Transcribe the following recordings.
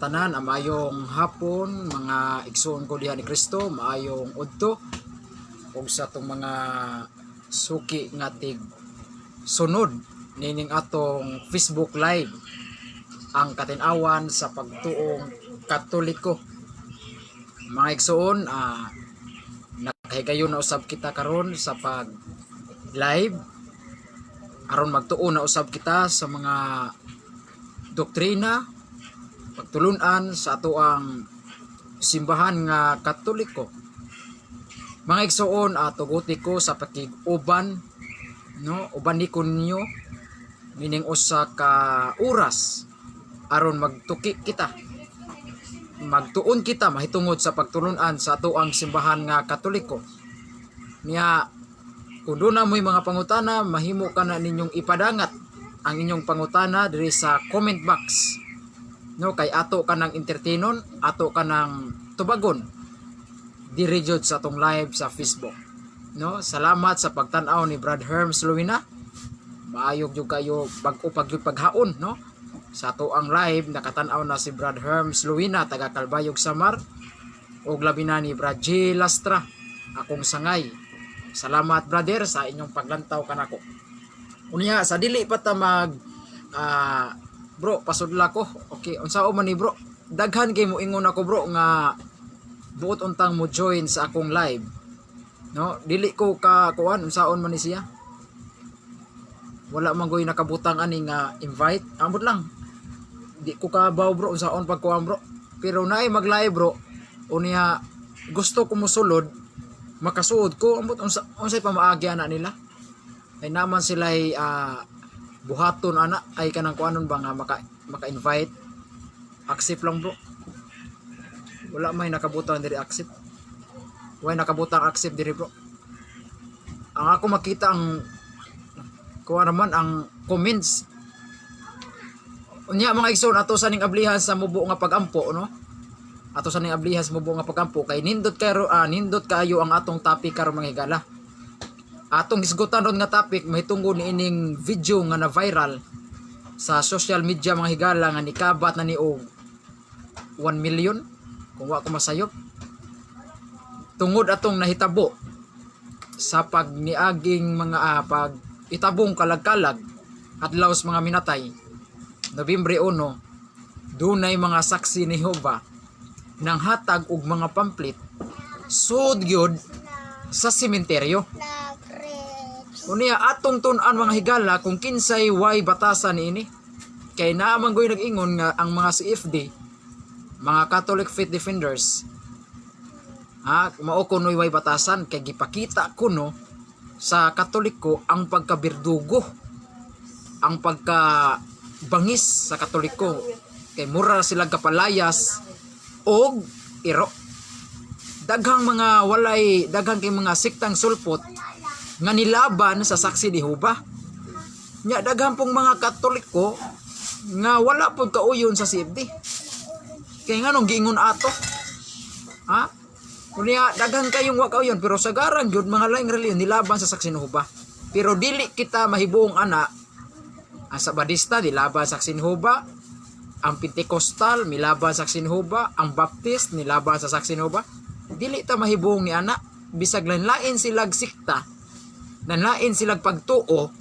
tanan, maayong hapon mga igsoon ko diha ni Kristo, maayong udto ug sa tong mga suki nga tig sunod nining atong Facebook live ang katinawan sa pagtuong Katoliko. Mga igsoon, nakahigayon na usab kita karon sa pag live aron magtuon na usab kita sa mga doktrina pagtulunan sa ato ang simbahan nga Katoliko. Mga igsoon, tuguti ko sa pakig-uban, no, uban ni kunyo mining usa ka oras aron magtuki kita, magtuon kita mahitungod sa pagtulunan sa ato ang simbahan nga Katoliko. Niya kung doon na mo'y mga pangutana, mahimo ka na ninyong ipadangat ang inyong pangutana diri sa comment box. No, kay ato ka ng entertainon, ato ka ng tubagon diri jud sa atong live sa Facebook. No, salamat sa pagtan-aw ni Brad Herms Luina. Maayog jud kayo bag-o paghaon, no? Sa ato ang live nakatan-aw na si Brad Herms Luina taga Calbayog Samar ug labi na ni Brad J Lastra, akong sangay. Salamat brother sa inyong paglantaw kanako. Unya sa dili pa ta mag bro, pasudla ko. Okay, unsao man ni bro? Daghan kay mo ingon ako bro nga buot untang mo join sa akong live. No, dili ko ka kuan unsaon man ni siya. Wala man goy nakabutang ani nga invite. Ambot lang. Di ko kabaw bro unsaon pagkuan bro. Pero naay mag-live bro. Unya gusto ko mosulod, makasuod ko ambot unsay pamaagya na nila. Ay naman sila ay buhaton ana ay kanang kuanon ba nga maka-invite. Accept lang bro. Wala may nakabutang diri accept. Way nakabutang accept diri bro. Ang ako makita ang kuha naman ang comments. Unya mga igsoon, ato sa ning ablihan sa mubo nga pagampo, no? Ato sa ning ablihan sa mubo nga pagampo kay nindot kayo ang atong topic karon mga higala. Atong isgutan ron nga topic mahitungod ni ining video nga na viral sa social media mga higala nga nikabat na ni og 1 million kung wa ko masayop. Tungod atong nahitabo sa pagniaging mga pag itabong kalag-kalag at laos mga minatay. Nobyembre 1, dunay mga saksi ni Jehova nang hatag og mga pamphlet sud gyud sa sementeryo. Unya atong tun-an mga higala kung kinsay way batasan niini. Kay naman goy nag-ingon nga ang mga CFD, mga Catholic Faith Defenders, mao kunoy way batasan kay gipakita kuno sa Katoliko ang pagkabirdugo, ang pagkabangis sa Katoliko. Kay mura sila kapalayas og iro. Daghang kay mga siktang sulpot nga nilaban sa saksi ni Jehova. Nya daghang pong mga Katoliko nga wala pud kauyon sa CFD. Kay nganong giingon ato? Kunya daghang kayong wa kauyon pero sagaran jud mga laing reliyon nilaban sa saksi ni Jehova. Pero dili kita mahibuong ana. Ang Sabadista nilaban sa saksi ni Jehova, ang Pentecostal nilaban sa saksi ni Jehova, ang Baptist nilaban sa saksi ni Jehova. Dili ta mahibuong ni ana. Bisag lain silag sikta, nanlain silang pagtuo,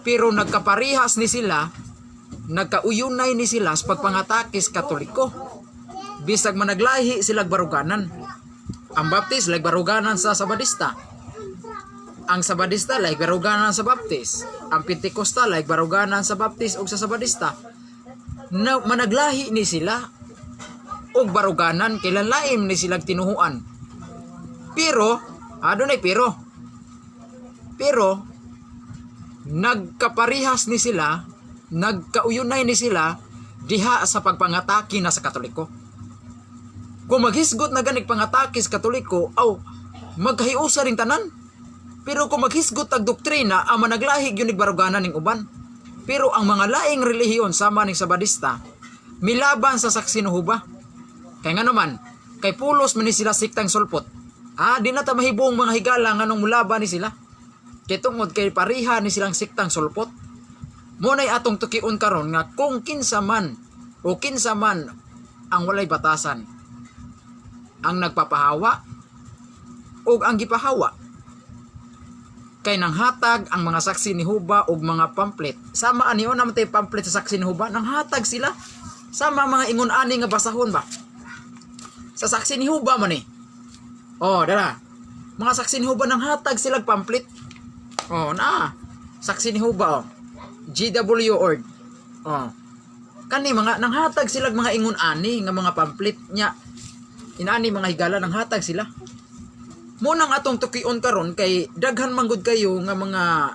pero nagkaparihas ni sila, nagkauyunay ni sila sa pagpangatakis Katoliko. Bisag managlahi silang baruganan. Ang Baptist lag baruganan sa Sabadista, ang Sabadista lag baruganan sa Baptist, ang Pentecostal lag baruganan sa Baptist o sa Sabadista. Managlahi ni sila og baruganan kailan lain ni silang tinuhuan. Pero adunay pero nagkaparihas ni sila, nagkauyunay ni sila diha sa pagpangatake na sa Katoliko. Kung maghisgot na ganig pangatake sa Katoliko, magkahiusa ring tanan. Pero kung maghisgot ang doktrina, ang managlahi gyud baruganan ning uban. Pero ang mga laing relihiyon sama ning Sabadista milaban sa saksi ni Jehova. Kay nga naman, kay pulos man ni sila siktang sulpot. Di na ta mahibong mga higala nganong mulaban ni sila. Kay tungod kay pariha ni silang siktang sulpot. Munay atong tukiun karon nga kung kinsa man ang walay batasan, ang nagpapahawa o ang gipahawa. Kay nang hatag ang mga saksi ni Huba og mga pamphlet. Sama aniyo naman tay pamphlet sa saksi ni Huba, nang hatag sila. Sama mga ingon ani nga basahon ba. Sa saksi ni Huba man eh. Oh, dara. Mga saksi ni Huba nang hatag sila pamphlet. Oh, na. Saksi ni Huba oh. GW Ord. Oh. Kani mga nang hatag sila mga ingon ani nga mga pamphlet nya. Inaani mga higala nang hatag sila. Munang atong tukion karon kay daghan manggod kayo nga mga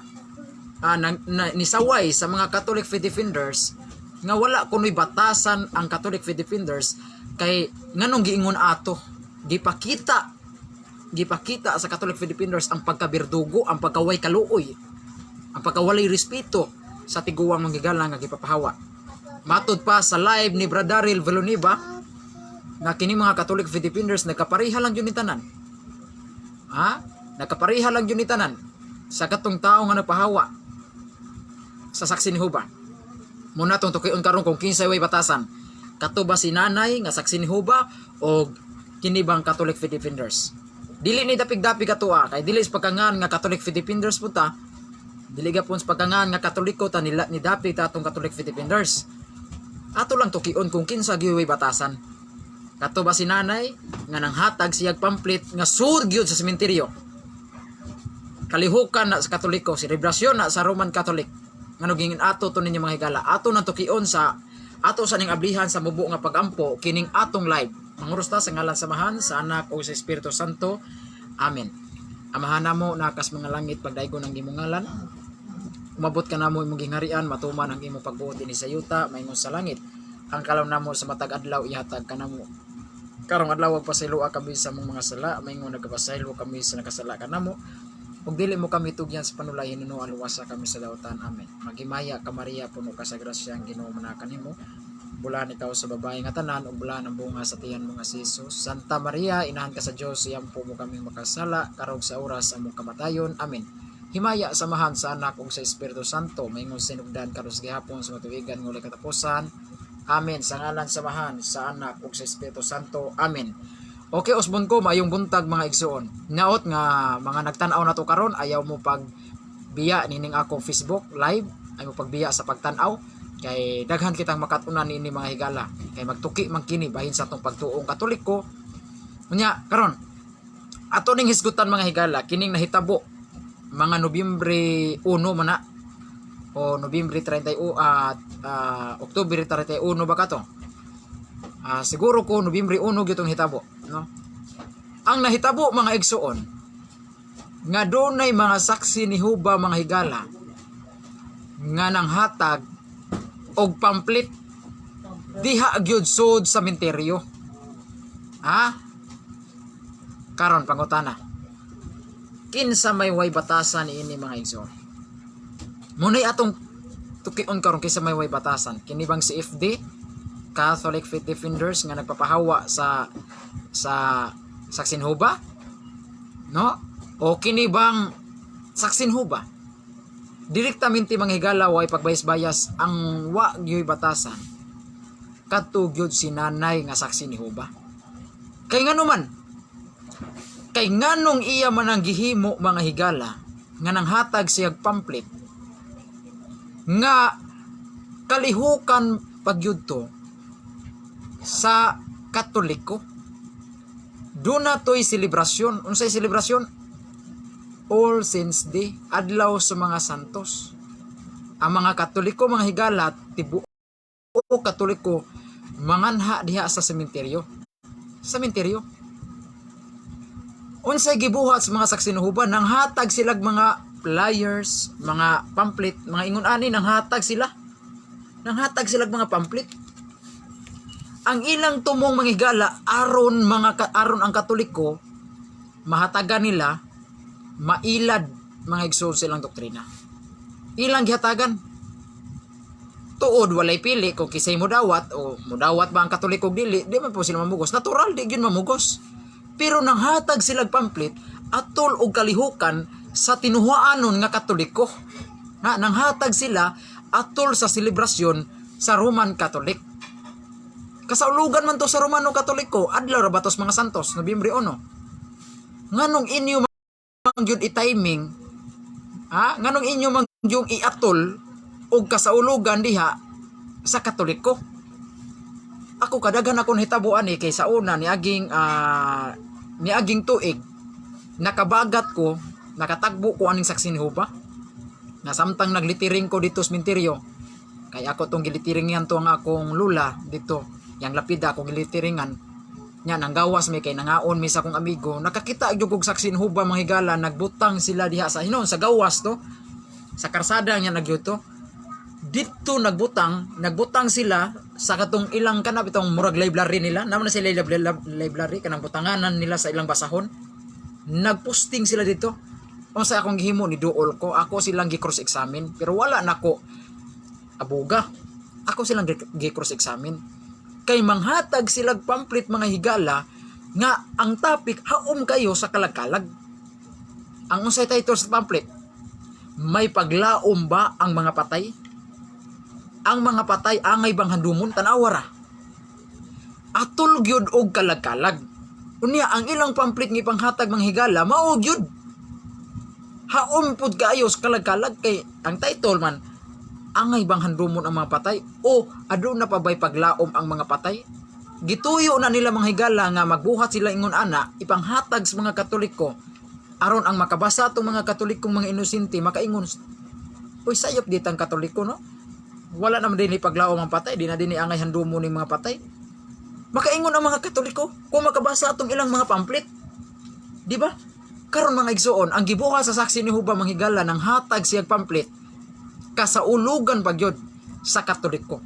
nisaway sa mga Catholic Faith Defenders nga wala kunoy batasan ang Catholic Faith Defenders kay nganong giingon ato gipakita sa Catholic Faith Defenders ang pagkabirdugo, ang pagkaway kaluoy, ang pagkawalay respeto sa tiguwang manggigala nga gipapahawa. Matud pa sa live ni Brother Daryl Villanueva nga kini mga Catholic Faith Defenders nagkapareha lang yun ni tanan. Nakapareha lang yun ni tanan sa katong tao nga nagpahawa sa saksi ni Huba. Muna tong tukion karon kung kinsay way batasan. Kato ba si nanay nga saksi ni Huba o kini bang Catholic Faith Defenders? Dili ni dapig-dapig ato kay dili is pagkangan nga Catholic Faith Defenders punta. Dili gapon sa pagkangan nga Katoliko ta nila ni dapig ta atong Catholic Faith Defenders. Ato lang tukion kung kinsa gyud way batasan. Kato ba si nanay nga nang hatag siyag pamphlet nga surgyod sa sementeryo. Kalihukan na sa Katoliko, selebrasyon na sa Roman Catholic. Ngano gingin ato to ninyo mga higala. Ato nang tukion sa ato sa ning ablihan sa mubo nga pagampo kining atong live. Manguros ta sa ngalan samahan sa Anak o sa Espiritu Santo. Amen. Amahan namo nakas mga langit pagdaygon ang imong ngalan. Umabot ka namo imong gingharian, matuman ang imong pagbuot dinhi sa yuta, mayngon sa langit. Ang kalaw namo sa matag adlaw ihatag kanamo. Karong adlaw pagpasayloa kami sa mga sala, mayngon nagpasaylo kami sa nakasala kanamo. Ug dili mo kami tugyan sa panulay hinuno aluwasa kami sa daotan. Amen. Maghimaya ka Maria puno ka sa grasya ang Ginoo manakan nimo. Bulan ikaw sa babae nga tanan ug bulan ang bunga sa tiyan mo nga si Jesus. Santa Maria inahan ka sa Dios, iyampo mo kaming makasala karong sa oras sa among kamatayon. Amen. Himaya samahan sa Anak ug sa Espiritu Santo mayngon sinugdan karon sa gihapon sa matuigan nga walay katapusan. Amen. Sa ngalan samahan sa Anak ug sa Espiritu Santo. Amen. Okay, usbon ko mayong buntag mga igsoon. Naot nga mga nagtan-aw na to karon ayaw mo pag biya nining akong Facebook live, ayaw mo pagbiya sa pagtan-aw kay daghan kitang makatunan ini mga higala. Kay magtuki man kini bahin sa atong pagtuong Katoliko. Unya karon ato ning hisgutan mga higala kining nahitabo mga Nobyembre 1 man na o Nobyembre 31 Oktubre 31 ba kato? Siguro ko Nobyembre 1 gyud hitabo, no? Ang nahitabo mga igsoon nga dunay mga saksi ni Huba mga higala nga nang hatag og pamphlet diha gyud sud sa sementeryo. Karon pangutana. Kinsa may way batasan ini mga igsoon? Munay atong tukion karon kinsa may way batasan. Kini bang si FD Catholic Faith Defenders nga nagpapahawa sa saksin Huba? No? O kini bang saksin Huba? Direktamente mga higala way pagbayas-bayas ang wa gyoy batasan. Kadto gyud si nanay nga saksi ni Huba. Kay ngano man? Kay nganong iya man ang gihimo mga higala nga nang hatag siyag pamphlet nga kalihukan pagyud to sa Katoliko. Doon na to'y selebrasyon. Unsay selebrasyon? All Saints Day, adlaw sa mga santos. Ang mga Katoliko, mga higala, tibuo Katoliko, manganha diha sa sementeryo. Sementeryo. Unsay gibuhat sa mga saksi ni Huba, nang hatag silag mga flyers, mga pamphlet, mga ingon ani, nang hatag sila. Nang hatag silag mga pamphlet. Ang ilang tumong manghigala aron ang Katoliko mahatagan nila mailad mga igsoon silang doktrina. Ilang gihatagan tuod walay pili kung kisay mudawat o mudawat ba ang Katoliko dili, di man po sila mamugos. Natural di gyud mamugos. Pero nang hatag silang pamphlet atol og kalihukan sa tinuhaanon nga Katoliko. Nang hatag sila atol sa selebrasyon sa Roman Catholic. Kasaulugan man to sa Romano Katoliko, adlaw ra batos mga santos, Nobyembre 1. Nganong inyo mangyud i-timing, nganong inyo mangyud iatol og kasaulugan diha sa Katoliko? Ako kadaghan akong hitabuan kay sa una niaging tuig nakabagat ko, nakatagbo ko aning saksi ni Jehova. Na samtang naglitiring ko dito sa sementeryo, kay ako tong gilitiringan to ang akong lula dito, yang lapida akong gilitiringan nya nang gawas may kay nangaon mi sa akong amigo, nakakita gyud og saksi ni Jehova mga higala, nagbutang sila diha sa hinon sa gawas to, sa karsada nya nagyud to dito nagbutang sila sa katong ilang kanap itong murag library nila, naman na sila library kanang butanganan nila sa ilang basahon, nagposting sila dito. Unsa akong gihimo ni duol ko, ako silang gi-cross examine, pero wala nako abuga, ako silang gi-cross examine kay manghatag silang pamphlet mga higala nga ang topic haom kayo sa kalagkalag. Ang unsay title sa pamphlet, may paglaom ba ang mga patay? Ang mga patay angay bang handumon, tanawara atol gyud og kalagkalag. Unya ang ilang pamphlet nga panghatag mga higala mao gyud haom pud kaayo sa kalagkalag, kay ang title man angay bang handumon ang mga patay o aduna pa bay paglaom ang mga patay. Gituyo na nila mga higala nga magbuhat sila ingon ana ipanghatag sa mga Katoliko aron ang makabasa tong mga Katolikong mga inosente makaingon, uy sayop ditang Katoliko no, wala naman din ipaglaom ang patay, di na din angay handumon ning mga patay. Makaingon ang mga Katoliko kung makabasa atong ilang mga pamphlet, di ba? Karon mga igsoon, ang gibuhat sa saksi ni Jehova mga higala nang hatag siyang pamphlet kasaulugan pagyod sa Katoliko.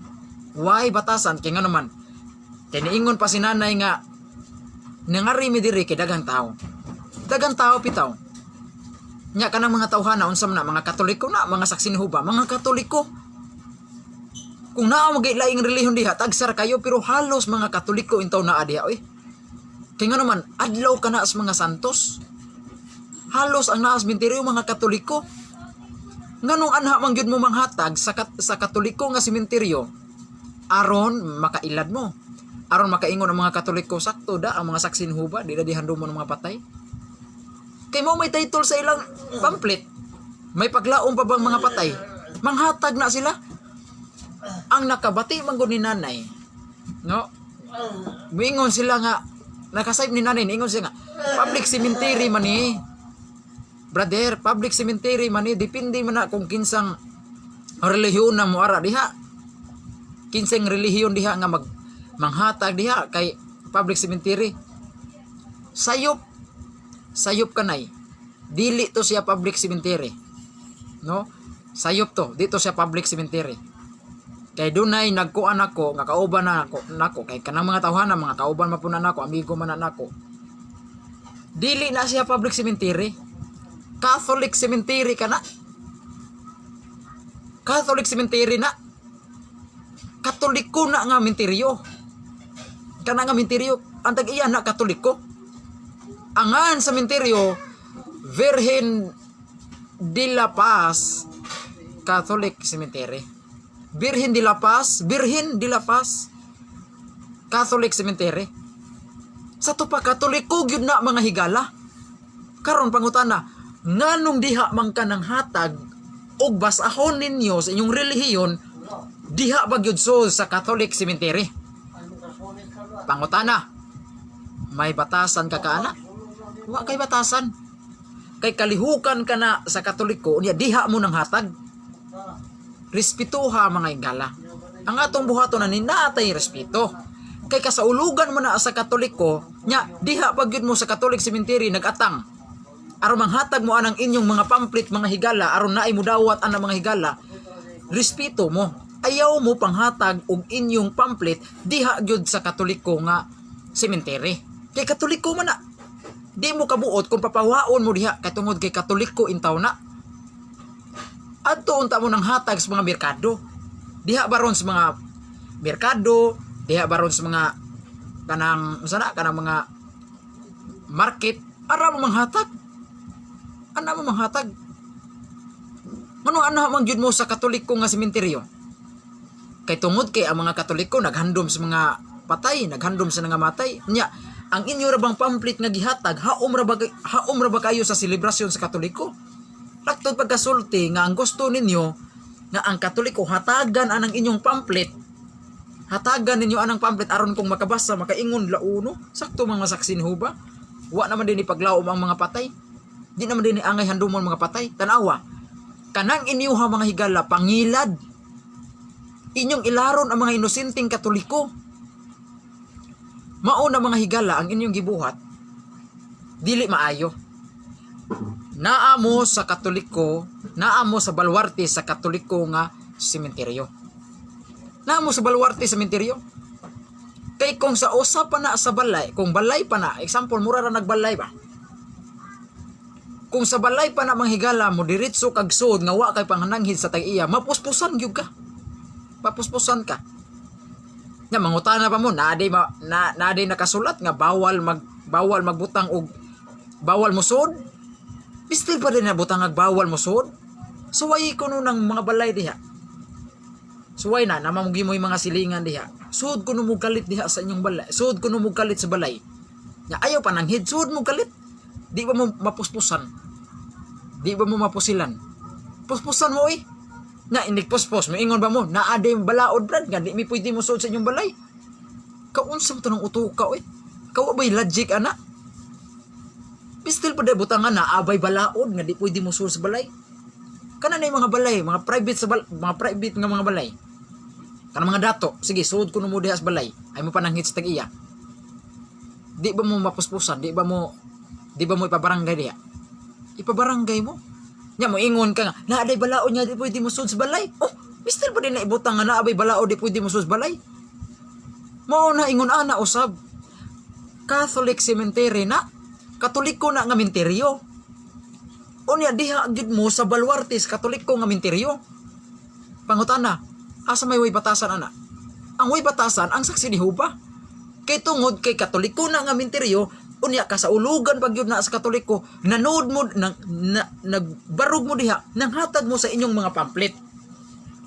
Why batasan kay nga naman tiniingon pa si nanay nga nangari mi diri kay daghang tao pitaw nya kanang mga tawhana unsam na mga Katoliko na mga saksi ni Jehova mga Katoliko. Kung naa magay laing relihiyon diha tagsar kayo, pero halos mga Katoliko intaw naa diha oy. Kay nga naman adlaw kana sa mga santos, halos ang naas sementeryo mga Katoliko. Nganong anha man gyud mo manghatag sa Katoliko nga sementeryo aron makailad mo, aron makaingon ang mga Katoliko sakto da ang mga saksi ni Jehova di na dihandumon ang mga patay. Kay mo may title sa ilang pamphlet, may paglaom pa bang mga patay, manghatag na sila. Ang nakabati man gud ni nanay no, mingon sila nga nakasayb ni nanay, ingon siya nga public cemetery man ni brother, public cemetery man ni, depende man na kung kinsang relihiyon na mo ara diha, kinsang relihiyon diha nga manghatag diha kay public cemetery. Sayop kanay dili to siya public cemetery no, sayop to dito siya public cemetery. Kay dunay nagkuan ako nga kauban na nako kay kanang mga tawhana mga kauban mapunan nako, amigo man nako, dili na siya public cemetery, Catholic cemetery kana, Catholic cemetery na, Katoliko na nga menteryo, kana nga menteryo antag iya na Katoliko. Angan sa menteryo Virgen de la Paz Catholic Cemetery, Virgen de la Paz Catholic Cemetery. Sa to pa Katoliko gyud na mga higala. Karon pangutana, nganong diha man ka nang hatag og basahon ninyo sa inyong relihiyon diha ba gyud so sa Catholic Cemetery? Pangutana, may batasan ka kaana? Wa kay batasan. Kay kalihukan ka na sa Katoliko unya diha mo nang hatag. Respetuha mga higala. Ang atong buhaton na ninatay respeto. Kay kasaulugan mo na sa Katoliko, nya diha pag yun mo sa Catholic Cemetery nagatang. Aron manghatag mo anang inyong mga pamphlet mga higala, aron naay mo dawat anang mga higala. Respeto mo. Ayaw mo panghatag og inyong pamphlet diha gyud sa Katoliko nga cemetery. Kay Katoliko man na. Di mo kabuot kung papawaon mo diha kay tungod kay Katoliko intaw na. Adto unta mo nang hatag sa mga merkado. Diha baron sa mga merkado, diha baron sa mga kanang mga market, ara mo manghatag. Ana mo manghatag. Manong ana man gyud mo sa Katoliko nga sementeryo. Kay tungod kay ang mga Katoliko naghandom sa mga patay, naghandom sa nga matay. Nya, ang inyo ra bang pamphlet nga gihatag, haom ra ba kayo sa selebrasyon sa Katoliko? Laktod pagkasulti nga ang gusto ninyo nga ang Katoliko hatagan anang inyong pamphlet. Hatagan ninyo anang pamphlet aron kung makabasa, makaingon launo. Sakto mga saksin ho ba? Wa naman din ipaglaom ang mga patay. Di naman din angay handumon mga patay. Tanawa, kanang inyo ha mga higala, pangilad. Inyong ilaron ang mga inosenteng Katoliko. Mao na mga higala ang inyong gibuhat, dili maayo. Naamo sa Katoliko, naamo sa balwarte sa Katoliko nga sementeryo. Naamo sa balwarte sa sementeryo. Kay kung sa usa pa na sa balay, kung balay pa na, example, mura ra nagbalay ba? Kung sa balay pa na mga higala mo, diretso kag sud nga wa kay pangananghid sa tag-iya, mapuspusan gyud ka. Papuspusan ka. Nga mangutana pa mo, naaday nakasulat nga bawal magbutang og bawal musod. Bistil pa din na butang ag bawal musod. Suway ko nun ng mga balay diha. Suway na namamugi mo yung mga silingan diha. Sud ko mo galit diha sa inyong balay. Sud ko mo galit sa balay. Nga ayaw pa nang hid, sud mo galit. Di ba mo mapuspusan? Di ba mo mapusilan? Puspusan mo eh. Na indik puspos mo ingon ba mo naaday balaod brad nga di mi pwede mo sud sa inyong balay. Kaunsa mo tanong utuka oy. Kawa bay logic ana. Pistil pa butangan na abay balaod nga di pwede mo sud sa balay. Kana na mga balay, mga private mga private nga mga balay. Kana mga dato, sige sud kuno mo diha sa balay. Ay mo pananghit sa tag-iya. Di ba mo mapuspusan? Di ba mo ipabarangay diha? Ipabarangay mo. Nya mo ingon ka nga, naaday balaod nya di pwede mo sud sa balay. Oh, mistil pa din na ibutang nga naabay balaod di pwede mo sud sa balay. Mao na ingon ana usab. Catholic cemetery na, Katoliko na nga menteryo. Unya diha gid mo sa balwarte sa Katoliko nga menteryo. Pangutana, asa may way batasan ana? Ang way batasan ang saksi ni Jehova. Kay tungod kay Katoliko na nga menteryo, unya ka sa ulugan pag yun na sa Katoliko, nanood mo, nagbarog mo diha, nanghatag mo sa inyong mga pamphlet.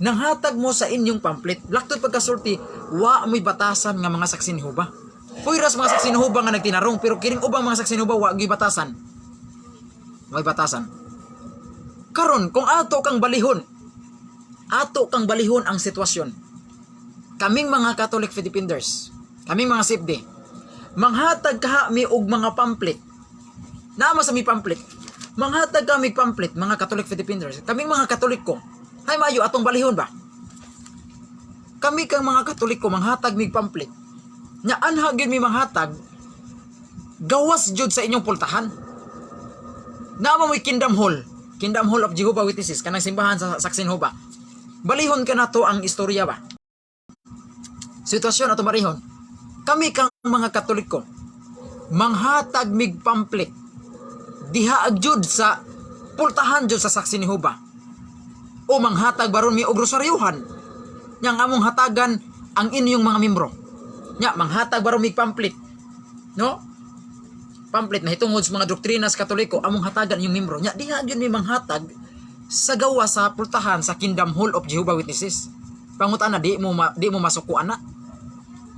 Nanghatag mo sa inyong pamphlet. Laktod pagkasulti, wa may batasan nga mga saksi ni Jehova. Puyras mga saksi ni Jehova nga nagtinarong, pero kining ubang mga saksi ni Jehova, wa gyud batasan. May batasan. Karon, kung ato kang balihon ang sitwasyon. Kaming mga Catholic Filipiners, kaming mga CFD, manghatag kami og mga pamphlet. Naama sa mi pamphlet. Manghatag kami pamphlet mga Catholic Filipiners. Kaming mga Katoliko. Hay mayo atong balihon ba? Kami kang mga Katoliko manghatag mig pamphlet. Nya anha gyud mi manghatag gawas jud sa inyong pultahan. Naama mo Kingdom Hall of Jehovah Witnesses kanang simbahan sa Saksin Jehova. Balihon ka na to ang istorya ba? Sitwasyon ato balihon. Kami kang mga Katoliko manghatag mig pamphlet diha agjud sa pultahan jud sa Saksi ni Jehova o manghatag baron mi og rosaryuhan yang among hatagan ang inyong mga membro nya manghatag baron mig pamphlet no pamphlet na hitungod sa mga doktrina sa Katoliko among hatagan inyong membro nya diha agjud mi manghatag sa gawa sa pultahan sa Kingdom Hall of Jehovah Witnesses. Pangutana di mo masukuan na.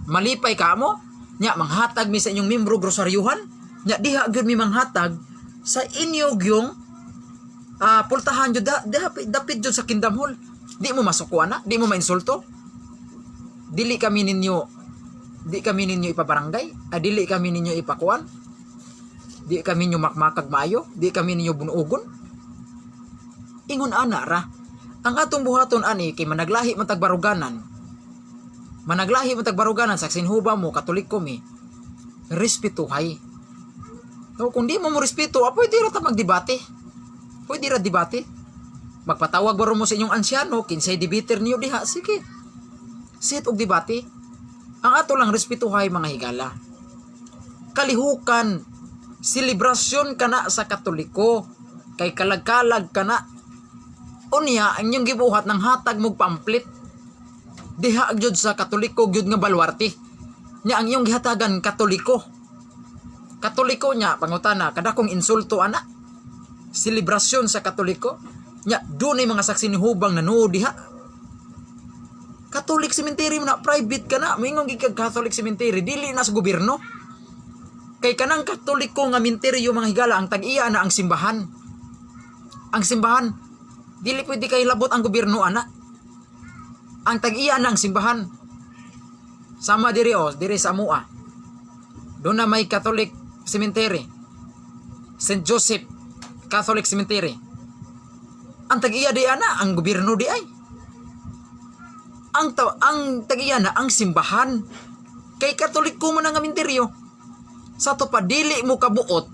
Malipay ka mo, nya manghatag mi sa inyong membro grosaryuhan, nya diha gyud mi manghatag sa inyo gyung pultahan jud dapit jud sa Kingdom Hall. Di mo masukuan na, di mo mainsulto. Dili kami ninyo ipabarangay, dili kami ninyo ipakuan. Di kami ninyo makmakag maayo, di kami ninyo bunuogon. Ingon ana ra, ang atong buhaton ani kay managlahi man tagbaruganan. Managlahi mo tagbaruganan sa Jehova mo, Katoliko mi, respetuhay. No, kung di mo respeto, pwede ra ta magdebate. Pwede ra debate. Magpatawag baro mo sa inyong ansyano, kinsay debater niyo diha, sige. Sit og debate. Ang ato lang respetuhay mga higala. Kalihukan, selebrasyon ka na sa Katoliko, kay kalag-kalag ka na. Unya, ang inyong gibuhat ng hatag mong pamphlet. Diha gyud sa Katoliko gyud nga balwarte. Nya ang iyong gihatagan Katoliko. Katoliko nya pangutana kada kong insulto ana. Selebrasyon sa Katoliko. Nya dunay mga saksi ni Hubang nanood diha. Catholic cemetery na private ka na, mingon gid kag Catholic cemetery dili na sa gobyerno. Kay kanang Katoliko nga minteryo mga higala ang tag-iya na ang simbahan. Ang simbahan dili pwede kay labot ang gobyerno ana. Ang tag-iya na ang simbahan. Sama diri diri sa Amua. Doon na may Catholic cemetery. St. Joseph Catholic Cemetery. Ang tag-iya di ana ang gobyerno di ay. Ang tag-iya na ang simbahan. Kay Katoliko man ang minteryo. Sa to pa dili mo kabuot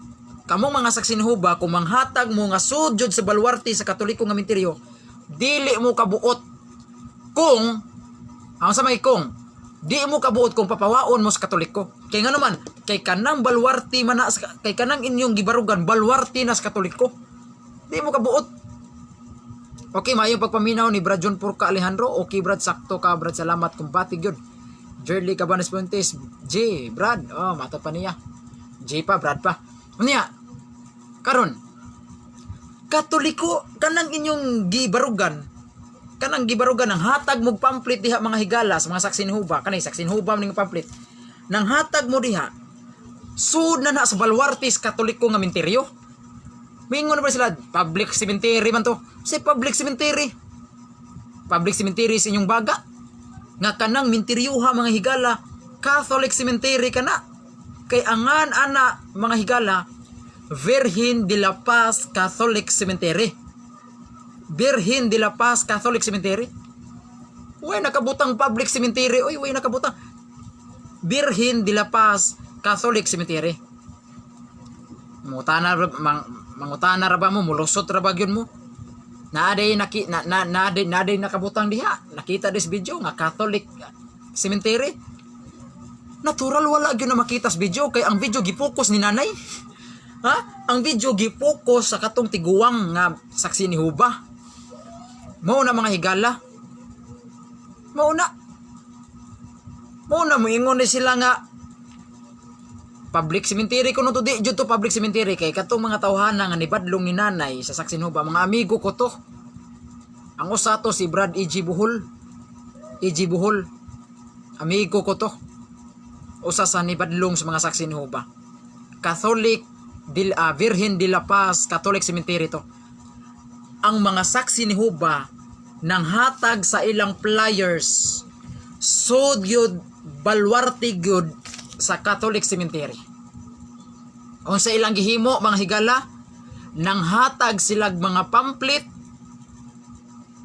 kamo mga saksi ni Jehova kung manghatag mo nga sudyod sa balwarte sa Katoliko nga minteryo, dili mo kabuot kung ang sa may kung di mo kabuot kung papawaon mo sa Katoliko. Kay nga naman kay kanang balwarte man na, kay kanang inyong gibarugan balwarte na sa Katoliko, di mo kabuot. Okay, maayong pagpaminaw ni Brad John Porca Alejandro. Okay Brad, sakto ka Brad, salamat kumpati gyud. Jerly Cabanes Puentes, J Brad, mata pa niya. J pa Brad pa. Unya karon Katoliko kanang inyong gibarugan, kanang gibarugan ng hatag mo pamphlet diha mga higalas, mga saksi ni Jehova, kanay saksi ni Jehova ning pamphlet. Nang hatag mo diha, sud na sa balwartes Katoliko nga minteryo. Mingon na ba sila, public cemetery man to. Say public cemetery. Public cemetery sa inyong baga. Nga kanang minteryuha mga higala, Catholic cemetery kana. Kay angan ana mga higala, Virgen de la Paz Catholic Cemetery. Virgen de la Paz Catholic Cemetery. Uy, nakabutang public cemetery. Uy, nakabutang. Virgen de la Paz Catholic Cemetery. Mangutana ra ba mo, mulusot ra ba gyud mo? Naaday nakabutang diha. Nakita dis video nga Catholic Cemetery. Natural wala gyud na makita sa video kay ang video gipokus ni nanay. Ha? Ang video gipokus sa katong tiguwang nga saksi ni Jehova. Mao na mga higala. Mao na moingon ni sila nga public cemetery kuno to, di jud to public cemetery kay katong mga tawhana nga nibadlong ni nanay sa saksi ni Jehova, mga amigo ko to. Ang usa to si Brad E.G. Buhol. Amigo ko to. Usa sa nibadlong sa mga saksi ni Jehova. Catholic Virgen de la Paz Catholic Cemetery to. Ang mga saksi ni Jehova nang hatag sa ilang flyers sud gyud balwarte gyud sa Catholic Cemetery. Unsa ilang gihimo mga higala, nang hatag silag mga pamphlet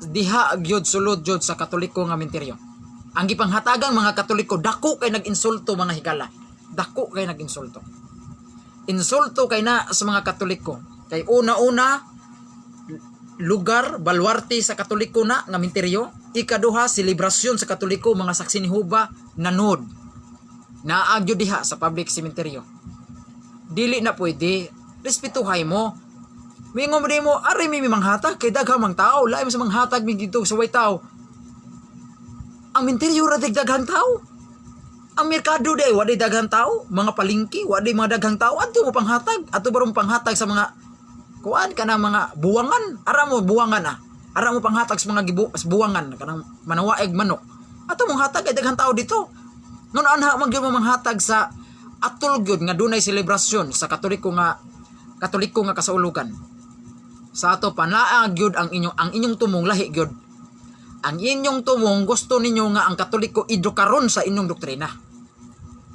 diha gyud sulod gyud sa Katoliko nga minteryo. Ang gipanghatagang mga Katoliko, dako kay nag-insulto mga higala. Dako kay nag-insulto. Insulto kay na sa mga Katoliko. Kay una-una, lugar, balwarte sa Katoliko na nga minteryo. Ikaduha, selebrasyon sa Katoliko, mga saksi ni Jehova, nanood. Naagyo diha sa public cemeteryo. Dili na pwede. Respetuhay mo. Mingon mo, ari mi manghatag, kay daghang mang tao. Laim sa manghatag, mi dito sa way tao. Ang minteryo ra daghang tao. Ang merkado day wala daghang tao, mga palingki wala mga daghang tao, adto mo panghatag, ato barong panghatag sa mga kuan kana mga buwangan, ara mo buwangan ara mo panghatag sa mga buwangan kanang manawaig manok. Ato mong hatag ay daghang tao dito. Ngon anha man gyud mo manghatag sa atol gyud nga dunay selebrasyon sa Katoliko nga kasaulugan. Sa ato panaag gyud ang inyong tumong lahi gyud. Ang inyong tumong gusto ninyo nga ang Katoliko idukaron sa inyong doktrina.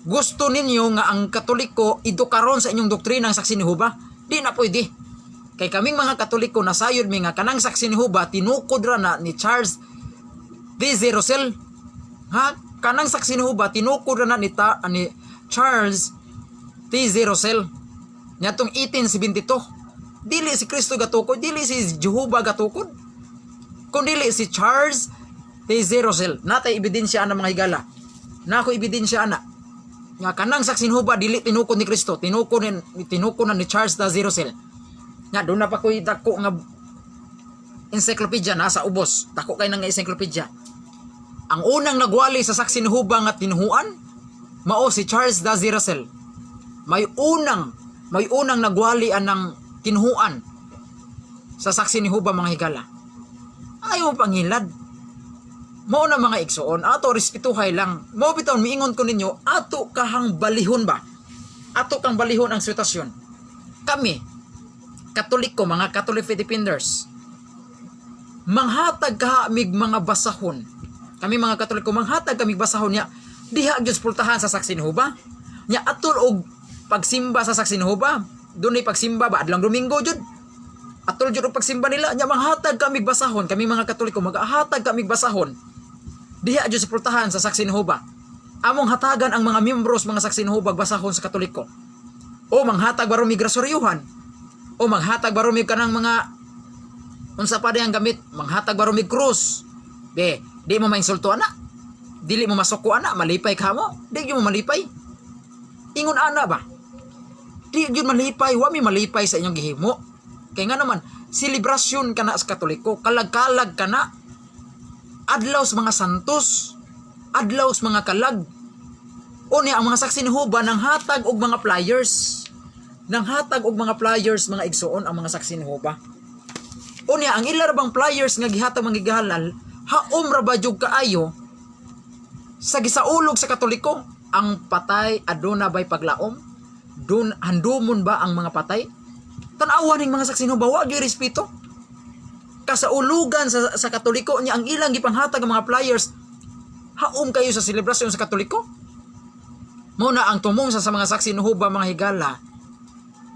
Gusto ninyo nga ang Katoliko idukaron sa inyong doktrina ang saksi ni Jehova. Di na pwede. Kay kaming mga Katoliko nasayod mi nga kanang saksi ni Jehova tinukod ra na ni Charles T. Russell. Ha? Kanang saksi ni Jehova tinukod ra na ni Charles T. Russell. Nyatong 1872. Dili si Kristo gatukod, dili si Jehova gatukod. Kung dili si Charles T. Russell, natay ebidensya ana mga higala. Nako ebidensya ana. Nga kanang saksi ni Jehova dili tinukod ni Kristo, tinukod na ni Charles T. Russell. Nga doon na pa ko'y dako nga encyclopedia nasa ubos. Dako kay nang encyclopedia. Ang unang nagwali sa saksi ni Jehova nga tinuhuan mao si Charles T. Russell. May unang nagwali anang tinuhuan sa saksi ni Jehova mga higala. Ayaw mo pangilad. Mao na mga igsoon, ato respetuhay lang. Mao bitaw miingon ko ninyo, ato kahang balihon ba? Ato kang balihon ang sitwasyon. Kami, Katoliko, mga Catholic Filipiners, manghatag ka mig mga basahon. Kami mga Katoliko, manghatag kami basahon niya. Diha gyud pultahan sa Saksi ni Jehova. Nya atol og pagsimba sa Saksi ni Jehova. Doon ay pagsimba ba adlang Domingo jud. Atol jud og pagsimba nila nya manghatag kami basahon. Kami mga Katoliko maghatag kami basahon. Diha jud sa pultahan sa Saksi ni Jehova. Among hatagan ang mga miyembros mga Saksi ni Jehova basahon sa Katoliko. O manghatag baro mig grasoryuhan. O manghatag baro mig kanang mga unsa pa ang gamit, manghatag baro mig krus. Di mo mainsulto ana. Dili mo masuko ana, malipay ka mo. Di mo malipay. Ingon ana ba? Di gyud malipay, wa mi malipay sa inyong gihimo. Kay nga naman, selebrasyon kana sa Katoliko, kalag-kalag kana. Adlaw sa mga santos, adlaw sa mga kalag. O niya ang mga Saksi ni Jehova nang hatag og mga flyers. Nang hatag og mga flyers mga igsoon ang mga Saksi ni Jehova. O niya ang ilar bang flyers nga gihatag mga gihalal, haom ra ba jud kaayo sa gisaulog sa Katoliko ang patay aduna bay paglaom? Dun handumon ba ang mga patay? Tan-awan ning mga Saksi ni Jehova wa gyud respeto. Kasaulugan sa Katoliko niya ang ilang gipanghatag ang mga flyers, haom kayo sa selebrasyon sa Katoliko. Muna ang tumong sa mga Saksi ni Jehova mga higala,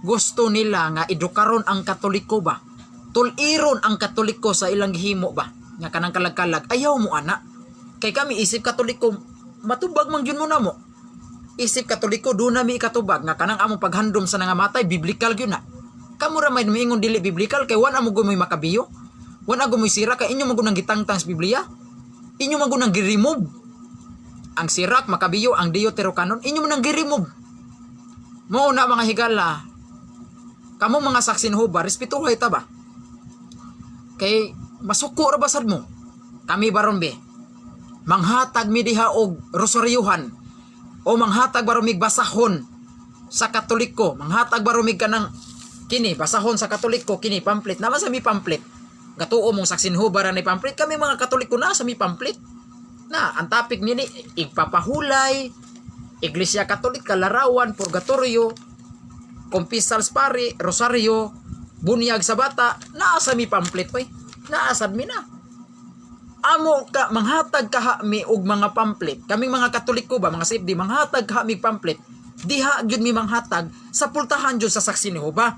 gusto nila nga edukaron ang Katoliko ba? Tuliron ang Katoliko sa ilang gihimo ba? Nga kanang kalag-kalag, ayaw mo ana. Kay kami isip Katoliko, matubag man gyud mo na mo. Isip Katoliko, doon na mi ikatubag nga kanang among paghandom sa nangamatay, biblical gyud na. Kamu ra may miingon dili biblical kay wan amo gumoy makabiyo. Wan amo gumoy sira kay inyo magunang gitangtang sa Biblia. Inyo magunang gi-remove. Ang Sirak, Makabiyo, ang Deuterocanon, inyo man nang gi-remove. Mao na mga higala, kamo mga Saksi ni Jehova, respetuhay ta ba? Kay masuko ra basad mo. Kami baron be. Manghatag mi diha og rosaryuhan o manghatag baron mig basahon sa Katoliko, manghatag baron mig kanang kini basahon sa Katoliko, kini pamphlet. Naman sa mi pamphlet. Gatuo mong Saksi ni Jehova ra ni pamphlet, kami mga Katoliko na sa mi pamphlet. Na ang topic nini igpapahulay, Iglesia Katolika, larawan, purgatorio, Compisals Pari, Rosario, bunyag sa bata, naa sa mi pamphlet pa naasad mi na. Amo ka manghatag ka mi og mga pamphlet. Kaming mga Katoliko ba, mga safety, manghatag ka mi pamphlet. Diha gyud mi manghatag sa pultahan jud sa Saksi ni Jehova.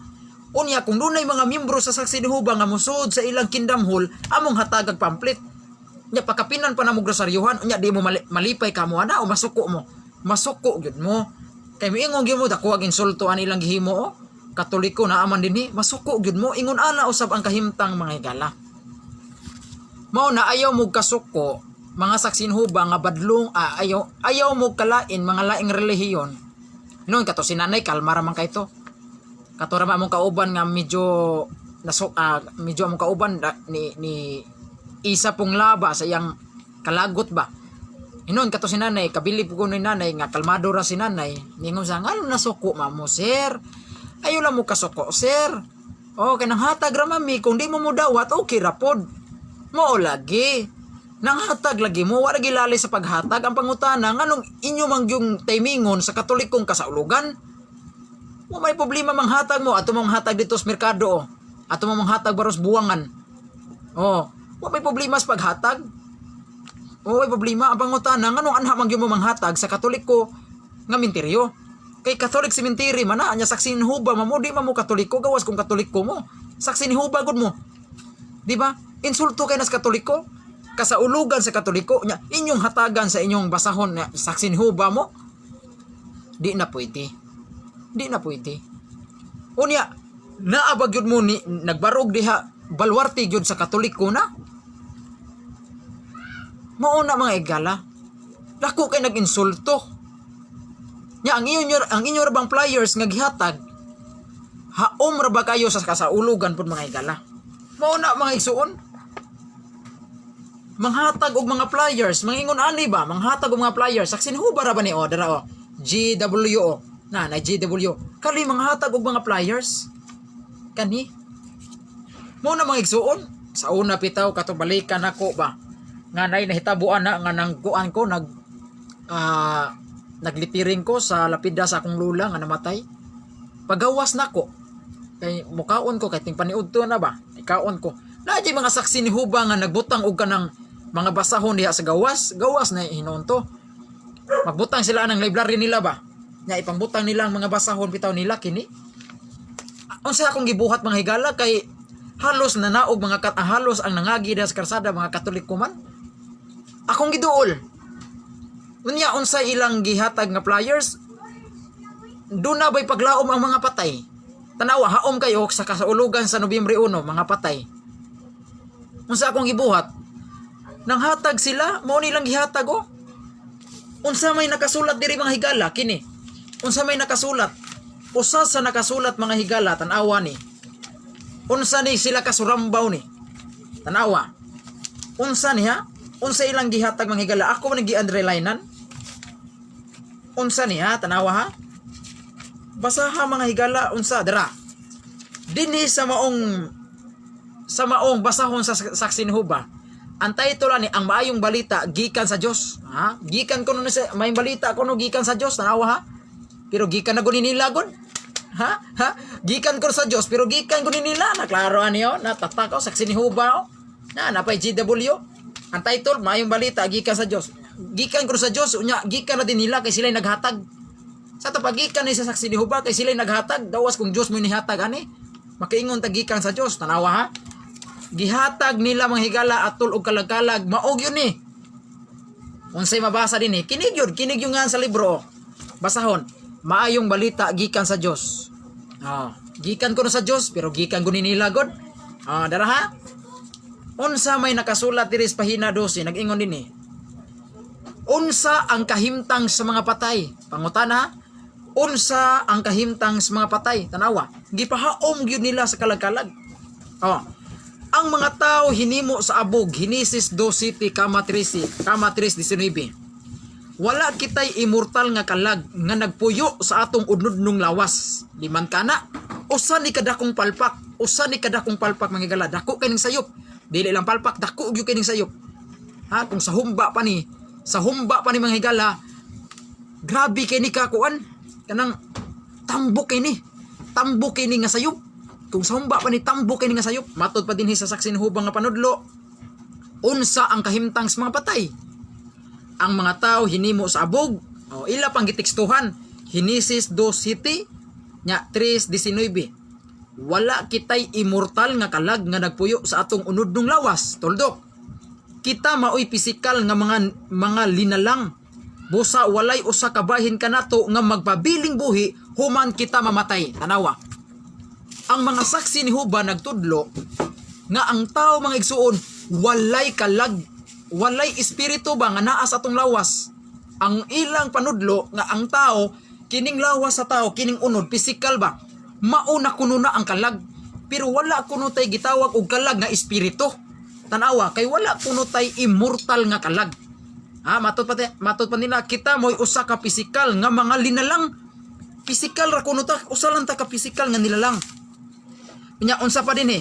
Unya kung dunay mga miyembro sa Saksi ni Jehova nga musud sa ilang kingdom hall, among hatag og pamphlet. Nya pakapinan pa na mo grosaryuhan, unya di mo malipay ka mo ana o masuko mo. Masuko gyud mo. Kay miingon gyud mo dako ag insulto an ilang gihimo o. Katoliko na aman dinhi, masuko gyud mo, ingon ana usab ang kahimtang mga higala. Mao na ayaw mo kasuko mga Saksi ni Jehova nga badlong ayaw mo kalain mga laing relihiyon. Noon kato si nanay kalma ra man kay to. Kato ra mong kauban nga medyo among kauban ni isa pong laba sa iyang kalagot ba. Inon kato si nanay, kabilib ko ni nanay nga kalmado ra si nanay. Ningon sa ngano nasuko mamo sir. Ayo lang mo kasuko sir. O kanang hatag ra mami kung di mo dawat okay ra pod. Mao lagi. Nang hatag lagi mo wa gilali sa paghatag ang pangutana nganong inyo mang yung timingon sa Katolikong kasaulugan. Wa may problema manghatag mo ato mong hatag dito sa merkado o. Ato mong hatag baros buwangan. Oh, wa may problema sa paghatag. O may problema ang pangutana nganong anha man gyud mo manghatag sa Katoliko nga minteryo. Kay Catholic cemetery man na anya Saksi ni Jehova mo di mo Katoliko gawas kung Katoliko mo. Saksi ni Jehova gud mo. Di ba? Insulto kay nas Katoliko. Kasaulugan sa Katoliko nya inyong hatagan sa inyong basahon na Saksi ni Jehova mo. Di na pwede. Di na pwede. Unya naabag yun mo ni nagbarog diha balwarte yun sa Katoliko na. Mauna mga igala. Dako kay nag-insulto. Nya ang inyo ra bang flyers nga gihatag. Haom ra ba kayo sa kasaulugan pud mga igala. Mauna mga igsuon. Manghatag og mga flyers, mangingon ani ba? Manghatag og mga flyers. Saksi ni Jehova ra ba ni dara o? GWO. Na GW. Kali manghatag og mga flyers. Kani. Mo na mga igsuon. Sa una pitaw katong balikan ako ba. nga nay nahitabuan na nga nang kuan ko naglitiring ko sa lapida sa akong lula nga namatay. Pagawas nako kay mukaon ko kay ting paniudto na ba ikaon ko na di mga saksi ni Huba nga nagbutang og kanang mga basahon diha sa gawas na hinunto. Magbutang sila ng library nila ba nya ipangbutang nila ang mga basahon bitaw nila kini. Unsa akong gibuhat mga higala kay halos nanaog halos ang nangagi sa karsada mga Katoliko man. Akong giduol. Unya unsa ilang gihatag nga flyers? Doon na ba'y paglaom ang mga patay? Tanawa, haom kayo sa kasaulugan sa Nobyembre 1, mga patay. Unsa akong gibuhat? Nang hatag sila, mao nilang gihatag oh. Unsa may nakasulat diri mga higala kini? Unsa may nakasulat? Usa sa nakasulat mga higala tanawa ni. Unsa ni sila kasurambaw ni? Tanawa. Unsa ni ha? Unsa ilang gihatag mga higala? Ako man gi-underlinean. Unsa ni ha? Tanawa ha? Basaha mga higala unsa dara. Dinhi sa maong basahon sa saksi ni Huba. Ang title ni ang maayong balita gikan sa Dios. Ha? Gikan kuno sa maayong balita kuno gikan sa Dios tanawa ha. Pero gikan na guni nila gon. Ha? Gikan ko sa Dios pero gikan guni nila naklaro aniyo natatakaw saksi ni Huba. Na napay GW. Ang title maayong balita gikan sa Dios. Gikan ko sa Dios unya gikan na din nila kay sila naghatag. Sa tapagikan ni sa saksi ni Huba kay sila naghatag dawas kung Dios mo nihatag ani makaingon tagikan sa Dios tanawa ha gihatag nila mga higala atol og kalagkalag maog yun ni unsay mabasa din ni kinig yun nga sa libro basahon maayong balita gikan sa Dios gikan ko na sa Dios pero gikan guni nila god dara ha unsa may nakasulat diri sa pahina 12 nag-ingon din ni unsa ang kahimtang sa mga patay pangutana unsa ang kahimtang sa mga patay tanawa gipahaom gyud nila sa kalagkalag ang mga tao hinimo sa abog Genesis 2:7 kama 3:19 wala kitay immortal nga kalag nga nagpuyo sa atong udnudnong lawas liman kana usa ni kadakong palpak mga higala dako kining sayop dili lang palpak dako gyud kining sayop ha kung sa humba pa ni mga higala grabe kini kakuan kanang tambok kini nga sayop kung sa humba pa ni tambok kini nga sayop matod pa dinhi sa saksi ni Huba nga panudlo unsa ang kahimtang sa mga patay ang mga tao hinimo sa abog ila pang gitekstuhan Genesis 2:7 nya 3:19 wala kitay immortal nga kalag nga nagpuyo sa atong unudnong lawas tuldok kita maoy pisikal nga mga linalang busa walay usa ka bahin kanato nga magpabiling buhi human kita mamatay tanawa ang mga saksi ni Huba nagtudlo nga ang tao mga igsuon walay kalag walay espiritu ba nga naa sa atong lawas ang ilang panudlo nga ang tao kining lawas sa tao kining unod pisikal ba mauna kuno na ang kalag pero wala kuno tay gitawag og kalag nga espiritu tanawa kay wala kuno tay immortal nga kalag matod pa nila kita mo'y usa ka pisikal nga mga linalang pisikal ra kuno ta usa lang ta ka pisikal nga nilalang nya unsa pa din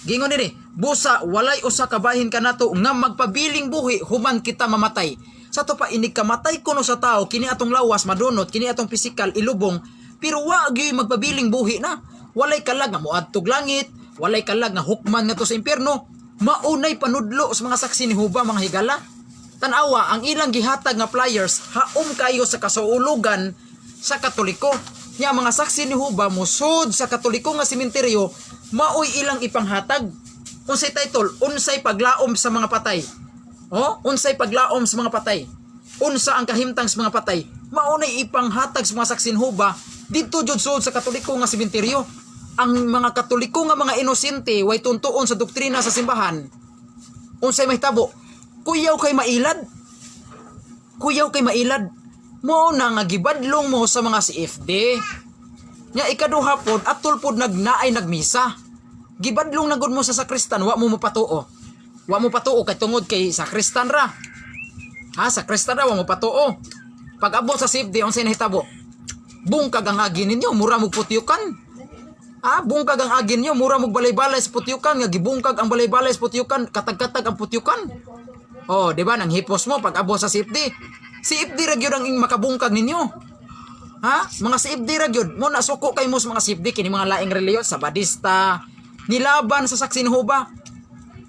gingon din busa walay usa ka bahin kanato nga magpabiling buhi human kita mamatay sa to pa inig kamatay kuno sa tao kini atong lawas madunot kini atong pisikal ilubong pero wa gyud magpabiling buhi na walay kalag nga moadtog langit walay kalag nga hukman nga to sa impierno maunay panudlo sa mga saksi ni Huba mga higala tanawa ang ilang gihatag nga flyers haom kayo sa kasaulugan sa Katoliko nya mga saksi ni Huba musud sa Katoliko nga sementeryo maoy ilang ipanghatag unsay title unsay paglaom sa mga patay unsay paglaom sa mga patay unsa ang kahimtang sa mga patay maunay ipanghatag sa mga saksi ni Huba didto jud sud sa Katoliko nga sementeryo ang mga Katoliko nga mga inosente way tuntuon sa doktrina sa simbahan unsay mahitabo kuyaw kay mailad mo na nga gibadlong mo sa mga CFD nya ikaduha pod atol pod nagnaay nagmisa gibadlong na gud mo sa sakristan wa mo mapatuo kay tungod kay sakristan ra sakristan ra wa mo patuo pag abot sa CFD unsay nahitabo bungkag ang agin ninyo mura mo putyukan bungkag ang agin ninyo mura mo balay-balay sa putyukan nga gibungkag ang balay-balay sa putyukan katag-katag ang putyukan Oh, di ba nang hipos mo pag abo sa CFD. CFD ra gyud ang makabungkag ninyo. Ha? Mga CFD ra gyud. Mo nasuko kay mo sa mga CFD kini mga laing reliyon sa Badista, nilaban sa Saksi ni Jehova.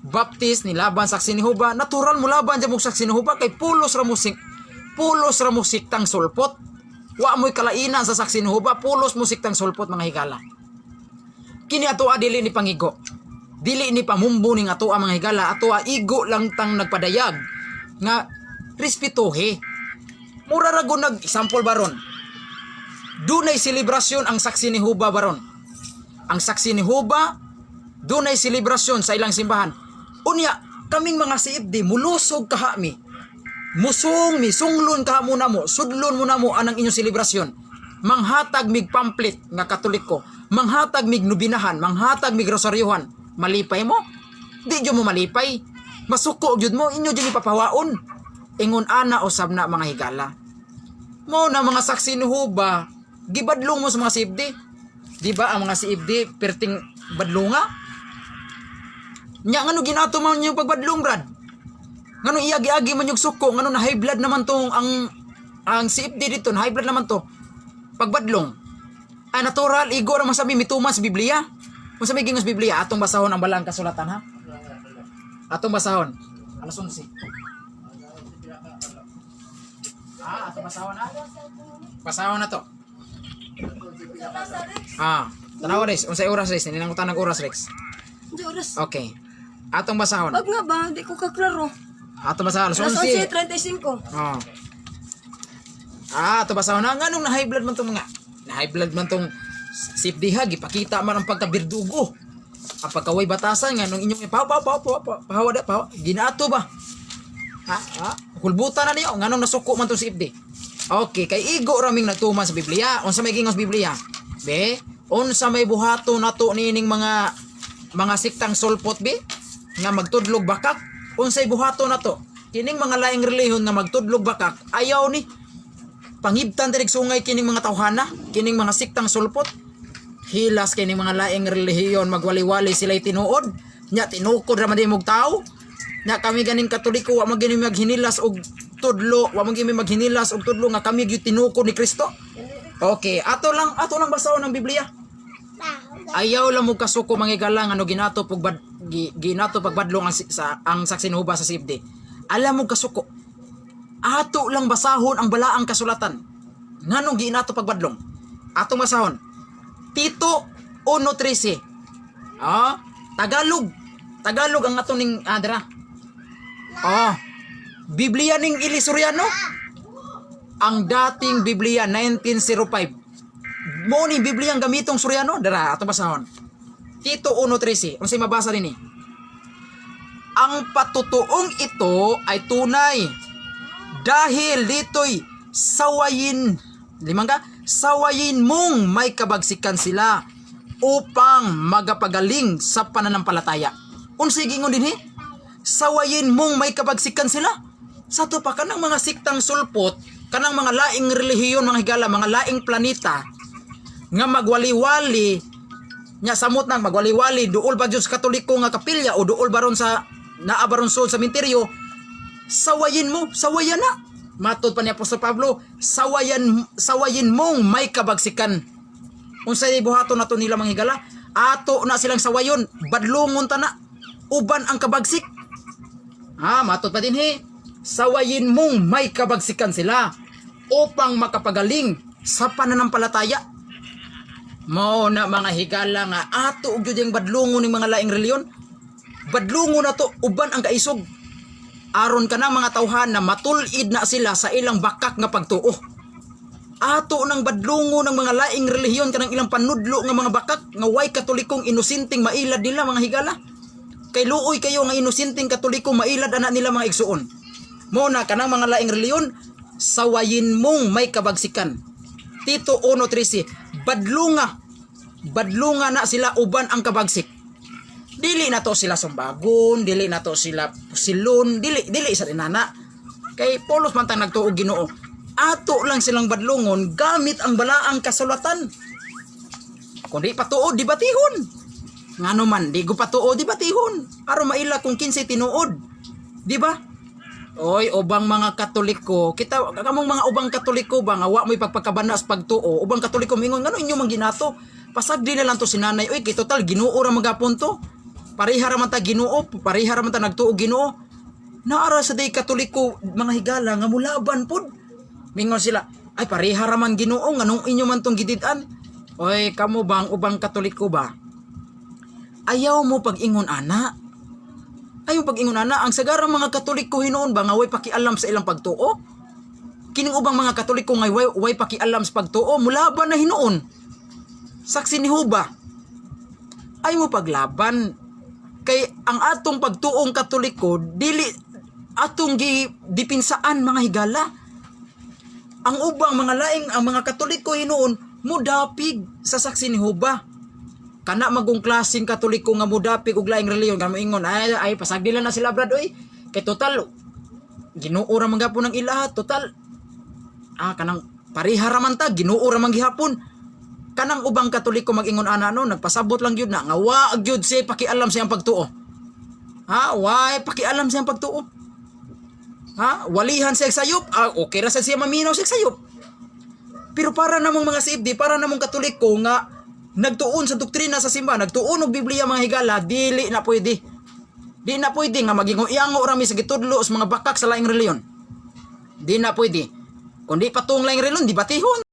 Baptist nilaban sa Saksi ni Jehova. Natural mo laban dyan mo sa Saksi ni Jehova kay pulos ra mo siktang sulpot. Wa mo'y kalainan sa Saksi ni Jehova, pulos mo siktang sulpot mga higala. Kini ato dili ni pangigo. Dili ni pamumbo ning ato mga higala, ato igo lang tang nagpadayag nga respetuhe. Mura ra nag example baron. Dunay selebrasyon ang Saksi ni Jehova baron. Ang Saksi ni Jehova dunay selebrasyon sa ilang simbahan. Unya, kaming mga CFD mulusog kaha mi. Musong mi sunglon kaha muna mo, sudlon muna mo anang inyong selebrasyon. Manghatag mig pamphlet nga Katoliko, manghatag mig nubinahan, manghatag mig rosaryohan. Malipay mo? Di jud mo malipay. Masuko jud mo, inyo jud ipapawaon. Ingon ana usab na mga higala. Mo na mga Saksi ni Jehova, gibadlong mo sa mga CFD. Di ba ang mga CFD perting badlonga? Nya ngano ginato man yung pagbadlong brad? Ngano iyagi-agi man yung suko, ngano na high blood naman tong ang CFD dito, na high blood naman to. Pagbadlong. Ay natural igo ra masabi mituman sa Biblia. Kung sa may gingos Biblia, atong basahon ang balang kasulatan ha. Atong basahon. Alas 11. Atong basahon ha. Basahon na to. Tanawa Rex, unsay oras Rex? Ninangutan ng oras Rex. Di oras. Okay. Atong basahon. Wag nga ba, di ko kaklaro. Atong basahon alas Alas 11. 11:35. Atong basahon na nganong na high blood man tong mga. Na high blood man tong sipdiha gipakita man ang pagkabirdugo. Ang pagkaway batasan nga nung inyong pahawa ginato ba? Kulbutan na niyo nganong nasuko man tong sipdi. Okay, kay igo raming nagtuman sa Biblia. Unsa may gingos Biblia? Be, unsa may buhato nato nining mga siktang sulpot be nga magtudlog bakak? Unsay buhato nato? Kining mga laing relihiyon nga magtudlog bakak, ayaw ni pangibtan diri sungay kining mga tawhana, kining mga siktang sulpot. Hilas kining mga laing relihiyon magwali-wali sila tinuod. Nya tinukod ra man di mog tao. Nya kami ganing Katoliko wa magini maghinilas og tudlo, wa magini maghinilas og tudlo nga kami gyud tinukod ni Kristo. Okay, ato lang basahon ang Biblia. Ayaw lang mo kasuko mangigala ano ginato pagbadlong ang Saksi ni Jehova sa CFD. Alam mo kasuko. Ato lang basahon ang balaang kasulatan. Nganong ginato pagbadlong? Atong basahon. Tito 1:13. Tagalog ang ato ning adra. Biblia ning Ilisuriano. Ang dating Biblia 1905. Mo ni Biblia ang gamitong Suryano, dara ato basahon. Tito 1:13. Unsay mabasa dinhi? Ang patutuong ito ay tunay dahil dito'y sawayin mong may kabagsikan sila upang magapagaling sa pananampalataya. Unsay gingon dinhi? Sawayin mong may kabagsikan sila. Sa to pa kanang mga siktang sulpot, kanang mga laing relihiyon mga higala, mga laing planeta nga magwali-wali nya samot nang magwali-wali duol ba sa Katoliko nga kapilya o duol baron sa naabaron sa sementeryo, sawayin na. Matod pa ni Apostol Pablo, sawayin mong may kabagsikan. Unsay buhaton nato nila mga higala? Ato na silang sawayon, badlungon ta na. Uban ang kabagsik. Matod pa din sawayin mong may kabagsikan sila upang makapagaling sa pananampalataya. Mao na mga higala nga ato og jud yung badlungon ning mga laing reliyon. Badlungon na to uban ang kaisog. Aron ka na mga tawhan na matulid na sila sa ilang bakak nga pagtuo. Ato nang badlungon ng mga laing relihiyon kanang ilang panudlo nga mga bakak nga way Katolikong inosenteng mailad nila mga higala. Kay luoy kayo nga inosenteng Katoliko mailad ana nila mga igsuon. Mo na kanang mga laing relihiyon, sawayin mong may kabagsikan. Tito 1:13. Badlunga na sila uban ang kabagsik. Dili na to sila sumbagon, dili na to sila pusilon, dili sa dinana. Kay polos man tang nagtuog Ginoo. Ato lang silang badlungon gamit ang balaang kasulatan. Kung di patuod, di batihon. Ngano man, di go patuod, di batihon. Aron maila kung 15 tinuod. Di ba? Oy, ubang mga Katoliko, kita kamong mga ubang Katoliko ba nga wa mo'y pagpakabana sa pagtuo. Ubang Katoliko mingon ngano inyo man ginato. Pasagdi na lang to si nanay. Oy, kay total Ginoo ra magapon to. Pareha ra man ta Ginoo, pareha ra man ta nagtuo Ginoo. Naara sa day Katoliko mga higala nga mulaban pod. Mingon sila, ay pareha ra man Ginoo nganong inyo man tong gidid-an. Oy, kamo bang ubang Katoliko ba? Ayaw mo pag-ingon ana. Ayaw pag-ingon ana, ang sagarang mga Katoliko hinoon ba nga way pakialam sa ilang pagtuo? Kining ubang mga Katoliko nga way pakialam sa pagtuo, mulaban na hinoon. Saksi ni Huba. Ayaw mo paglaban. Kay ang atong pagtuong Katoliko, dili atong dipinsaan mga higala. Ang ubang mga laing, ang mga Katoliko hinoon, mudapig sa saksi ni Huba. Kana magong klaseng Katoliko nga mudapig og laing reliyon nga moingon ay pasagdila na sila brad oy kay total Ginoo ra man gapon ang ila total kanang pareha ra man ta Ginoo ra man gihapon kanang ubang Katoliko mag-ingon ana no nagpasabot lang gyud na nga wa gyud siya pakialam sa iyang pagtuo wa pakialam sa iyang pagtuo walihan siya sayop okay ra sa siya maminaw siya sayop pero para namong mga CFD para namong Katoliko nga nagtuon sa doktrina sa simbahan, nagtuon og Biblia mga higala, dili na pwede. Di na pwede nga maging iyango rami sa gitudlo sa mga bakak sa laing reliyon. Di na pwede. Kundi patong laing reliyon, di batihon.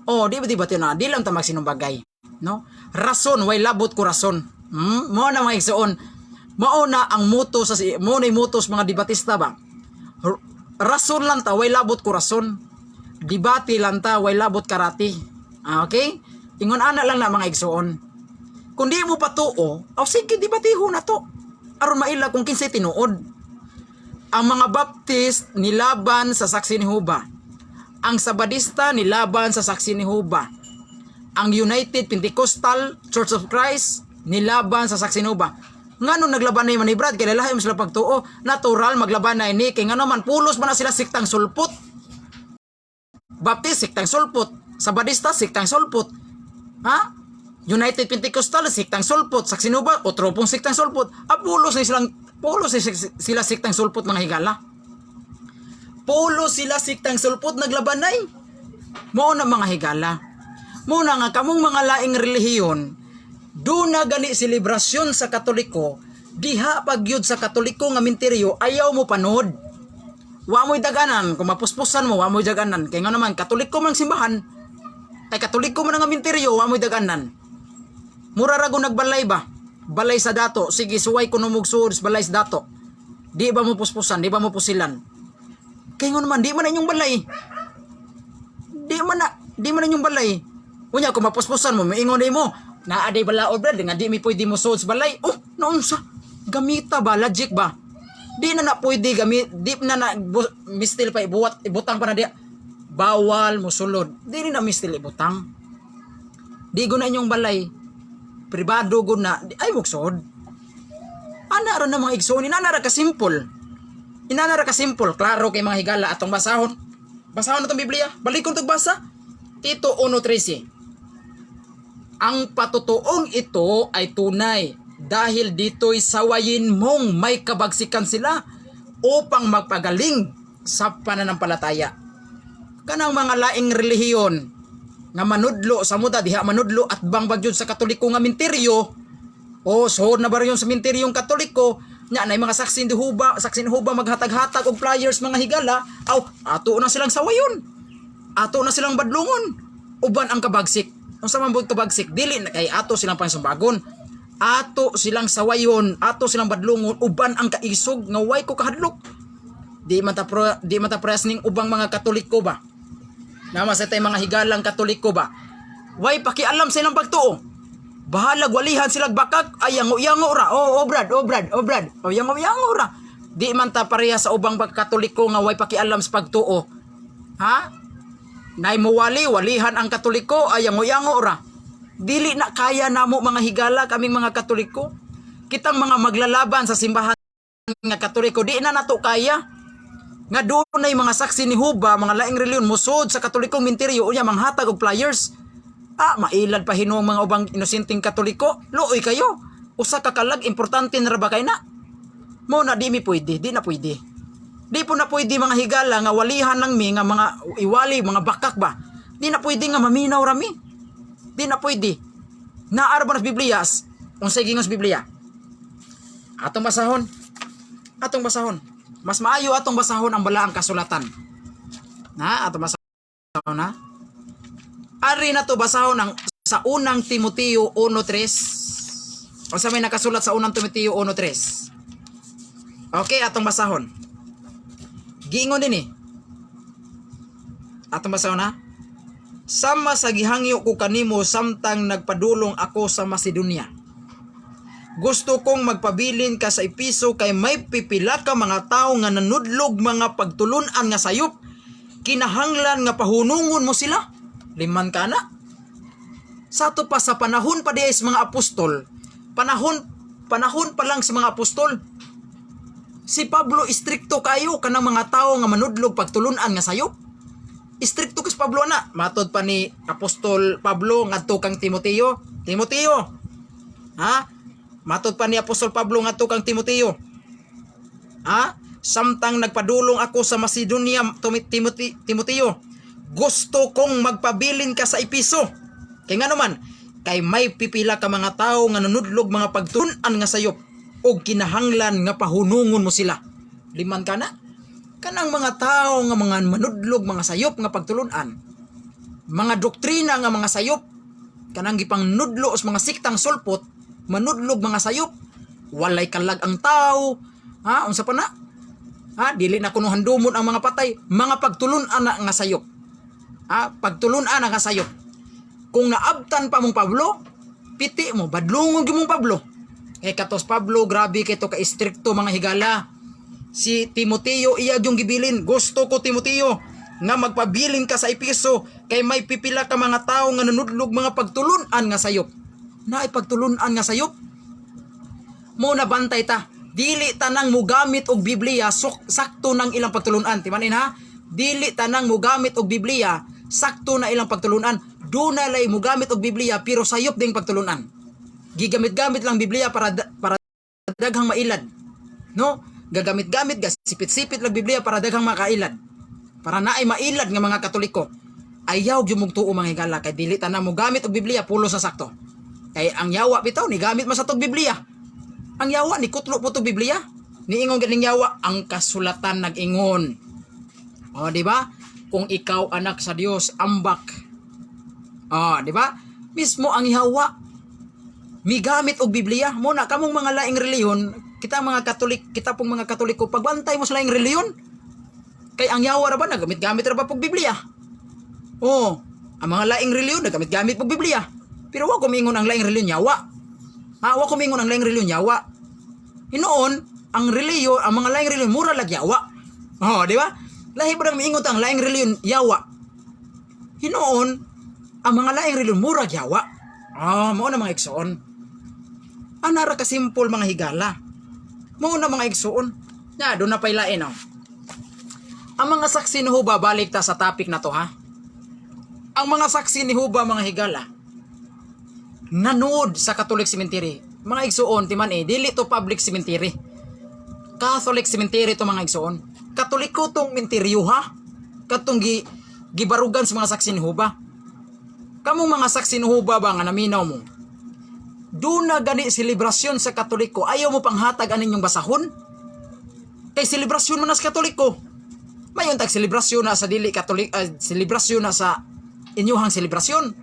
Di batihon na, di lang ta magsinumbagay. No? Rason, way labot ko rason. Mo na mga igsoon. Mao na ang moto sa mo na moto sa mga debatista ba. Rason lang ta, way labot ko rason. Debate lang ta, way labot karati. Okay? Ingon ana lang na mga igsoon. Kung di mo patuo, sige, di batihon na to. Aron maila kung kinsay tinuod. Ang mga Baptist nilaban sa saksi ni Huba. Ang Sabadista nilaban sa saksi ni Huba. Ang United Pentecostal Church of Christ nilaban sa saksi ni Huba. Ngano naglaban na ni Brad, kaya lahi mo sila pagtuo. Natural maglaban na ini. Kaya ngano man, pulos man na sila siktang sulpot. Baptist, siktang sulpot. Sabadista, siktang sulpot. United Pentecostal, siktang sulpot. Saksi ni Huba, otro pong siktang sulpot. Pulos sila siktang sulpot mga higala. Pulos sila siktang sulpot naglabanay. Mo na mga higala. Mo na nga kamong mga laing relihiyon, do na gani selebrasyon sa Katoliko, diha pagyud sa Katoliko nga minteryo, ayaw mo panood. Wa mo'y daganan, kung mapuspusan mo, wa mo'y daganan. Kaya nga naman, Katoliko man simbahan, kay Katoliko man ang minteryo, wa mo'y daganan. Mura rago nagbalay ba? Balay sa dato. Sige, suway ko numugsuod balay sa dato. Di ba mo puspusan? Di ba mo pusilan? Kaya nga naman, di man na inyong balay. Di man na inyong balay. Unya, kung mapuspusan mo, maingon din mo, naaday balaod brad, nga di mi pwede mo suod sa balay. Noon sa, gamita ba? Logic ba? Di na pwede gamit, di na mistil pa ibutang pa na di. Bawal mo sulod. Di na mistil ibutang. Di go na inyong balay. Pribado go na, ay mugsod. Ana ra na mga igsoon, inanara ka simple. Inanara ka simple, klaro kay mga higala atong basahon. Basahon na itong Biblia, balikon itong basa. Tito 1:13. Ang patutuong ito ay tunay dahil dito'y sawayin mong may kabagsikan sila upang magpagaling sa pananampalataya. Kanang mga laing relihiyon nga manudlo sa muda diha manudlo at bang bagyod sa Katoliko nga minteryo sohod na ba rin sa minteryong Katoliko nya nay mga saksi ni Huba maghatag-hatag og flyers mga higala ato na silang sawayon, ato na silang badlungon uban ang kabagsik. Unsa man bud kabagsik dili na kay ato silang pansumbagon, ato silang sawayon, ato silang badlungon uban ang kaisog nga way ko kahadlok. Di man ta press ning ubang mga Katoliko ba nama sa tay mga higalang Katoliko ba way pakialam sa ilang pagtuo, bahalag walihan sila bakak yango ra brad yango ra. Di man ta pareha sa ubang Katoliko nga way pakialam sa pagtuo nay walihan ang Katoliko yango ra. Dili na kaya namo mga higala kaming mga Katoliko, kitang mga maglalaban sa simbahan nga Katoliko, di na nato kaya nga doon ay mga saksi ni Huba, mga laing reliyon musod sa Katolikong minteryo unya manghatag og flyers. Mailad pa hinuong mga ubang inosenteng Katoliko. Luoy kayo. Usa ka kalag importante na ra ba kay na? Mo na di mi pwede, di na pwede. Di po na pwede mga higala nga walihan lang mi nga mga iwali, mga bakak ba. Di na pwede nga maminaw rami. Di na pwede. Naara ba nas Biblia? Unsay gingon sa Biblia? Atong basahon. Atong basahon. Mas maayo atong basahon ang balaang kasulatan. Na atong basahon na. Ari na to basahon ang sa unang Timoteo 1:3. O sa may nakasulat sa unang Timoteo 1:3. Okay, atong basahon. Giingon din eh. Atong basahon na. Sama sa gihangyo ko kanimo samtang nagpadulong ako sa Macedonia. Gusto kong magpabilin ka sa Episo kay may pipila ka mga tao nga nanudlog mga pagtulunan nga sayop. Kinahanglan nga pahunungon mo sila. Liman ka na. Sa to pa sa panahon pa diay mga apostol, panahon pa lang sa mga apostol. Si Pablo istrikto kayo kanang mga tao nga manudlog pagtulunan nga sayop. Istrikto kas Pablo na. Matod pa ni Apostol Pablo ngadto kang Timoteo. Timoteo. Ha? Matod pa ni Apostol Pablo ngadto kang Timoteo. Ha? Samtang nagpadulong ako sa Macedonia, Timoteo, gusto kong magpabilin ka sa Episo. Kay nga naman, kay may pipila ka mga tao nga nanudlog mga pagtulunan nga sayop o kinahanglan nga pahunungon mo sila. Liman ka na? Kanang mga tao nga mga manudlog mga sayop nga pagtulunan. Mga doktrina nga mga sayop. Kanang gipang nudlo os mga siktang sulpot, manudlog mga sayop. Walay kalag ang tao. Ha? Unsa pa na? Ha? Dili na kuno handumon ang mga patay. Mga pagtulunan na nga sayop. Ha? Pagtulunan na nga sayop. Kung naabtan pa mong Pablo, piti mo, badlungog yung mong Pablo. Eh katos Pablo, grabe kay to ka istrikto mga higala. Si Timoteo iya yung gibilin. Gusto ko Timoteo nga magpabilin ka sa Episo kay may pipila ka mga tao nga nanudlog mga pagtulunan nga sayop. Na pagtulunan nga sayop. Mo na bantay ta. Dili tanang mugamit og Biblia sakto nang ilang pagtulunan. Timanin ha? Dili tanang mugamit og Biblia sakto na ilang pagtulunan. Duna lay mugamit og Biblia pero sayop ding pagtulunan. Gigamit-gamit lang Biblia para daghang mailad. No? Gagamit-gamit, sipit-sipit lang Biblia para daghang makailad. Para naay mailad nga mga Katoliko. Ayaw gyud mong tuo mga higala kay dili ta na mo gamit og Biblia pulo sa sakto. Kay ang yawa bitaw ni gamit man sa tog Biblia. Ang yawa ni kutlo po tog Biblia. Niingon ganing yawa ang kasulatan nag-ingon. O di ba? Kung ikaw anak sa Dios, ambak. O di ba? Mismo ang yawa migamit og Biblia. Muna kamong mga laing reliyon, kita mga Katolik, kita pong mga Katoliko, pagbantay mo sa laing reliyon. Kay ang yawa ra ba nagamit-gamit ra ba pog Biblia? Oh, ang mga laing reliyon nagamit-gamit pog Biblia. Pero wa ko mingon ang laing reliyon yawa. Ha, wa ko mingon ang laing reliyon yawa. Hinoon, ang reliyon, ang mga laing reliyon mura lag yawa. Oh, di ba? Lahi ba nang miingon ang laing reliyon yawa? Hinoon, ang mga laing reliyon mura yawa. Mao na mga igsoon. Anara ka simple mga higala. Mao na mga igsoon. Ya, do na pailain oh. Ang mga saksi ni Huba, balik ta sa topic na to ha. Ang mga saksi ni Huba mga higala nanood sa Catholic Cemetery. Mga igsoon timan dili to public cemetery. Catholic cemetery to mga igsoon. Katoliko tong menteryo ha. Katong gibarugan sa mga saksi ni Huba. Kamong mga saksi ni Huba ba nga naminaw mo? Do na gani selebrasyon sa Katoliko. Ayaw mo panghatag aning yung basahon? Kay selebrasyon mo na sa Katoliko. Mayon tag selebrasyon na sa dili Katolik, selebrasyon na sa inyuhang selebrasyon.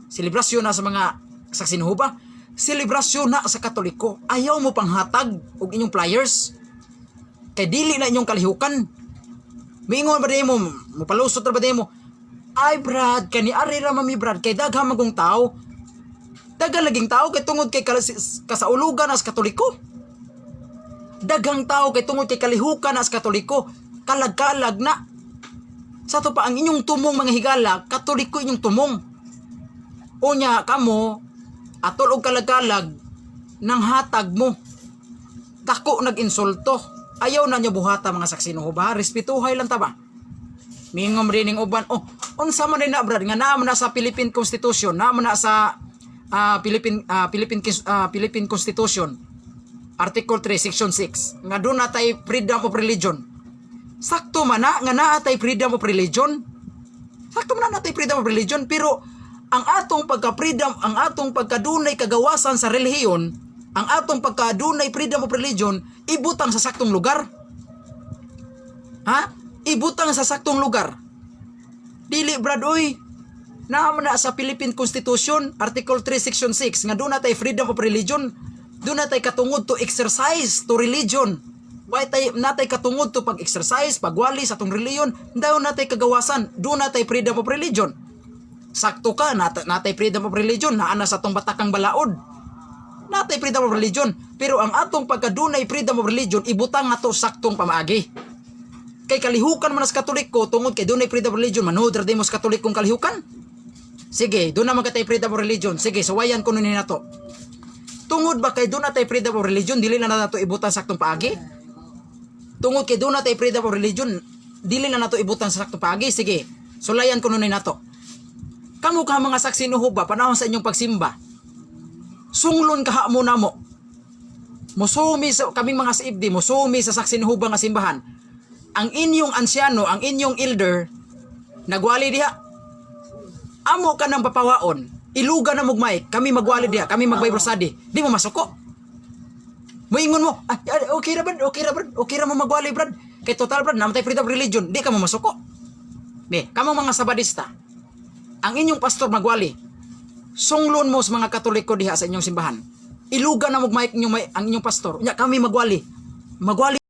Selebrasyon na sa mga saksi ni Huba. Selebrasyon na sa Katoliko. Ayaw mo panghatag og inyong flyers. Kay dili na inyong kalihukan. Mingon ba din mo, mupalusot ra ba din mo? Ay Brad, kani ari ra mami Brad, kay daghang magong tao. Daghang laging tao kay tungod kay kasaulugan as Katoliko. Daghang tao kay tungod kay kalihukan as Katoliko. Kalag-kalag na. Sa to pa ang inyong tumong mga higala, Katoliko inyong tumong. Unya kamo atol og kalag-kalag nang hatag mo. Dako nag-insulto. Ayaw na niya buhata mga saksi no ba? Respetuhay lang ta ba? Mingom rin ng uban. Oh, unsa man rin na Brad nga naa man na sa Philippine Constitution, naa man na sa Philippine Constitution. Article 3, Section 6, nga doon natay freedom of religion. Sakto man na, nga naatay freedom of religion. Sakto man na natay freedom of religion, pero ang atong pagka-freedom, ang atong pagkadunay kagawasan sa relihiyon, ang atong pagkadunay freedom of religion, ibutang sa saktong lugar. Ha? Ibutang sa saktong lugar. Dili, brad, oy. Naman na sa Philippine Constitution, Article 3, Section 6, nga doon natay freedom of religion, doon natay katungod to exercise to religion. Natay katungod to pag-exercise, pagwali sa atong reliyon, daw natay kagawasan, doon natay freedom of religion. Sakto ka, natay freedom of religion, naana sa atong batakang balaod. Natay freedom of religion, pero ang atong pagkadunay freedom of religion, ibutang nato saktong pamaagi. Kay kalihukan man sa Katoliko, tungod kay dunay freedom of religion, manood ra mo sa Katolikong kalihukan. Sige, doon na magkatay freedom of religion. Sige, sawayan ko nun nato. Tungod ba kay doon natay freedom of religion, dili na nato ibutang saktong paagi? Tungod kay doon natay freedom of religion, dili na nato ibutang sa saktong paagi? Sige, sulayan ko nun nato. Kamu ka mga saksi nuhuba, panahon sa inyong pagsimba, sunglon kaha mo na mo. Musumi sa kaming mga siibdi, musumi sa saksi nuhuba nga simbahan. Ang inyong ansyano, ang inyong elder, nagwali diha. Amo ka ng papawaon, iluga na mugmay, kami magwali diha, kami mag-Bible study. Di mo masuko. Moingon mo, okay ra mo magwali, brad. Kay total, brad, namatay freedom of religion, di ka mo masuko. Be, kamo mga sabadista, ang inyong pastor magwali, sunglon mo sa mga Katoliko diha sa inyong simbahan. Iluga na mugmay ang inyong pastor. Nya kami magwali. Magwali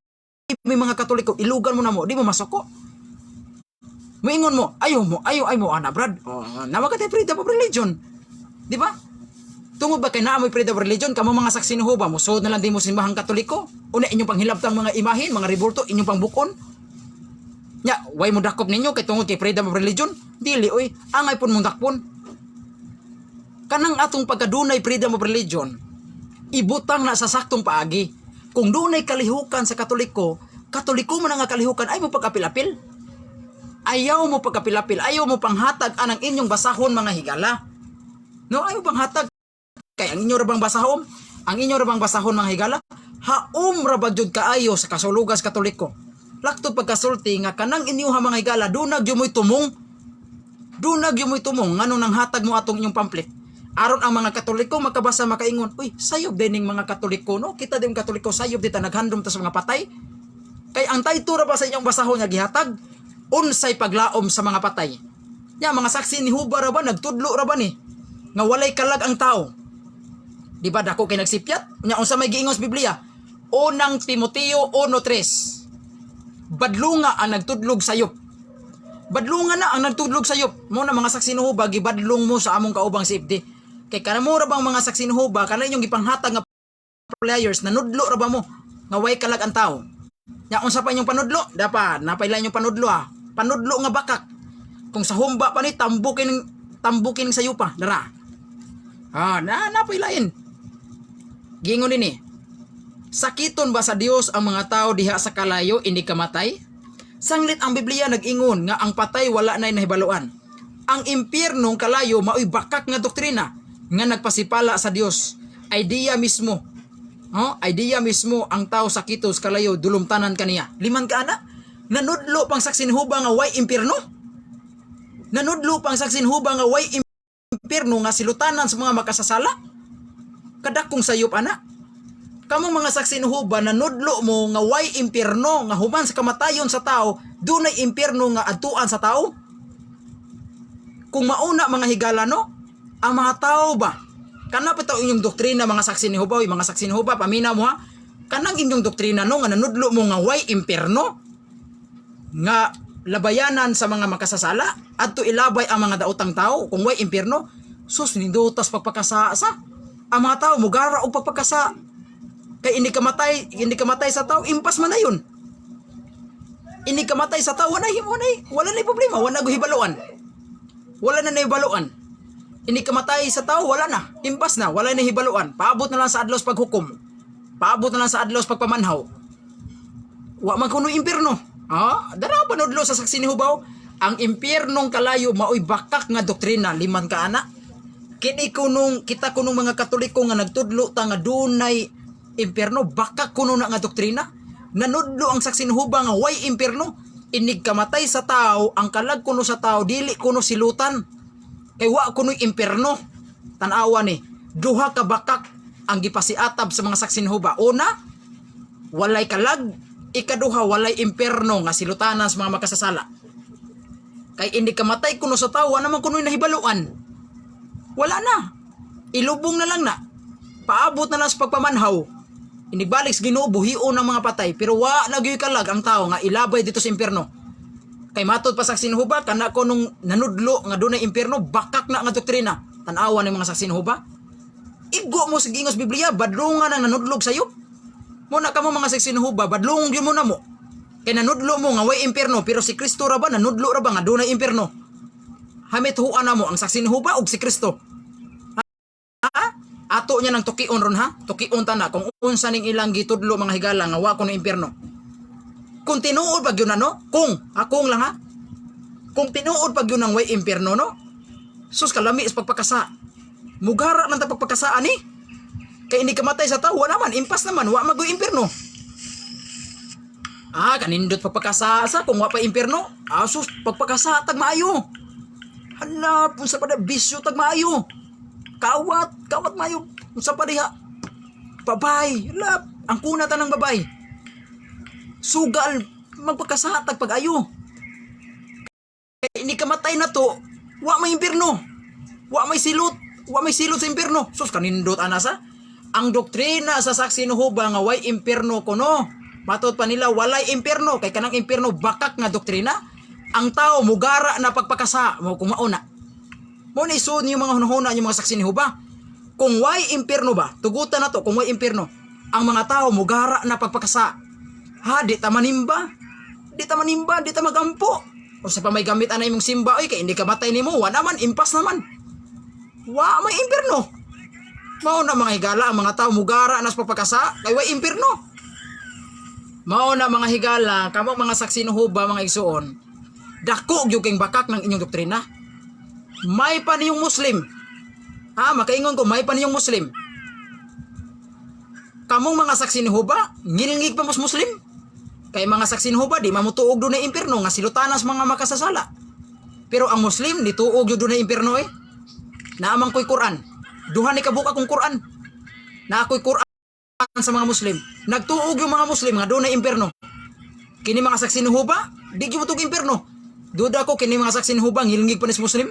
may mga Katoliko, ilugan mo na mo, di mo masuko. Moingon mo, ayaw mo, ana, brad. Nawagatay freedom of religion. Di ba? Tungod ba kay naamoy freedom of religion, kamo mga saksi ni Jehovah, musod na lang di mo simbahang Katoliko. Una inyong panghilabtang mga imahin, mga revolto, inyong pangbukon. Nya, way mo dakop ninyo kay tungod kay freedom of religion? Dili, oy, angay pun mong dakpon. Kanang atong pagkadunay freedom of religion, ibutang na sa saktong paagi. Kung dunay kalihukan sa Katoliko man nga kalihukan, ay mo pagkapil-apil. Ayaw mo pagkapil-apil, ayaw mo panghatag anang inyong basahon mga higala. No, ayaw panghatag. Kay ang inyo ra bang basahon? Ang inyo ra bang basahon mga higala? Haom ra ba jud kaayo sa kasulugas Katoliko. Lakto pagkasulti nga kanang inyo ha mga higala, dunag yung mo'y tumong. Dunag yung mo'y tumong, ngano nang hatag mo atong inyong pamphlet. Aron ang mga Katoliko makabasa makaingon, uy, sayob dining mga Katoliko, no? Kita din Katoliko, sayob dita naghandom ta sa mga patay. Kay ang taytura ba sa inyong basahon nga gihatag? Unsay paglaom sa mga patay. Nya mga saksi ni Jehovah ra ba nagtudlo ra ba ni nga walay kalag ang tao. Di ba dako kay nagsipyat? Nya unsa may giingos Biblia? Unang Timoteo 1:3. Badlunga ang nagtudlog sayop. Badlunga na ang nagtudlog sayop. Mo na mga saksi ni Jehovah gibadlong mo sa among kaubang safety. Kay kanamo ra bang mga saksi ni Jehovah kana inyong gipanghatag nga players nanudlo ra ba mo nga way kalag ang tao. Nya unsa pa inyong panudlo? Dapat napayla inyong panudlo ha. Panudlo nga bakak. Kung sa humba pa ni tambukin sa yupa, dara. Napaylain. Gingon ini. Sakiton ba sa Dios ang mga tao diha sa kalayo indi kamatay? Sanglit ang Biblia nag-ingon nga ang patay wala nay nahibaluan. Ang impyernong kalayo maoy bakak nga doktrina nga nagpasipala sa Dios. Idea mismo. Idea mismo ang tao sakitos kalayo dulumtanan kaniya. Liman ka ana? Nanudlo pang saksi ni Jehovah nga way impyerno? Nanudlo pang saksi ni Jehovah nga way impyerno nga silutanan sa mga makasasala? Kadakong sayop ana? Kamong mga saksi ni Jehovah nanudlo mo nga way impyerno nga human sa kamatayon sa tao, dunay impyerno nga adtuan sa tao? Kung mauna mga higala no, ang mga tao ba kana pa inyong doktrina mga saksi ni Jehovah, mga saksi ni Jehovah paminaw mo ha? Kanang inyong doktrina no nga nanudlo mo nga way impyerno nga labayanan sa mga makasasala adto ilabay ang mga daotang tao kung way impyerno sus nindutas pagpakasa ang mga tao mugara og pagpakasa kay hindi kamatay sa tao impas man na yun. Hindi kamatay sa tao wala na problema, wala guhibaluan. Wala na nahibaluan. Hindi kamatay sa tao wala na, impas na, wala na hibaluan. Paabot na lang sa adlaw paghukom. Paabot na lang sa adlaw pagpamanhaw. Wa man kuno impyerno. Dara panudlo sa saksi ni Jehovah. Ang impyernong kalayo maoy bakak nga doktrina liman ka ana. Kita kunong mga Katoliko nga nagtudlo ta nga dunay impierno, baka kuno na nga doktrina. Nanudlo ang saksinhuba nga way impierno. Inig kamatay sa tao, ang kalag kuno sa tao, dili kuno silutan. Kay wa kuno impierno. Tanawa ni, duha ka bakak ang gipasiatab sa mga saksinhuba. Una, walay kalag. Ikaduha, walay impierno nga silutanan sa mga makasasala. Kay inig kamatay kuno sa tao, wa naman kuno nahibaluan. Wala na. Ilubong na lang na. Paabot na lang sa pagpamanhaw. Inigbalik sa Ginoo buhio ng mga patay, pero wa nagyoy kalag ang tao nga ilabay dito sa impierno. Kay matod pa saksinhuba kana ko nung nanudlo nga dunay impierno, bakak na nga doktrina. Tan-awa ng mga saksinhuba. Igo mo sa gingos Biblia, badlungan ang nanudlog sayo. Mo na kamo mga saksinhuba, badlong gyud mo na mo. Kay nanudlo mo nga way impierno, pero si Kristo ra ba nanudlo ra ba nga dunay impierno? Hamit huan na mo ang saksinhuba ug si Kristo. Ato niya ng tukion ron ha. Tukion ta na kung unsa ning ilang gitudlo mga higala nga wa kuno impierno. Kung tinuod pag yun ano? Akong lang ha. Kung tinuod pag yun ang way impierno no? Sus kalami is pagpakasa. Mugara lang ta pagpakasaan eh. Kay ini kamatay sa tao, naman, impas naman, wa magoy impierno. Kanindot pagpakasa sa kung wa pa impierno. Sus, pagpakasa tag maayo. Hala, punsa pa da bisyo tag maayo. Kawat mayo. Unsa pa diha? Babay, lap, ang kunatan ng babay. Sugal, magpakasatag pag-ayo. Ini kamatay na to, wa may impierno. Wa may silot sa impierno. Sus kanindot anasa. Ang doktrina sa saksinhuba nga way impierno kuno. Matud pa nila walay impierno kay kanang impierno bakak nga doktrina. Ang tao mugara na pagpakasa mo kung mauna. Mo ni sud niyo mga hunahuna niyo mga saksinhuba. Kung way impierno ba, tugutan na to kung way impierno. Ang mga tao mugara na pagpakasa. Di ta manimba, di ta magampo. O sa pa may gamit anay mong simba oy kay hindi ka matay nimo, wa naman impas naman. Wa may impierno. Mao na mga higala ang mga tao mugara na sa pagpakasa kay way impierno. Mao na mga higala kamo mga saksinhuba mga igsuon. Dako gyud kay bakak ng inyong doktrina. May pa niyong Muslim. Makaingon ko, may pa niyong Muslim. Kamong mga saksinhuba, ngilingig pa mos Muslim. Kay mga saksinhuba, di mamutuog doon na impierno, nga silutanas mga makasasala. Pero ang Muslim, nituog yun doon na impierno eh. Naamang ko'y Quran. Duha ni kabuka kong Quran. Na ako'y Quran sa mga Muslim. Nagtuog yung mga Muslim, nga doon na impierno. Kini mga saksinhuba, di gimutog impierno. Duda ko, kini mga saksinhuba, ngilingig pa nis Muslim.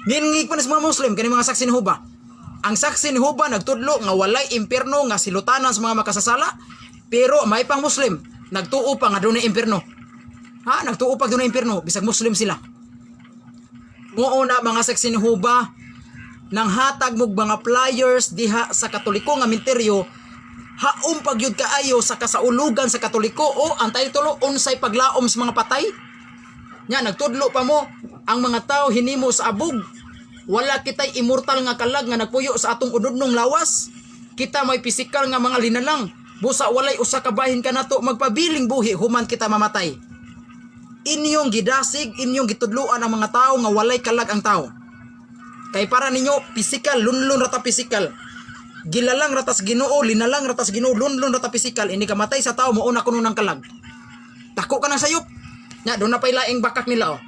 Ngingig pa na sa mga Muslim kani mga saksinhuba. Ang saksinhuba nagtudlo nga walay impierno nga silutanan sa mga makasasala, pero may pang Muslim nagtuo pa nga dunay impierno. Nagtuo pa dunay impierno bisag Muslim sila. Mao na mga saksinhuba nang hatag mog mga flyers diha sa Katoliko nga menteryo, haom pagyud kaayo sa kasaulugan sa Katoliko o ang titulo unsay paglaom sa mga patay. Nya nagtudlo pa mo ang mga tao hinimo sa abog. Wala kitay immortal nga kalag nga nagpuyo sa atong unudnong lawas. Kita may pisikal nga mga linalang. Busa walay usa ka bahin kanato magpabiling buhi human kita mamatay. Inyong gidasig, inyong gitudloan ang mga tao nga walay kalag ang tao. Kay para ninyo pisikal, lunlun rata pisikal. Gilalang ratas Ginoo, linalang ratas Ginoo, lunlun rata pisikal. Ini kamatay sa tao mo una kuno ng kalag. Tako ka nang sayop. Nya do na pay laing bakak nila oh.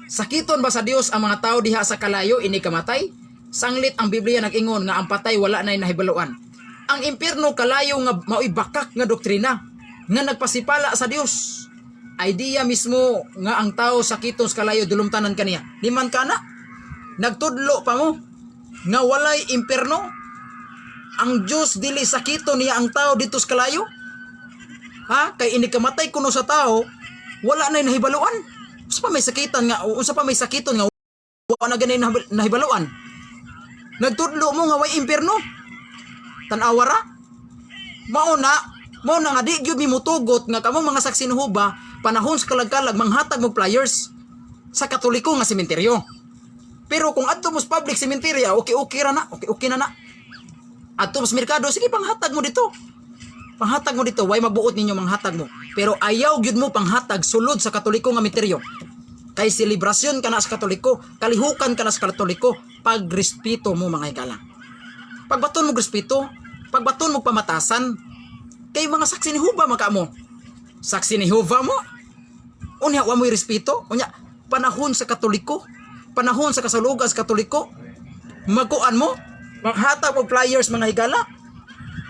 Sakiton ba sa Dios ang mga tao diha sa kalayo ini kamatay? Sanglit ang Biblia nag-ingon nga ang patay wala nay nahibaluan. Ang impierno kalayo nga mao'y bakak nga doktrina nga nagpasipala sa Dios. Idea mismo nga ang tao sakiton sa kalayo dulumtanan kaniya. Di man kana nagtudlo pa mo nga walay impierno. Ang Dios dili sakiton niya ang tao dito sa kalayo. Kay ini kamatay kuno sa tao wala na nahibaluan. Unsa pa may sakitan nga wala na ganay nahibaluan. Nagtudlo mo nga way impierno. Tan-awara. Mao na nga di gyud mi mutugot nga kamo mga saksinhuba panahon sa kalag-kalag manghatag mo flyers sa Katoliko nga sementeryo. Pero kung adto mo sa public sementeryo, okay ra na, okay na. Adto mo sa merkado, sige panghatag mo dito. Panghatag mo dito, way mabuot ninyo manghatag mo. Pero ayaw gyud mo panghatag sulod sa Katoliko nga meteryo. Kay selebrasyon ka na sa Katoliko, kalihukan ka na sa Katoliko, pagrespeto mo mga higala. Pagbaton mo respeto, pagbaton mo pamatasan kay mga saksi ni Jehova maka mo. Saksi ni Jehova mo. Unya wa mo'y respeto. Unya panahon sa Katoliko, panahon sa kasalugan sa Katoliko, magkuan mo, maghatag mo flyers mga higala.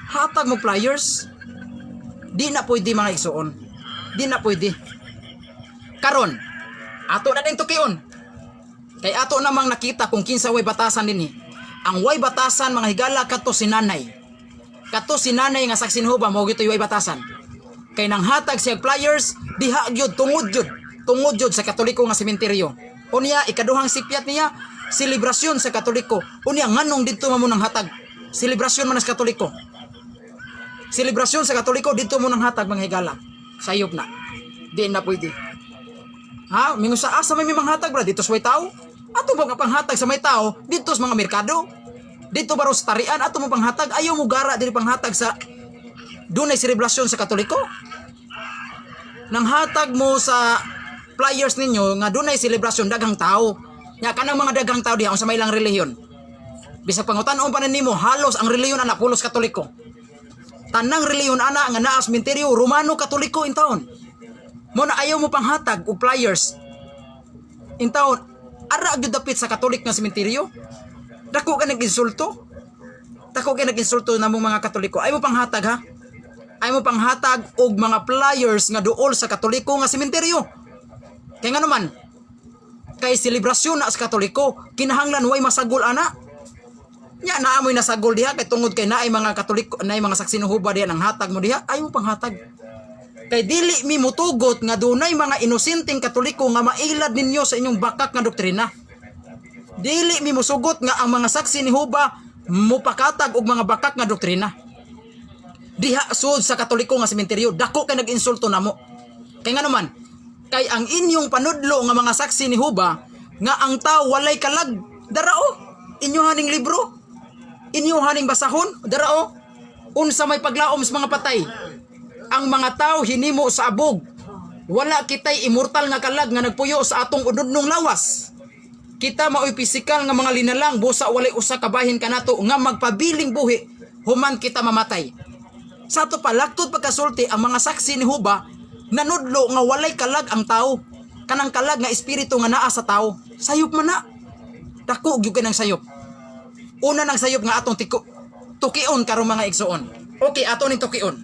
Hatag mo flyers. Di na pwede mga igsoon. Di na pwede. Karon, ato na din tukion. Kay ato namang nakita kung kinsa way batasan dinhi. Ang way batasan mga higala kato si nanay. Kato si nanay nga saksi ni Jehova mao gito way batasan. Kay nang hatag siya flyers diha gyud tungod gyud sa Katoliko nga sementeryo. Unya ikaduhang sipyat niya selebrasyon sa Katoliko. Unya nganong didto mo nang hatag? Selebrasyon man sa Katoliko. Selebrasyon sa Katoliko didto mo nang hatag mga higala. Sayop na. Di na pwede. Ha? Mingon sa asa may manghatag bra dito sa may tao? Ato ba nga panghatag sa may tao dito sa mga merkado? Dito baro sa tarian ato mo panghatag ayaw mo gara diri panghatag sa dunay selebrasyon sa Katoliko. Nang hatag mo sa flyers ninyo nga dunay selebrasyon daghang tao. Nya kanang mga daghang tao diha sa may ilang relihiyon. Bisag pangutan-on pa nimo halos ang relihiyon ana pulos Katoliko. Tanang relihiyon ana nga naa sa sementeryo Romano Katoliko in taon. Mo na ayaw mo panghatag og flyers. In taon ara gyud dapit sa Katolik nga sementeryo. Dako ka nag-insulto. Dako ka nag-insulto namong mga Katoliko. Ayaw mo panghatag ha? Ay mo panghatag og mga flyers nga duol sa Katoliko nga sementeryo. Kay nga naman, kay selebrasyon na sa Katoliko, kinahanglan way masagol ana. Nya naamoy nasagol diha kay tungod kay naay mga Katoliko, naay mga saksi ni Jehova diha nang hatag mo diha, ay mo panghatag. Kay dili mi mutugot nga dunay mga inosenteng Katoliko nga mailad ninyo sa inyong bakak nga doktrina. Dili mi musugot nga ang mga saksi ni Jehova mupakatag og mga bakak nga doktrina. Diha sud sa Katoliko nga sementeryo dako kay nag-insulto namo. Kay nga naman kay ang inyong panudlo nga mga saksi ni Jehova nga ang tao walay kalag darao inyo haning libro inyo haning basahon darao unsa may paglaom sa mga patay ang mga tao hinimo sa abog wala kitay immortal nga kalag nga nagpuyo sa atong unudnong lawas. Kita maoy pisikal nga mga linalang busa walay usa ka bahin kanato nga magpabiling buhi human kita mamatay. Sa ato pa, laktod pagkasulti ang mga saksi ni Jehova nanudlo nga walay kalag ang tao. Kanang kalag nga espiritu nga naa sa tao. Sayop man na. Dako gyud ka ng sayop. Una ng sayop nga atong tukion karong mga igsoon. Okay, ato ning tukion.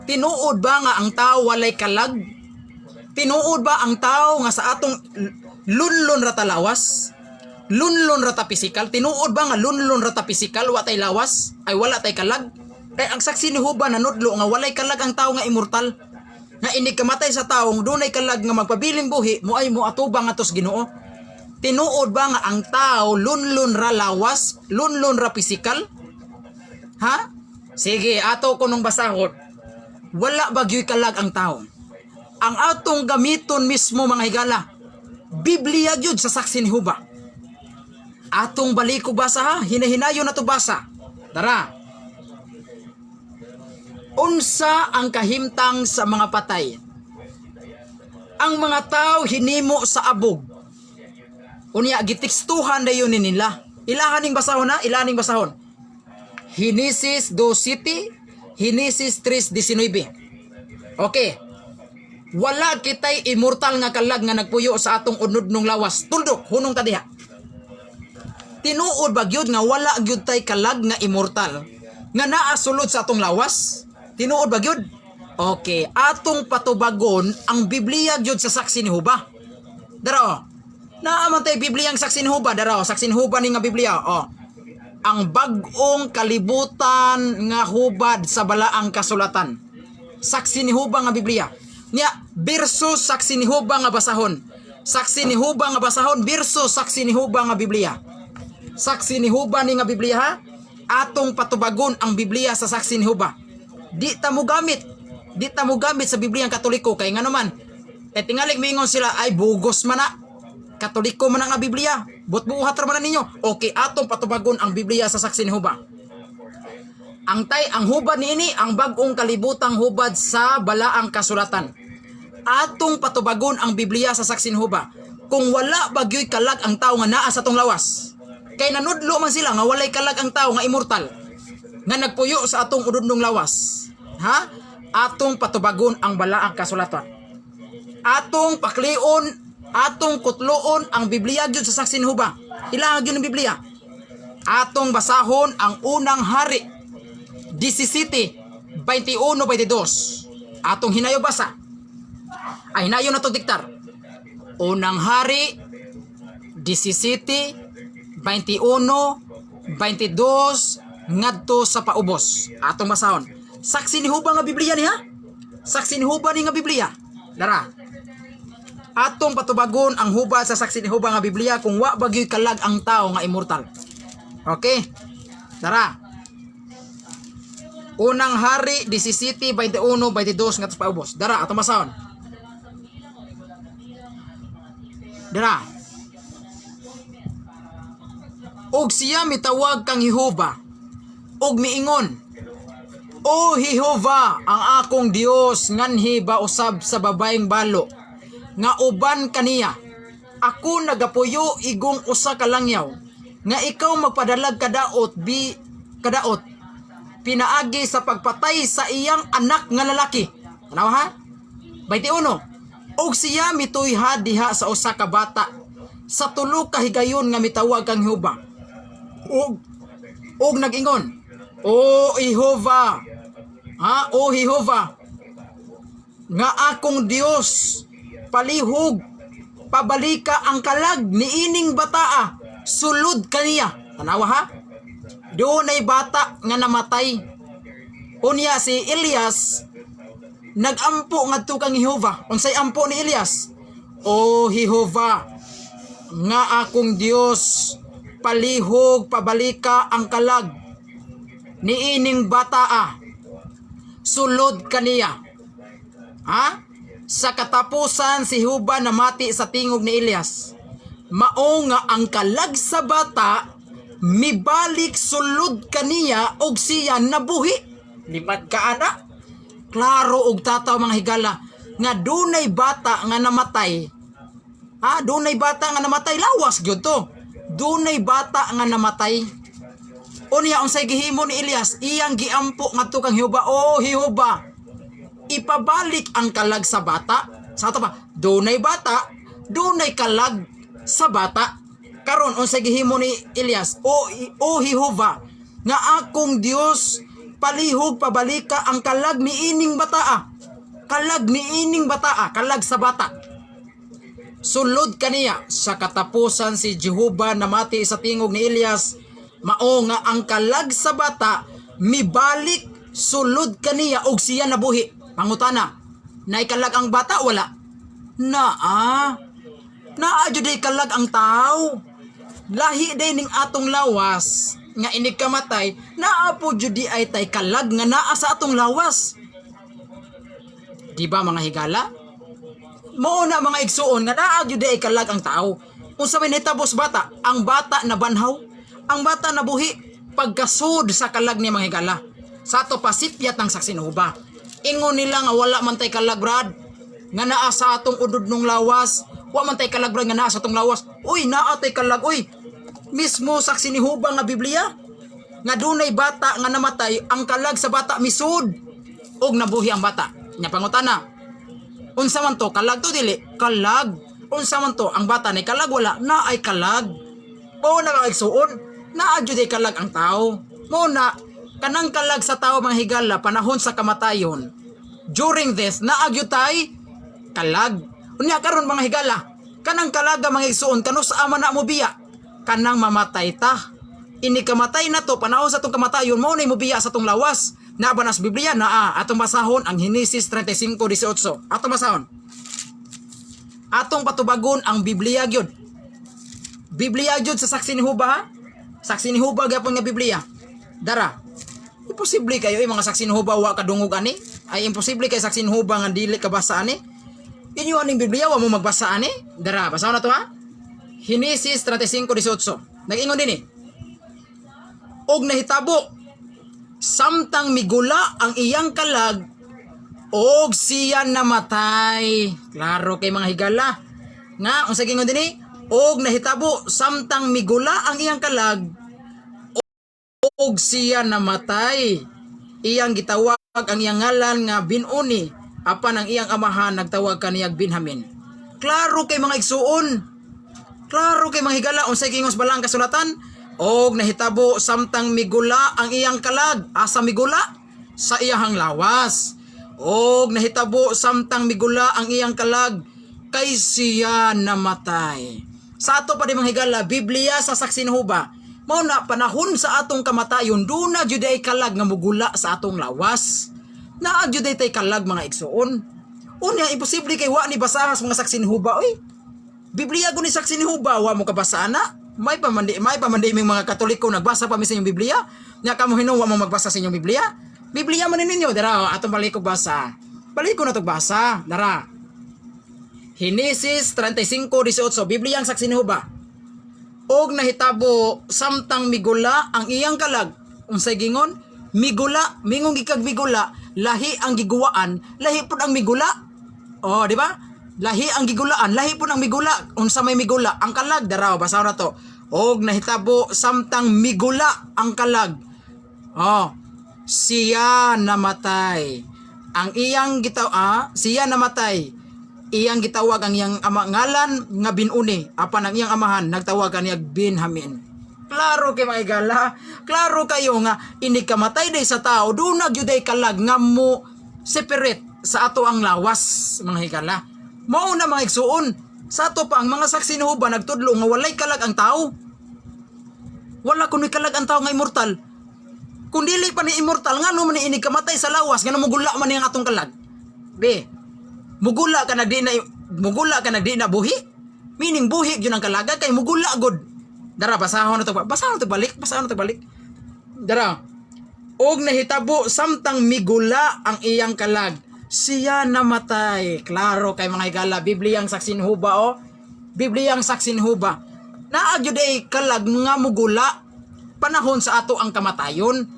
Tinuod ba nga ang tao walay kalag? Tinuod ba ang tao nga sa atong lunlon rata lawas? Lunlon rata pisikal? Tinuod ba nga lunlon rata pisikal wa tay lawas? Ay wala tay kalag? Kay ang saksi ni Jehova nanudlo nga walay kalag ang tao nga immortal. Nga inig kamatay sa taong dunay kalag nga magpabiling buhi mo ay mo atubang atos Ginoo. Tinuod ba nga ang tao lunlon ra lawas, lunlon ra pisikal? Ha? Sige, ato ko nung basahon. Wala bagyoy kalag ang tao. Ang atong gamiton mismo mga higala, Biblia gyud sa saksi ni Jehova. Atong baliko basa ha, hinahinayon na to basa. Tara. Unsa ang kahimtang sa mga patay? Ang mga tao hinimo sa abog. Unya gitekstuhan dayon nila. Ilahaning basahon na, ilahaning basahon. Genesis 2:7, Genesis 3:19. Okay. Wala kitay immortal nga kalag nga nagpuyo sa atong unudnong lawas. Tuldok hunong ta diha. Tinuod ba gyud nga wala gyud tay kalag nga immortal nga naa sulod sa atong lawas? Tinuod ba gyud? Okay, atong patubagon ang Biblia gyud sa saksi ni Jehova. Dara naa man tay Biblia ang saksi ni Jehova, dara saksi ni Jehova ni nga Biblia. Ang bag-ong kalibutan nga hubad sa balaang kasulatan. Saksi ni Jehova nga Biblia. Nya versus saksi ni Jehova nga basahon. Saksi ni Jehova nga basahon versus saksi ni Jehova nga Biblia. Saksi ni Jehova ni nga Biblia ha. Atong patubagon ang Biblia sa saksi ni Jehova. Di ta mo gamit sa Biblia ang Katoliko kay nga naman tingali miingon sila ay bugos man na Katoliko man nga Biblia buhat ra man ninyo. Okay, atong patubagon ang Biblia sa saksi ni Jehova. Ang hubad niini ang bag-ong kalibutang hubad sa balaang kasulatan. Atong patubagon ang Biblia sa saksi ni Jehova. Kung wala bagyoy kalag ang tao nga naa sa tong lawas, kay nanudlo man sila nga walay kalag ang tao nga immortal. nga nagpuyo sa atong ududnong lawas. Ha? Atong patubagon ang balaang kasulatan. Atong paklion, atong kutloon ang Biblia gyud sa saksi ni Jehova. Ilahag yun ang Biblia. Atong basahon ang unang hari 17, 21, 22. Atong hinayo basa. Ay hinayo na to diktar. Unang hari 17, 21, 22 ngadto sa paubos. Atong basahon. Saksi ni Jehova nga Biblia ni ha? Saksi ni Jehova ni nga Biblia. Dara. Atong patubagon ang hubad sa saksi ni Jehova nga Biblia kung wa bagyoy kalag ang tao nga immortal. Okay? Tara. Unang hari 17, 21, 22 nga sa paubos. Dara atong basahon. Dara. Og siya mitawag kang Jehova. Og miingon, O Jehova, ang akong Dios nganhi ba usab sa babayeng balo nga uban kaniya. Ako nagapuyo igong usa ka langyaw nga ikaw magpadalag kadaot pinaagi sa pagpatay sa iyang anak nga lalaki. Ano ha? 21. Og siya mituyha diha sa usa ka bata sa tulo ka higayon nga mitawag kang Jehova. Og nag-ingon, O Jehova, O Jehova, nga akong Dios, palihog, pabalika ang kalag ni ining bataa, sulod kaniya. Tanawa ha? Doon ay bata nga namatay. Unya si Elias, nagampo nga tukang Jehova. Unsay ampo ni Elias? O Jehova, nga akong Dios, palihog, pabalika ang kalag ni ining bataa, sulod kaniya. Ha? Sa katapusan si Jehova namati sa tingog ni Elias. Mao nga ang kalag sa bata mibalik sulod kaniya og siya nabuhi. Limad ka ana? Klaro og tataw mga higala nga dunay bata nga namatay. Ha? Dunay bata nga namatay, lawas gyud to. Dunay bata nga namatay. Unya unsay gihimo ni Elias, iyang giampo ngadto kang Jehova, O Jehova, ipabalik ang kalag sa bata. Sa ato ba? Dunay bata, dunay kalag sa bata. Karon unsay gihimo ni Elias, O Jehova, nga akong Dios, palihog pabalika ang kalag ni ining bataa. Kalag ni ining bataa, kalag sa bata. Sulod kaniya. Sa katapusan si Jehova namati sa tingog ni Elias. Mao nga ang kalag sa bata mibalik sulod kaniya og siya nabuhi. Pangutana, naay kalag ang bata wala? Naa jud ay kalag ang tao. Lahi day ning atong lawas nga inig kamatay, naa po jud di ay tay kalag nga naa sa atong lawas. Di ba mga higala? Mao na mga igsuon nga naa jud ay kalag ang tao. Unsa may nahitabo sa bata? Ang bata na banhaw. Ang bata nabuhi pagkasud sa kalag niya mga higala. Sa ato pasipyat ng saksi ni Jehova. Ingon nila nga wala man tay kalag brad nga naa sa atong ududnong lawas. Wa man tay kalag brad nga naa sa atong lawas. Uy, naa tay kalag uy. Mismo saksi ni Jehova nga Biblia nga dunay bata nga namatay, ang kalag sa bata misud og nabuhi ang bata. Nya pangutana, unsa man to, kalag to dili? Kalag. Unsa man to, ang bata nay kalag wala? Naay kalag. O nakakaigsuon, naa jud ay kalag ang tao. Muna, kanang kalag sa tao mga higala panahon sa kamatayon. During this, naa gyud tay kalag. Unya karon mga higala, kanang kalaga mga igsuon kano sa ama na mo biya? Kanang mamatay ta. Ini kamatay na to panahon sa tong kamatayon mo na mo biya sa tong lawas. Naa ba nas Biblia? Naa. Atong basahon ang Genesis 35:18. Atong basahon. Atong patubagon ang Biblia gyud. Biblia jud sa saksi ni Jehova ha? Saksi ni Jehova gyapon nga Biblia. Dara. Imposible kayo mga saksi ni Jehova wa kadungog ani? Ay imposible kay saksi ni Jehova nga dili kabasa ani? Inyo aning Biblia wa mo magbasa ani? Dara, basahon na to ha? Genesis 35:18. Nag-ingon din Og nahitabo samtang migula ang iyang kalag og siya namatay. Klaro kay mga higala. Nga unsa gingon dinhi? Og nahitabo samtang migula ang iyang kalag og siya namatay. Iyang gitawag ang iyang ngalan nga Binuni, apan ang iyang amahan nagtawag kaniyag Benjamin. Klaro kay mga igsuon. Klaro kay mga higala unsay gingos balang kasulatan. Og nahitabo samtang migula ang iyang kalag. Asa migula? Sa iyahang lawas. Og nahitabo samtang migula ang iyang kalag kay siya namatay. Sa ato pa di mga higala, Biblia sa Saksi ni Jehova. Mao na panahon sa atong kamatayon, duna jud ay kalag nga mugula sa atong lawas. Naa jud ay kalag mga igsuon. Unya imposible kay wa ni basahan sa mga Saksi ni Jehova oy. Biblia guni Saksi ni Jehova wa mo kabasa na. May pamandi ming mga Katoliko nagbasa pa mi sa inyong Biblia. Nya kamo hinuwa mo magbasa sa inyong Biblia. Biblia man ninyo dara atong balik og basa. Balik ko na tog basa dara. Genesis 35:18 Biblia ang Saksi ni Jehova. Og nahitabo samtang migula ang iyang kalag. Unsay gingon? Migula, mingong gikag migula, lahi ang giguwaan, lahi pud ang migula. Oh, di ba? Lahi ang gigulaan, lahi pud ang migula. Unsa may migula? Ang kalag daraw basa na to. Og nahitabo samtang migula ang kalag. Oh, siya namatay. Ang iyang siya namatay. Iyang gitawag ang iyang ngalan nga Binuni, apan ang iyang amahan nagtawag kaniyag Benjamin. Klaro kay mga igala, klaro kayo nga ini kamatay day sa tao, do na gyud ay kalag nga mo separate sa ato ang lawas mga higala. Mao na mga igsuon, sa ato pa ang mga Saksi ni Jehova nagtudlo nga walay kalag ang tao. Wala kunoy kalag ang tao nga immortal. Kung dili pa ni immortal ngano man ini kamatay sa lawas ngano mugula man ang atong kalag. Be, mugula ka na di na buhi. Meaning buhi gyud ang kalaga kay mugula god. Dara basahon na to balik. Dara. Og nahitabo samtang migula ang iyang kalag. Siya namatay. Klaro kay mga higala, Biblia ang Saksi ni Jehova o. Biblia ang Saksi ni Jehova. Naa gyud ay kalag nga mugula panahon sa ato ang kamatayon.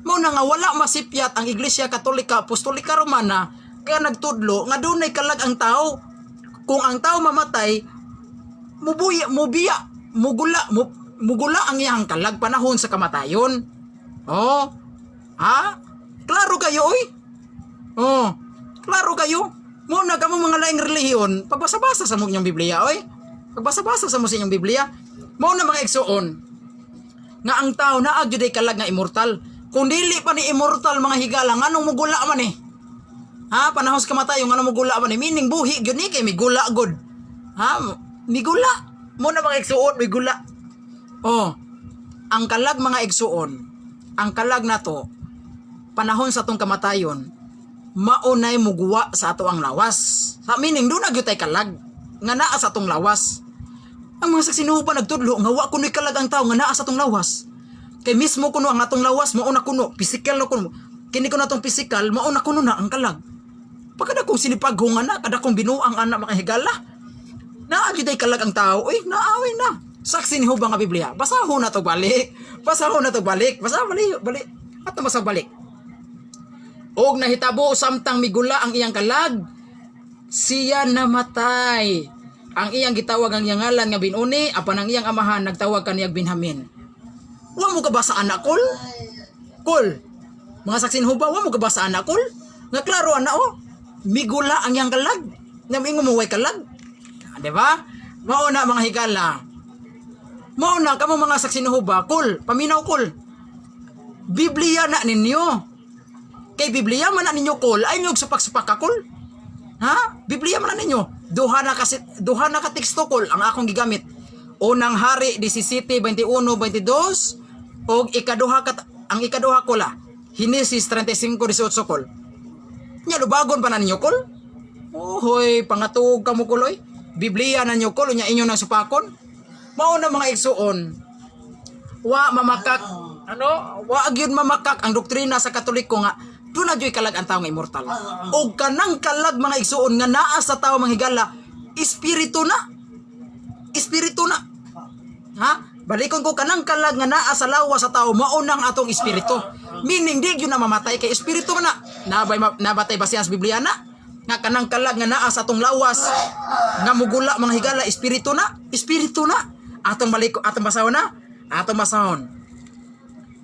Mao na nga wala masipyat ang Iglesia Katolika Apostolika Romana kaya nagtudlo nga dunay kalag ang tao. Kung ang tao mamatay, mugula ang iyang kalag panahon sa kamatayon. Oh. Ha? Klaro kayo oy. Oh. Klaro kayo. Muna kamo mga laing relihiyon, pagbasa-basa sa inyong Biblia oy. Pagbasa-basa sa inyong Biblia. Mao na mga igsuon nga ang tao naa gyud ay kalag nga immortal. Kung dili pa ni immortal mga higala nganong mugula man eh. Ha, panahon sa kamatayon nga mugula man meaning buhi gyud ni kay migula god. Ha, migula. Mo na mga igsuon migula. Oh. Ang kalag mga igsuon, ang kalag nato panahon sa atong kamatayon maunay muguwa sa ato ang lawas. Sa meaning do na gyud tay kalag nga naa sa atong lawas. Ang mga Saksi ni Jehova nagtudlo nga wa kunoy kalag ang tawo nga naa sa atong lawas. Kay mismo kuno ang atong lawas mao na kuno, physical na kuno. Kini ko natong physical mao na kuno na ang kalag. Pagkada kong sinipaghong anak, kada kong binuang anak makahigala. Naagi day kalag ang tao. Uy, naaway na. Saksi ni Jehova nga Biblia. Basahon na to balik. Basa balik. At masa balik. Og nahitabo samtang migula ang iyang kalag. Siya namatay. Ang iyang gitawag ang iyang ngalan nga Binuni, apan ang iyang amahan nagtawag kaniyag Benjamin. Wa mo kabasa anak kol? Kol. Mga Saksi ni Jehova, wa mo kabasa anak kol? Nga klaro ana o. Migula ang iyang kalag. Namingo mo way kalag. Di ba? Mao na mga higala. Mao na kamo mga Saksi ni Jehova, kol, paminaw kol. Biblia na ninyo. Kay Biblia man na ninyo kol, ay nyog supak-supak ka kol. Ha? Biblia man na ninyo. Duha na ka teksto kol ang akong gigamit. Unang Hari 17:21-22 og ang ikaduha ko la Genesis 35:18 kol. Nya lubagon pa na ninyo kol? Ohoy, pangatug kamo koloy. Biblia na ninyo kol nya inyo nang supakon. Mao na mga igsuon. Wa gyud mamakak ang doktrina sa Katoliko nga do na gyud kalag ang tawo nga immortal. Og kanang kalag mga igsuon nga naa sa tawo mga higala, espiritu na. Ha? Balikon ko kanang kalag nga naa sa lawas sa tao maunang atong espiritu. Meaning di gyud na mamatay kay espiritu man na. Nabatay ba siya sa Biblia na? Nga kanang kalag nga naa sa atong lawas nga mugula mga higala espiritu na. Atong basahon na.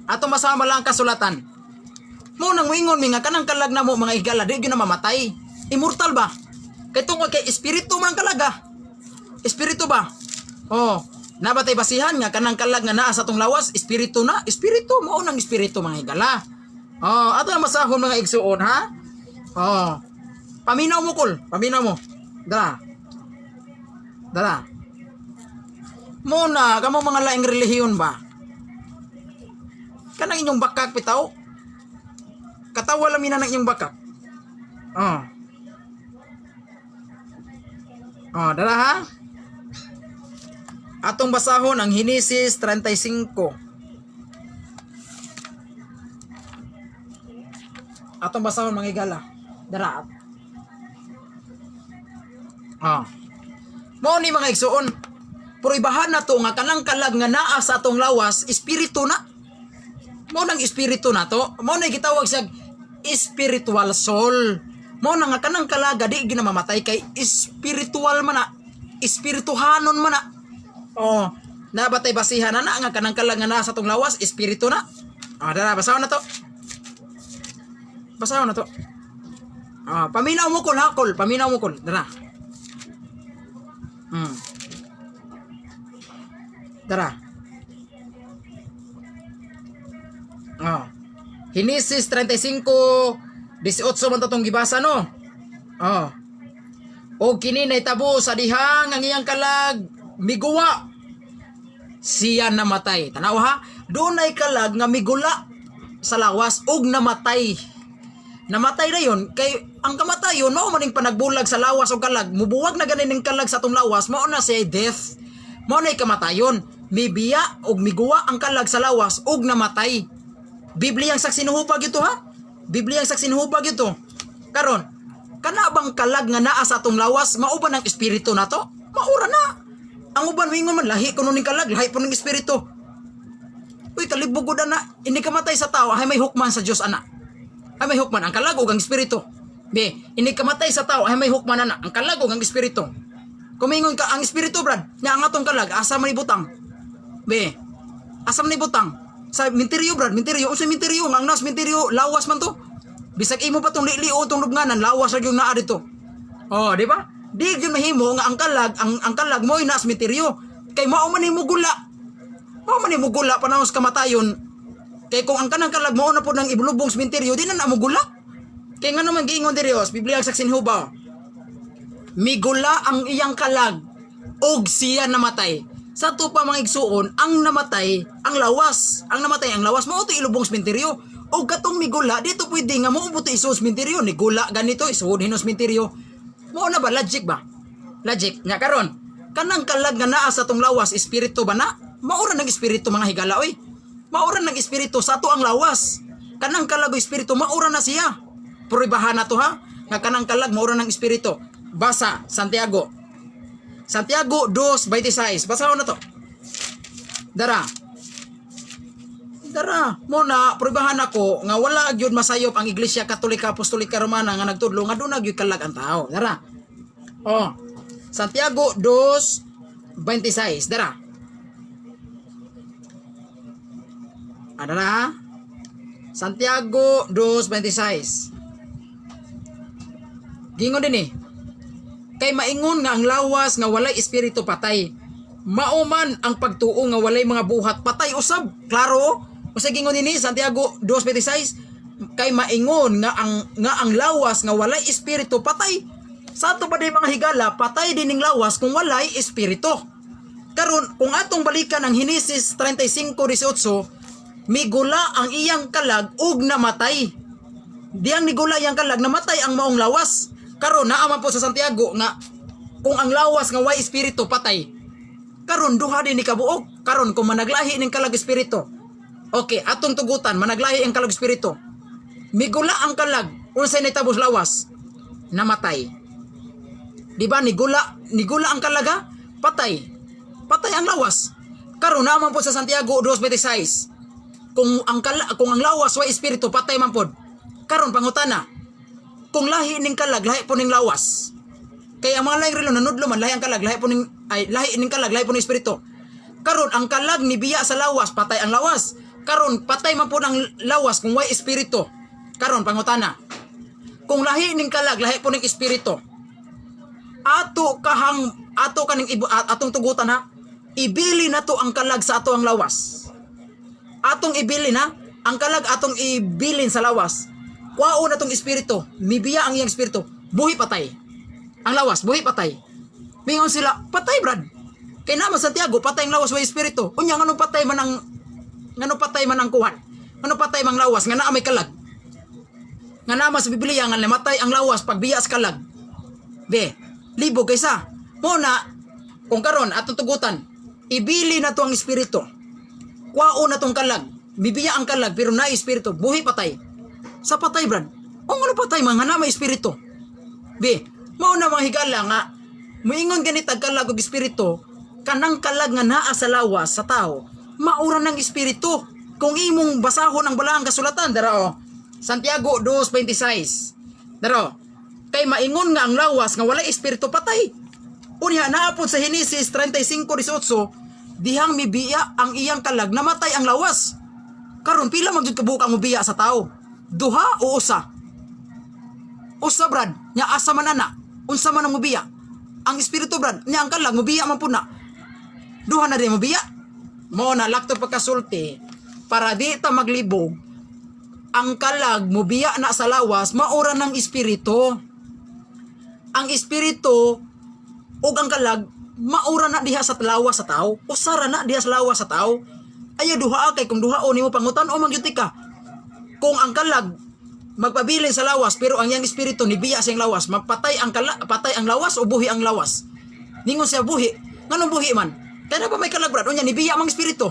Ato masama lang kasulatan. Mo nang moingon mi nga kanang kalag na mo mga higala di gyud na mamatay. Immortal ba? Kay tungod kay espiritu man kalaga. Espiritu ba? Oh, nabatay basihan nga kanang kalag nga naa sa tong lawas, espiritu na, espiritu mao nang espiritu mga higala. Oh, ato na masahon mga igsuon ha? Oh. Paminaw mo kol, paminaw mo. Dala. Dala. Muna, kamo mga laing relihiyon ba? Kanang inyong bakak bitaw. Katawa lamin na ng inyong bakak. Oh. Oh, dala ha? Atong basahon ang Henesis 35. Atong basahon mga higala. Dala. Ah. Mao ni mga igsuon. Pero ibahan na to nga kanang kalag nga naa sa atong lawas, espiritu na. Mao nang espiritu na to. Mao na gitawag sa spiritual soul. Mao na nga kanang kalaga di ginamamatay kay spiritual man na. Espirituhanon man na. Oh, nabatay basihan na nga kanang kalag nga naa sa atong lawas, espiritu na. Ah, dara basahon na to. Basahon na to. Ah, paminaw mo kol ha, kol. Paminaw mo kol. Dara. Dara. Oh. Henesis 35:18 man tatong gibasa no. Oh. O kini nahitabo sa dihang ang iyang kalag miguwa. Siya namatay. Tanaw ha? Dunay kalag nga migula sa lawas ug namatay. Namatay na yun kay ang kamatayon mao maning panagbulag sa lawas o kalag mubuwag na ganin ning kalag sa atong lawas mao na siya death. Mao na kamatayon. Mibiya og miguwa ang kalag sa lawas og namatay. Bibliyang saksi nuhubag ito ha? Bibliyang saksi nuhubag ito. Karon, kana bang kalag nga naa sa atong lawas mauban ang espiritu nato? Maura na. Ang uban wingon man lahi kuno ning kalag, lahi po ning espiritu. Uy, kalibog gud na. Ini kamatay sa tao ay may hukman sa Dios ana. Ay may hukman ang kalag ug ang espiritu. Be, ini kamatay sa tao ay may hukman ana, ang kalag ug ang espiritu. Kumingon ka ang espiritu brad, nya ang atong kalag asa man ibutang. Be, asam ni butang sa minteryo brad, minteryo unsa minteryo nga ang nas minteryo lawas man to. Bisag imo pa tong liio tong lubnganan lawas ra gyud naa dito. Oh, di ba? Di gyud mahimo nga ang kalag mo'y nas minteryo. Kay mao man nimo gula. Mao man nimo gula panahon sa kamatayon. Kay kung ang kanang kalag mao na pod nang ibulubong sa minteryo, di na mo gula. Kay nga naman giingon diri os, Biblia sa sinhuba. Migula ang iyang kalag og siya namatay. Sa to pa mga igsuon, ang namatay, ang lawas. Ang namatay, ang lawas, mao to ilubong sementeryo. O katong migula, dito pwede nga mo ubuto iso sementeryo. Ni gula ganito, isuod hinos sementeryo. Mao na ba? Logic ba? Logic. Nga karon, kanang kalag nga naa sa tong lawas, espiritu ba na? Maura ng espiritu mga higala, oy. Maura ng espiritu sa to ang lawas. Kanang kalag o espiritu, maura na siya. Puribahan na to ha? Nga kanang kalag, maura ng espiritu. Basa, Santiago 2:26. Basahon na to. Dara. Muna, prubahan ako nga wala gyud masayop ang Iglesia Katolika Apostolika Romana nga nagtudlo nga doon gyud kalag ang tao. Dara. Oh. Santiago 2:26. Dara. Dara. Santiago 2:26. Gingon din kay maingon nga ang lawas nga walay espiritu patay. Mauman ang pagtuo nga walay mga buhat patay usab. Klaro? Usa gingon dinhi Santiago 2:26 kay maingon nga ang lawas nga walay espiritu patay. Sa ato ba day mga higala patay din ning lawas kung walay espiritu. Karon kung atong balikan ang Henesis 35:18, migula ang iyang kalag ug namatay. Diyang nigula iyang kalag namatay ang maong lawas. Karon naa man po sa Santiago nga kung ang lawas nga way espiritu patay. Karon duha din ni kabuok. Karon kung managlahi ning kalag espiritu. Okay, atong tugutan managlahi ang kalag espiritu. Migula ang kalag unsay nahitabo sa lawas? Namatay. Di ba nigula ang kalaga? Patay. Patay ang lawas. Karon naa man po sa Santiago 2:26. Kung ang lawas way espiritu patay man pod. Karon pangutana, kung lahi ning kalag, lahi po ning lawas. Kaya ang mga laing relo nanudlo man, lahi ang kalag, lahi ning kalag, lahi po ning espiritu. Karon ang kalag ni biya sa lawas, patay ang lawas. Karon patay man po ng lawas kung way espiritu. Karon pangutana. Kung lahi ning kalag, lahi po ning espiritu. Ato kaning atong tugutan ha. Ibili na to ang kalag sa ato ang lawas. Atong ibili na ang kalag atong ibilin sa lawas. Kuwao na tong espiritu, mibiya ang iyang espiritu, buhi patay. Ang lawas, buhi patay. Mingon sila, patay brad. Kay naman Santiago, patay ang lawas way espiritu. Unya ngano patay man ang kuwan. Ngano patay mang lawas nga naa may kalag. Nga naman sa Biblia nga namatay ang lawas pagbiya sa kalag. Be, libo kaysa. Mo na kung karon atong tugutan, ibili na to ang espiritu. Kuwao na tong kalag. Bibiya ang kalag pero na espiritu, buhi patay. Sa patay brad. O ano patay man nga na may espiritu. Be, mao na mga higala nga moingon ganit ang kalag og espiritu, kanang kalag nga naa sa lawas sa tao, maura ng espiritu. Kung imong basahon ang balaang kasulatan, dara Santiago 2:26. Dara kay maingon nga ang lawas nga wala espiritu patay. Unya naapod sa Henesis 35:18, dihang mibiya ang iyang kalag namatay ang lawas. Karon pila man gyud kabuka mo biya sa tao? Duha o usa? Usa brad, nya asa man ana? Unsa man ang mobiya? Ang espiritu brad, nya ang kalag mobiya man pud na. Duha na din mobiya. Mo na lakto pagkasulti para di ta maglibog. Ang kalag mobiya na sa lawas maura ng espiritu. Ang espiritu ug ang kalag maura na diha sa lawas sa tao. Usara na diha sa lawas sa tao. Ayo duha kay kung duha o nimo pangutan o magyuti ka. Kung ang kalag magpabilin sa lawas pero ang yang espiritu nibiya sa lawas, mapatay ang patay ang lawas o buhi ang lawas. Ningon siya buhi. Nganong buhi man? Kaya pa may kalag brad, unya nibiya mang espiritu.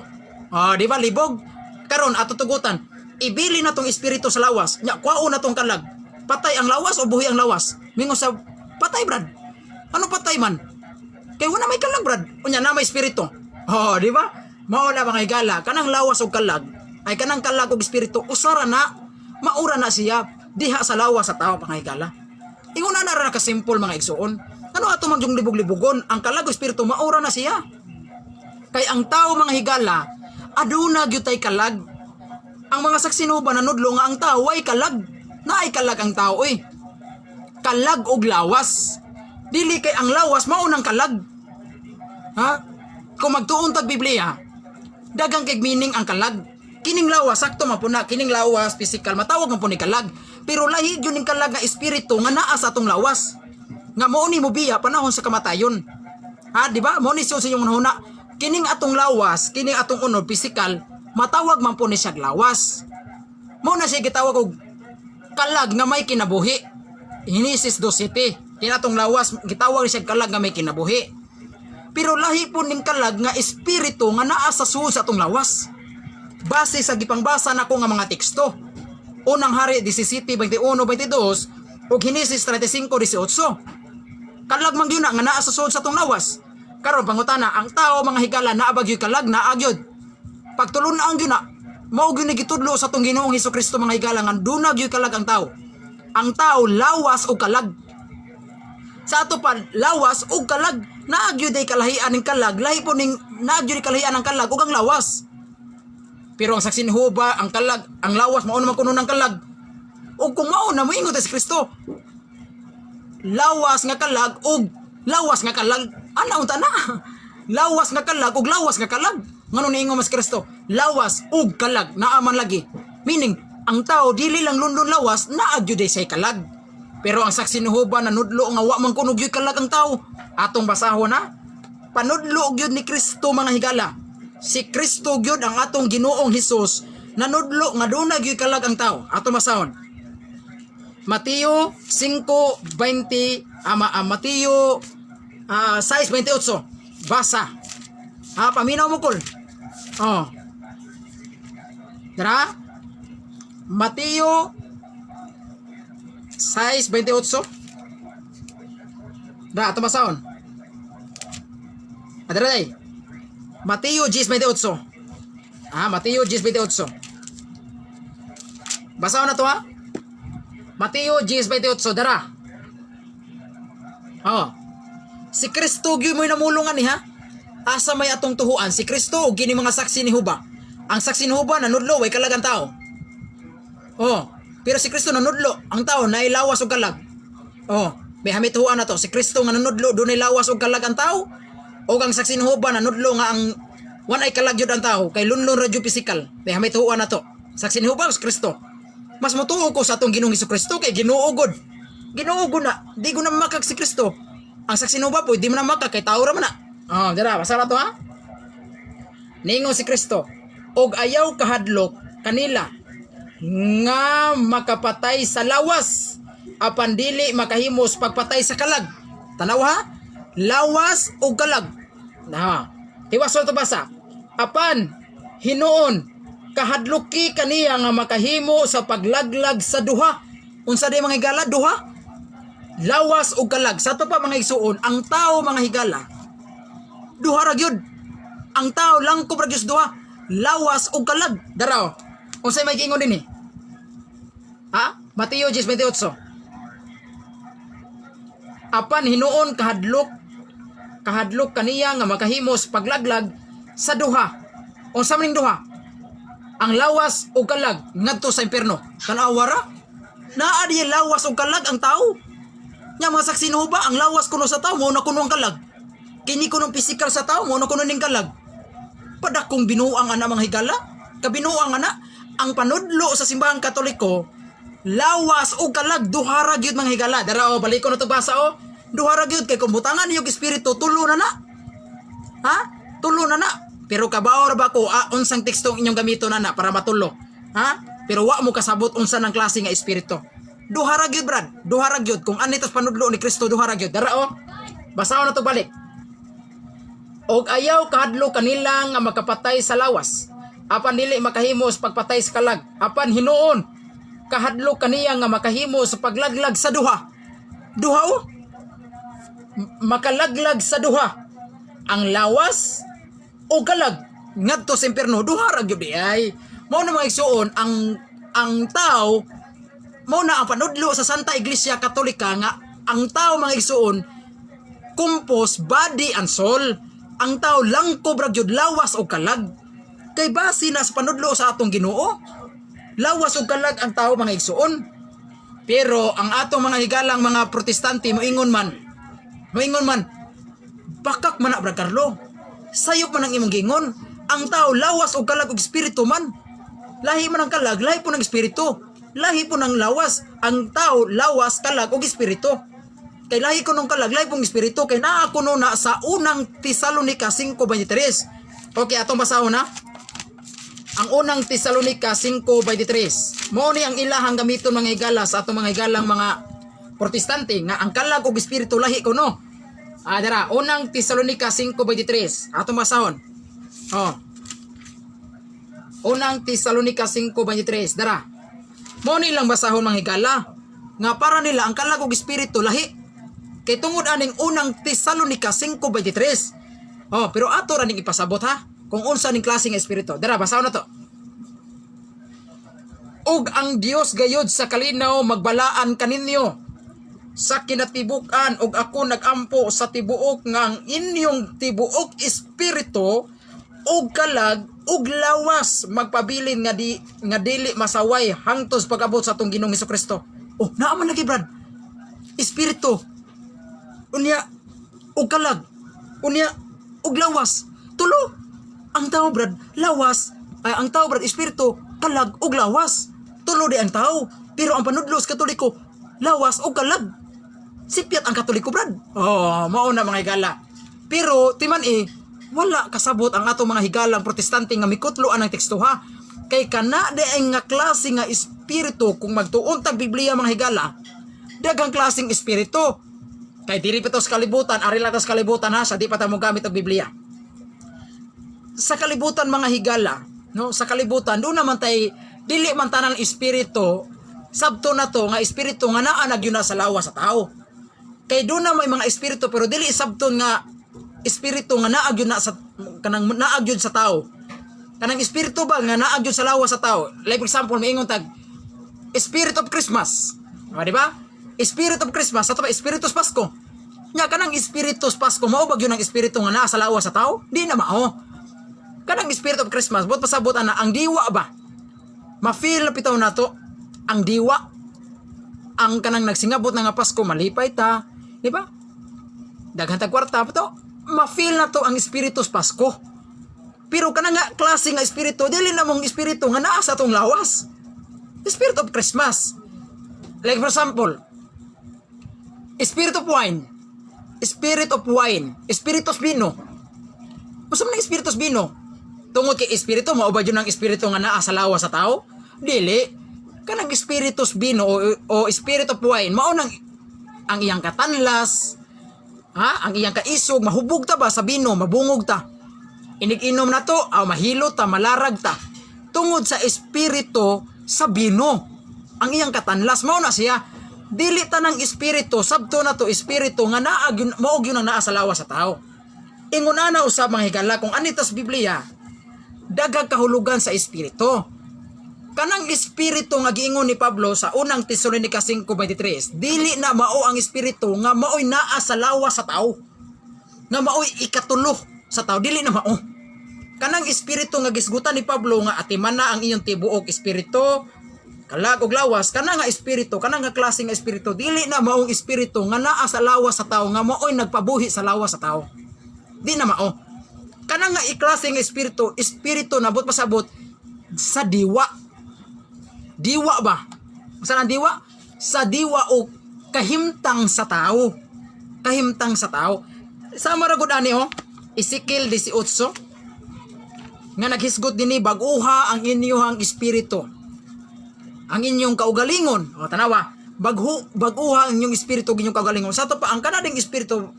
Di ba libog? Karon ato tugutan, ibili na tong espiritu sa lawas. Nya kuwao na tong kalag. Patay ang lawas o buhi ang lawas? Ningon sa patay brad. Ano patay man? Kaya wala may kalag brad. Unya na may espiritu. Di ba? Mao na mga higala, kanang lawas o kalag ay kanang kalag og espiritu usara na maura na siya diha sa lawas sa tao pangahigala. Ingon na ra ka simple mga igsuon. Ano ato magyung libog-libogon ang kalag o espiritu maura na siya. Kay ang tao mga higala aduna gyud tay kalag. Ang mga saksinuba nanudlo nga ang tao ay kalag. Naay kalag ang tao Kalag og lawas. Dili kay ang lawas mao nang kalag. Ha? Kung magtuon tag Biblia, dagang kay meaning ang kalag. Kining lawas sakto man po na, kining lawas physical matawag man po ni kalag, pero lahi gyud ning kalag nga espiritu nga naa sa atong lawas nga mao ni mobiya panahon sa kamatayon. Di ba? Mao ni sa inyong hunahuna, kining atong lawas, kining atong unod physical matawag man po ni siya lawas. Mao na siya gitawag og kalag nga may kinabuhi. Henesis 2:7. Kini atong lawas gitawag siya kalag nga may kinabuhi. Pero lahi po ning kalag nga espiritu nga naa sa suod sa atong lawas. Base sa gipangbasa nako nga mga teksto. Unang Hari 17:21-22 ug Henesis 35:18. Kalag man gyud nga naa sa suod sa atong lawas. Karon pangutana, ang tao mga higala naa ba gyud kalag? Naa gyud. Pagtulun-an gyud na mao gyud gitudlo sa atong Ginoong Hesukristo mga higala nga duna gyud kalag ang tao. Ang tao lawas o kalag. Sa ato pa lawas o kalag naa gyud ay kalahian ning kalag, lahi po ning naa gyud kalahian ang kalag ug ang lawas. Pero ang saksi ni Jehova, ang kalag, ang lawas mao naman kuno ng kalag. O kung mao na moingon ta si Kristo. Lawas nga kalag ug lawas nga kalag. Ana unta na. Lawas nga kalag ug lawas nga kalag. Ngano niingon mas Kristo? Lawas ug kalag naa man lagi. Meaning ang tao dili lang lundon lawas, naa gyud say kalag. Pero ang saksi ni Jehova nanudlo nga wa man kuno gyud kalag ang tao. Atong basahon na. Panudlo gyud ni Kristo mga higala. Si Kristo gyud ang atong Ginoong Hesus nanudlo nga dunay gyud kalag ang tao. Ato masahon. Mateo 5:20 Mateo 6:28. Basa. Paminaw mo kol. Dara. Mateo 6:28. Dara ato masahon. Adara day. Mateo 10:28. Mateo 10:28. Basahon na to ha. Mateo 10:28 dara. Si Kristo gyud mo'y namulungan ni ha. Asa may atong tuhuan si Kristo ug kini mga saksi ni Jehova. Ang saksi ni Jehovah nanudlo way kalag ang tao. Oh, pero si Kristo nanudlo, ang tao nay lawas og kalag. Oh, may hamituan na to. Si Kristo nga nanudlo dunay lawas og kalag ang tao. O ang saksi ni Jehovah nanudlo nga ang wan ay kalag yun ang tao kay lunlon radyo physical. May hamituan na to. Saksi ni Jehovah si Kristo. Mas motuo ko sa atong Ginoong Hesukristo kay Ginoo gud. Ginoo gud na, di ko na makag si Kristo. Ang saksi ni Jehovah po di mo na makag kay tao ra man na. Oh, dira basa na to ha. Ningon si Kristo, og ayaw kahadlok kanila nga makapatay sa lawas apan dili makahimos pagpatay sa kalag. Tanaw ha? Lawas o kalag. Na. Tiwason to basa. Apan hinuon kahadloki kaniya nga makahimo sa paglaglag sa duha. Unsa day mga higala duha? Lawas o kalag. Sa to pa mga igsuon, ang tao mga higala duha ra gyud. Ang tao lang ko ra gyud duha. Lawas o kalag. Daraw. Unsay may giingon dinhi? Ha? Mateo 10:28. Apan hinuon kahadlok kaniya nga makahimos paglaglag sa duha. Unsa man ning duha? Ang lawas o kalag ngadto sa impierno. Tanawa ra? Naa di lawas o kalag ang tao. Nya mga saksi ni Jehovah, ang lawas kuno sa tao mo na kuno ang kalag. Kini kuno physical sa tao mo na kuno ning kalag. Padakong binuang ana mga higala. Kabinuang ana ang panudlo sa simbahang Katoliko. Lawas o kalag duha ra gyud mga higala. Dara o balik ko na to basa o. Duha ra gyud kay kumbutangan niyo espiritu tulo na na. Ha? Tulo na na. Pero kabaor ba ko unsang teksto ang inyong gamiton na para matulo? Ha? Pero wa mo kasabot unsa ng klase nga espiritu. Duha ra gyud brad. Duha ra gyud kung anitos panudlo ni Kristo duha ra gyud. Dara o. Basahon na to balik. Og ayaw kahadlo kanila nga makapatay sa lawas. Apan dili makahimos pagpatay sa kalag. Apan hinuon kahadlo kaniya nga makahimo sa paglaglag sa duha. Duha o? Makalaglag sa duha. Ang lawas o kalag ngadto sa impierno duha ra gyud ay. Mao na mga igsuon ang tao mao na ang panudlo sa Santa Iglesia Katolika nga ang tao mga igsuon compose body and soul. Ang tao langkob ra gyud lawas o kalag. Kay base na sa panudlo sa atong Ginoo. Lawas o kalag ang tao mga igsuon. Pero ang atong mga higalang mga protestante moingon man bakak man na Brad Carlo. Sayop man ang imong gingon. Ang tao lawas o kalag og espiritu man. Lahi man ang kalag, lahi po ng espiritu. Lahi po ng lawas. Ang tao lawas, kalag og espiritu. Kay lahi ko nung kalag, lahi pong espiritu. Kay naa ko na sa unang Tesalonica 5:23. Okay, atong basahon na. Ang unang Tesalonica 5:23. Mao ni ang ilahang gamiton mga higala sa atong mga higalang mga protestante nga ang kalag og espiritu lahi ko no. Dara, unang Tesalonica 5:23. Atong basahon. Oh. Unang Tesalonica 5:23. Dara. Mao ni lang basahon mga higala nga para nila ang kalag og espiritu lahi. Kay tungod aning unang Tesalonica 5:23. Oh, pero ato ra ning ipasabot ha kung unsa ning klase nga espiritu. Dara, basahon na to. Ug ang Dios gayud sa kalinaw magbalaan kaninyo sa kinatibukan ug ako nagampo sa tibuok nga ang inyong tibuok espiritu ug kalag ug lawas magpabilin nga dili masaway hangtod pag-abot sa atong Ginoong Hesukristo. Oh, naa man lagi brad. Espiritu unya ug kalag unya ug lawas. Tulo. Ang tao brad lawas ang tao brad espiritu kalag ug lawas. Tulo di ang tao. Pero ang panudlo sa Katoliko lawas ug kalag. Sipyat ang Katoliko brad. Oh, mao na mga higala. Pero timan wala kasabot ang atong mga higalang protestante nga mikutloan ang teksto ha. Kay kana di ay nga klase nga espiritu kung magtuon tag Biblia mga higala. Daghang klaseng espiritu. Kay diri pa to sa kalibutan, ari lang to sa kalibutan ha, sa di pa ta mo gamit og Biblia. Sa kalibutan mga higala, no, sa kalibutan do naman tay dili man tanang espiritu sabto na to nga espiritu nga naa nagyuna sa lawas sa tao. Kay do na may mga espiritu pero dili sabton nga espiritu nga naagyud na sa kanang naagyud sa tao. Kanang espiritu ba nga naagyud sa lawas sa tao. Like for example, maingon tag Spirit of Christmas. Di ba? Spirit of Christmas ato ba Spiritus Pasko. Nya kanang Spiritus Pasko mao ba gyud ang espiritu nga naa sa lawas sa tao? Di na mao. Kanang Spirit of Christmas, buot pasabot ana ang diwa ba? Ma-feel na pitaw nato ang diwa. Ang kanang nagsingabot na nga Pasko malipay ta, di ba? Daghan tag kwarta pa to. Ma-feel na to ang Espiritus Pasko. Pero kanang nga klase nga espiritu, dili na mong espiritu nga naa sa tong lawas. Spirit of Christmas. Like for example, Spirit of wine. Spirit of wine. Spiritus vino. Usam na Spiritus vino. Tungod kay espiritu, mao ba yun ang espiritu nga naa sa lawas sa tao? Dili. Kanang Spiritus vino o Spirit of wine, mao nang ang iyang katanlas, ang iyang kaisog, mahubog ta ba sa bino, mabungog ta. Inig-inom na to, mahilo ta, malarag ta. Tungod sa espiritu sa bino, ang iyang katanlas, mao na siya. Dili ta ng espiritu, sabto na to espiritu nga maog yun ang naa sa lawas sa tao. Ingon na usab mga higala, kung anitas Biblia, dagag kahulugan sa espiritu. Kanang espiritu nga giingon ni Pablo sa unang Tesalonica 5:23, dili na mao ang espiritu nga maoy naa sa lawas sa tao. Nga maoy ikatulo sa tao, dili na mao. Kanang espiritu nga gisgutan ni Pablo nga atiman na ang iyong tibuok espiritu, kalag og lawas, kanang nga espiritu, kanang nga klase nga espiritu, dili na maong espiritu nga naa sa lawas sa tao nga maoy nagpabuhi sa lawas sa tao. Di na mao. Kanang nga iklase nga espiritu na but pasabot sa diwa. Diwa ba? Saan ang diwa? Sa diwa o kahimtang sa tao. Kahimtang sa tao. Sa maragod ani Ezekiel 18 nga naghisgot dinhi bag-uha ang inyong espiritu. Ang inyong kaugalingon. O tanawa, bag-uha ang inyong espiritu ginyong kaugalingon. Sa to pa ang kanading espiritu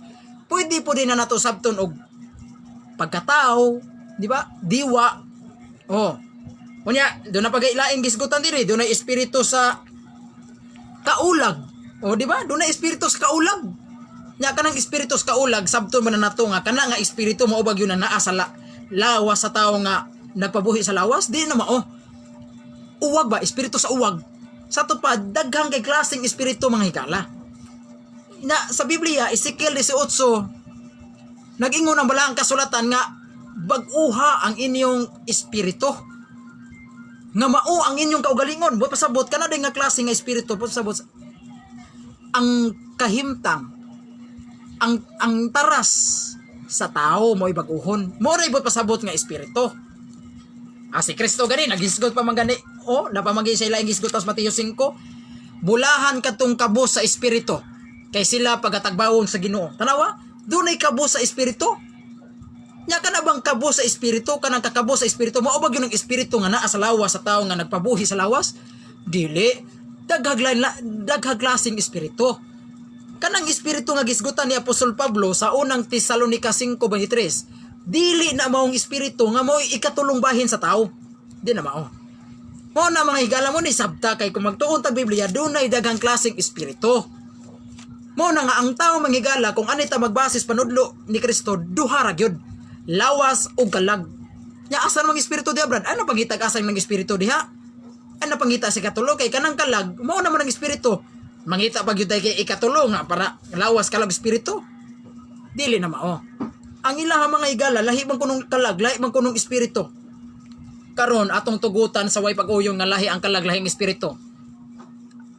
pwede po din na nato sabton og pagkatao, di ba? Diwa. Unya, doon na pag-ailaing gisgutan diri, doon na espiritu sa kaulag. Di ba? Doon na espiritu sa kaulag. Nya kanang espiritu sa kaulag, sabton man na nato nga kana nga espiritu mao bag yun na naa sa lawas sa tao nga nagpabuhi sa lawas, di na mao. Uwag ba? Espiritu sa uwag. Sa to pa daghang kay klaseng espiritu mga higala. Na sa Biblia, Ezekiel 18, nag-ingon ang balaang kasulatan nga bag-uha ang inyong espiritu. Nga mao ang inyong kaugalingon. Buot pasabot ka na din nga klase nga espiritu. Buot pasabot ang kahimtang, ang taras sa tao mo'y bag-uhon. Mo'y buot pasabot nga espiritu. Si Kristo gani, naghisgot pa man gani. Napamagi siya ilang hisgot sa Mateo 5. Bulahan katong kabos sa espiritu. Kay sila pagatagbawon sa Ginoo. Tanawa, dunay kabos sa espiritu. Nya ka na bang kabos sa espiritu, kanang kakabos sa espiritu, mao ba gyud ang espiritu nga naa sa lawas sa tao nga nagpabuhi sa lawas? Dili. Daghag klaseng espiritu. Kanang espiritu nga gisgutan ni Apostol Pablo sa unang Tesalonica 5:23, dili na maong espiritu nga mao'y ikatulong bahin sa tao. Di na mao. Mao na mga higala mo ni sabta kay kung magtuon tag Biblia, dunay daghang klaseng espiritu. Mao na nga ang tao manghigala kung anita magbasis panudlo ni Kristo, duha ra gyud, lawas ug kalag. Nya asa mang espiritu diha brad? Ano pangitag asa ng espiritu diha? Ano pangita si katulo kay kanang kalag? Mao naman ang espiritu. Mangita pag yun kay ikatulo nga para lawas kalag espiritu. Dili na mao. Ang ilaha mga higala, lahi man kunong kalag, lahi man kunong espiritu. Karon atong tugutan sa way pag-uyong nga lahi ang kalag, lahing espiritu.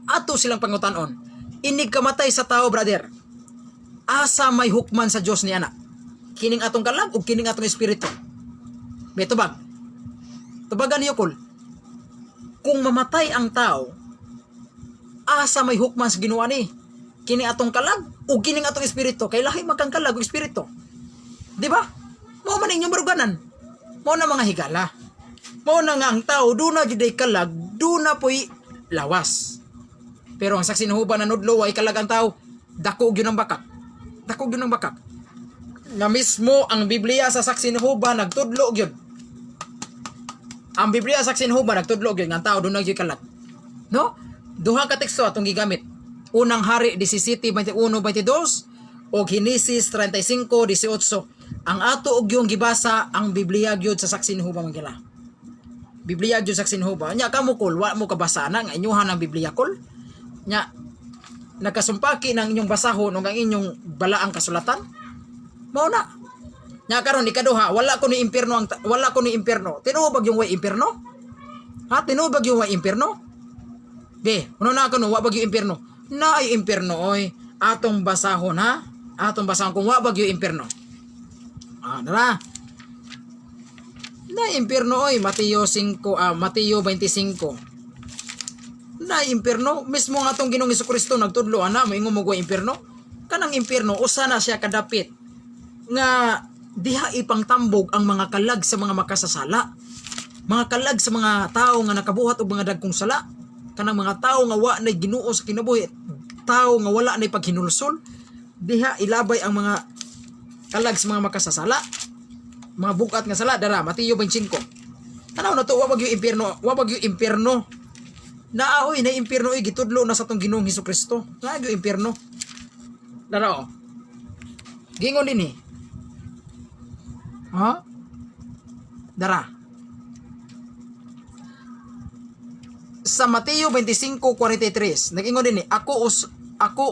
Ato silang pangutanon. Inig kamatay sa tao, brother. Asa may hukman sa Dios ni ana? Kining atong kalag o kining atong espiritu? Beto bag. Tubagan niyo kul. Kung mamatay ang tao, asa may hukman sa Ginoo ni? Kining atong kalag o kining atong espiritu? Kay lahi magkang kalag o espiritu. Di ba? Mao man inyong baruganan. Mao na mga higala. Mao na nga ang tao, doon na juday kalag, doon na po'y lawas. Pero ang saksi nuhuban na nudlo ay kalag ang tao, dako gyud ang bakak. Dako gyud ang bakak. Na mismo ang Biblia sa saksi nuhuban nagtudlo gyud. Ang Biblia sa saksi nuhuban nagtudlo gyud nga ang tao doon na gyud kalag. No? Duha ka teksto atong gigamit. Unang Hari 17:21-22 o Genesis 35:18. Ang ato og yung gibasa ang Biblia gyud sa saksi nuhuban man gila. Biblia gyud sa saksi nuhuban. Nya kamo kul, wa mo kabasa na nga inyuhan ang Biblia kul. Nya nagkasumpaki ng inyong basahon o ang inyong balaang kasulatan. Mao na. Nya karon ikaduha, wala ko ni impierno wala ko ni impierno. Tinubag yung way impierno? Ha, tinubag yung way impierno? Be, uno na ako no, wa bagyo impierno. Na ay impierno oy. Atong basahon ha. Atong basahon kung wa bagyo impierno. Dara. Na impierno oy, Mateo 25. Na impierno mismo nga atong Ginoong Hesukristo nagtudlo ana moingon mo impierno. Kanang impierno usa na siya kadapit nga diha ipangtambog ang mga kalag sa mga makasasala. Mga kalag sa mga tao nga nakabuhat og mga dagkong sala. Kanang mga tao nga wa nay Ginoo sa kinabuhi, tao nga wala nay paghinulsol, diha ilabay ang mga kalag sa mga makasasala. Mga bukat nga sala dara Mateo 25. Tanaw na to wa bagyo impierno. Naaoy na impierno ay gitudlo na sa tong Ginoong Hesukristo. Nagyo impierno. Dara o. Gingon dinhi. Ha? Dara. Sa Mateo 25:43, nag-ingon dinhi, ako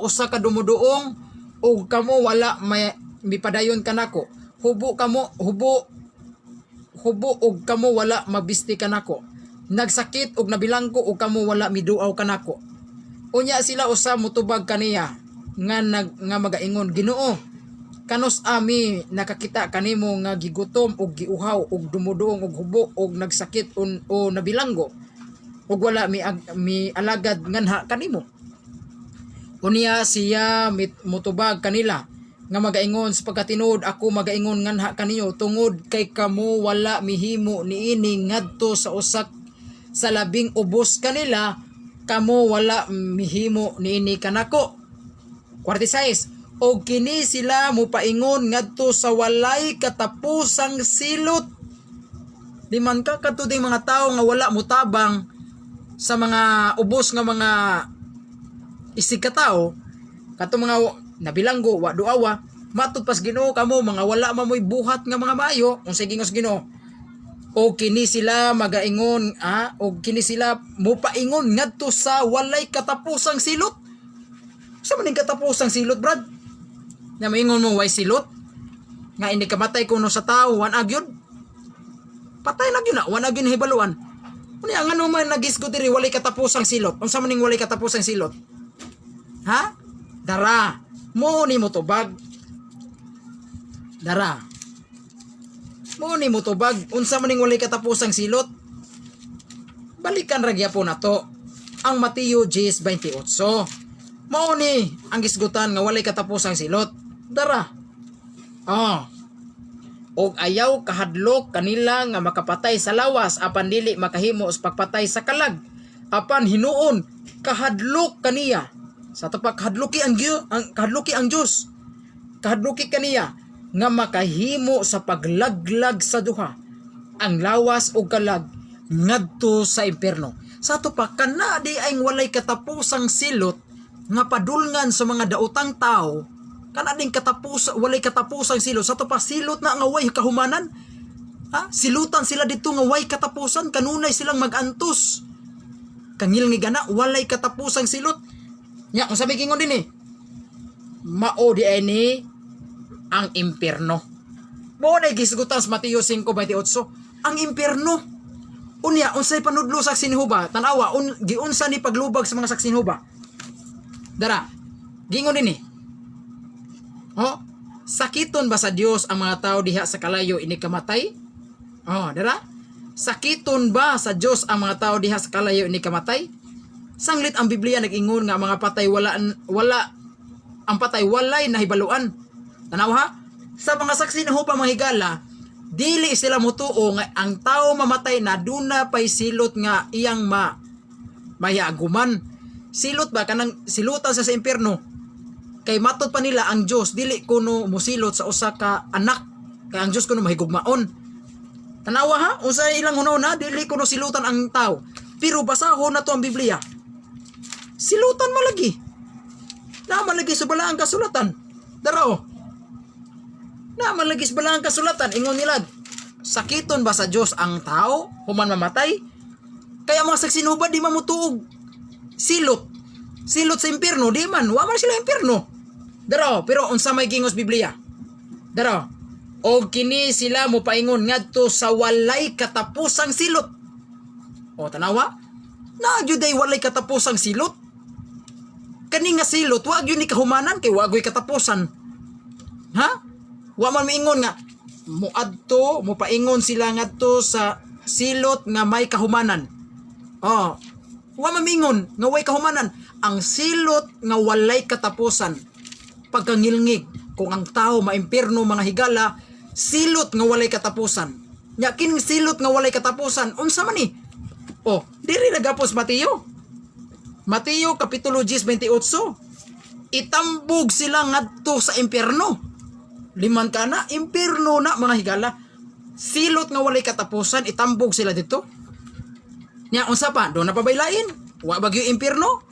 usa ka dumuduong ug kamo wala may mipadayon kanako. Hubo ug kamo wala mabisti kanako. Nagsakit ug nabilanggo ug kamo wala miduaw kanako. Unya sila usa mutubag kaniya nga magaingon, Ginoo, kanos ami nakakita kanimo nga gigutom ug giuhaw ug dumuduong ug hubo ug nagsakit o nabilanggo ug wala mi alagad nganha kanimo. Unya siya mutubag kanila nga magaingon, sapagkat tinuod ako magaingon nganha kaniyo tungod kay kamo wala mihimo niini ngadto sa usak sa labing ubos kanila, kamo wala mihimo niini kanako. 46. Og kini sila mupaingon ngadto sa walay katapusang silot. Di man ka katuding mga tao nga wala mutabang sa mga ubos nga mga isig ka tao, kato mga nabilanggo wa duawa, matud pas Ginoo kamo mga wala mamoy buhat nga mga maayo, unsay gingos Ginoo. O kini sila magaingon, o kini sila mupaingon ngadto sa walay katapusang silot. Sa maning katapusang silot, brad? Na maingon mo way silot? Nga hindi kamatay kuno sa tao, wan agyod. Patay na gyud na, wan agyod hibaluan. Unya ngano man nagisgo diri walay katapusang silot? Unsa maning walay katapusang silot? Ha? Dara, mo ni motubag. Dara. Mo ni motubag, unsa maning walay katapusang silot? Balikan ra gyapon nato ang Mateo 10:28. Mao ni ang gisgutan nga walay katapusang silot. Dara. Og ayaw kahadlok kanila nga makapatay sa lawas apan dili makahimo sa pagpatay sa kalag. Apan hinuon kahadlok kaniya. Sa tapak kahadloki ang Dios. Kahadloki kaniya nga makahimo sa paglaglag sa duha ang lawas o kalag ngadto sa impierno. Sa tapak kana di ay walay katapusang silot nga padulngan sa mga daotang tao, kana ding walay katapusang silot. Sa tapak silot na nga way kahumanan. Silutan sila dito nga way katapusan, kanunay silang magantos. Kangil nga gana walay katapusang silot. Nya kung sabi kingon din mao di ani ang impierno. Mo na gisgutan sa Mateo 5:28 ang impierno. Unya unsay panudlo sa sinhuba? Tanawa giunsa ni paglubag sa mga saksinhuba. Dara, gingon din sakiton ba sa Dios ang mga tao diha sa kalayo ini kamatay? Dara. Sakiton ba sa Dios ang mga tao diha sa kalayo ini kamatay? Sanglit ang Biblia nag-ingon nga mga patay ang patay walay nahibaluan. Tanaw ha? Sa mga saksi na hupang mahigala, dili sila mutuo nga ang tao mamatay na duna pay silot nga iyang mayaguman. Silot ba kanang silutan sa impierno? Kay matud pa nila ang Dios dili kuno musilot sa usa ka anak. Kay ang Dios kuno mahigugmaon. Tanawa ha? Unsa ilang hunahuna dili kuno silutan ang tao. Pero basahon na to ang Biblia. Silutan malagi. Na malagi sa balaang kasulatan. Dara na malagi sa balaang kasulatan. Ingon nila, sakiton ba sa Dios ang tao human mamatay? Kaya mga saksinhuba di mamutuog silot sa impierno, di man wa man sila impierno. Dara pero unsa may gingos Biblia? Dara. O kini sila mo paingon ngadto sa walay katapusang silot. O tanawa, na juday walay katapusang silot. Kani nga silot wa gyud ni kahumanan kay wa gyud katapusan. Ha? Wa man miingon nga moadto mo paingon sila ngadto sa silot nga may kahumanan. Oh, wa man miingon nga way kahumanan. Ang silot nga walay katapusan. Pagkangilngig kung ang tao maimpierno mga higala, silot nga walay katapusan. Nya kining silot nga walay katapusan unsa man ni? Oh, diri nagapos Mateo. Mateo kapitulo 10:28. Itambog sila ngadto sa impierno. Liman kana impierno na mga higala. Silot nga walay katapusan, itambog sila dito. Nya unsa pa? Do na pabaylain. Wa bagyo impierno.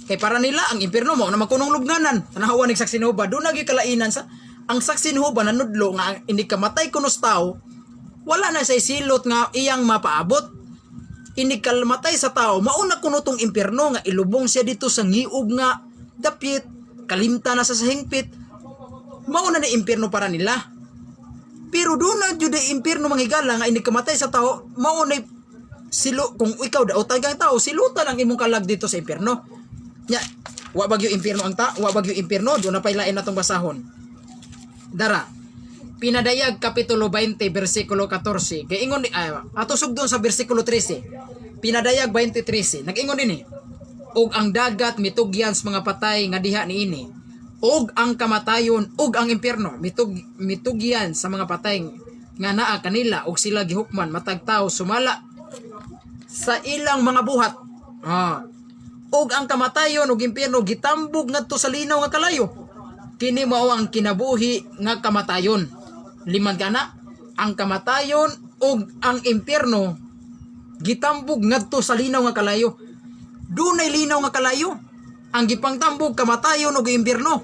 Kay para nila ang impierno mo na magkunong lubnganan. Tanahawa ning saksi ni Jehova, do na gyud kalainan sa ang saksi ni Jehova nanudlo nga hindi kamatay kunos tao. Wala na say silot nga iyang mapaabot. Ini kalmatay sa tao, mauna kuno tong impierno nga ilubong siya dito sa ngiog nga dapit, kalimta na sa hingpit. Mauna na impierno para nila. Pero doon na jud impierno manghigala nga ini kamatay sa tao, mauna silo kung ikaw daw tagang tao, silutan ang imong kalag dito sa impierno. Nya, wa bagyo impierno ang ta, wa bagyo impierno, doon na pailain natong basahon. Dara. Pinadayag kapitulo 20 bersikulo 14. Kay ingon ato sugdon sa bersikulo 13. Pinadayag 20:13. Nag-ingon dinhi. Og ang dagat mitugyan sa mga patay nga diha niini. Og ang kamatayon og ang impierno mitugyan sa mga patay nga naa kanila og sila gihukman matag tawo sumala sa ilang mga buhat. Og ang kamatayon og impierno gitambog ngadto sa linaw nga kalayo. Kini mao ang kinabuhi nga kamatayon. Liman kana ang kamatayon ug ang impierno gitambog ngadto sa linaw nga kalayo. Dunay linaw nga kalayo. Ang gipangtambog kamatayon ug impierno.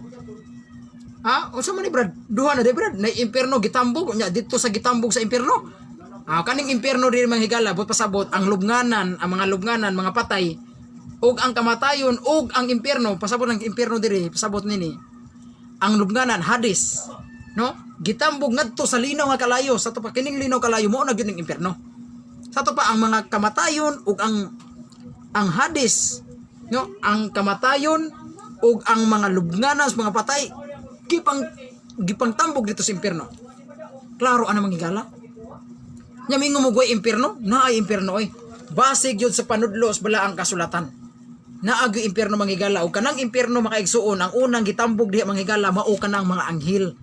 Ha? Unsa man ni Brad? Duha na di Brad. Na impierno gitambog nya dito sa gitambog sa impierno. Kaning impierno diri mga higala but pasabot ang lubnganan, ang mga lubnganan, mga patay ug ang kamatayon ug ang impierno, pasabot ang impierno diri, pasabot nini. Ang lubnganan Hades, no? Gitambog ngadto sa linaw nga kalayo. Sa to pa kining linaw kalayo mo na gyud ning impierno. Sa to pa ang mga kamatayon ug ang Hades, no? Ang kamatayon ug ang mga lubnganan sa mga patay gipang tambog dito sa impierno. Klaro ana manghigala? Nya mingo mo goy impierno? Naay impierno oy. Basig gyud sa panudlo sa balaang kasulatan. Naagi impierno manghigala ug kanang impierno makaigsuon ang unang gitambog diha manghigala mao kanang mga anghel.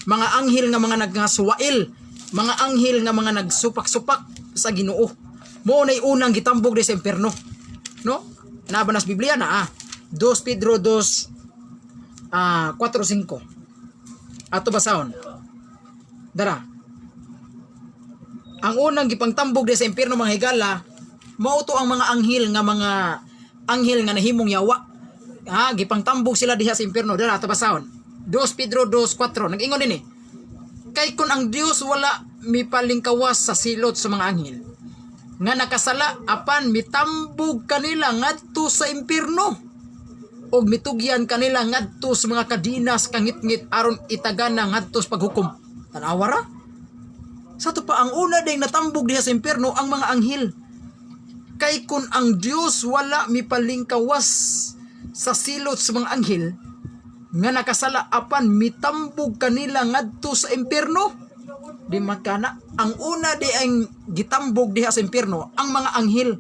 Mga anghel nga mga nagngasuwail, mga anghel nga mga nagsupak-supak sa Ginoo. Mao nay unang gitambog di sa impierno. No? Nabanas Biblia na 2 Pedro 2 4:5. Ato basahon. Dara. Ang unang gipangtambog di sa impierno mga higala, mao to ang mga anghel nga nahimong yawa. Gipangtambog sila diha sa impierno. Dara ato basahon. 2 Pedro 2:4 nag-ingon din kay kun ang Dios wala mipalingkawas sa silot sa mga anghel nga nakasala apan mitambog kanila ngadto sa impierno og mitugyan kanila ngadto sa mga kadinas kangit-ngit aron itagana ngadto sa paghukom. Tanawara sa to pa ang una ding natambog diha sa impierno ang mga anghel. Kay kun ang Dios wala mipalingkawas sa silot sa mga anghel nga nakasala apan mitambog kanila ngadto sa impierno. Di magkana ang una di ang gitambog diha sa impierno ang mga anghel.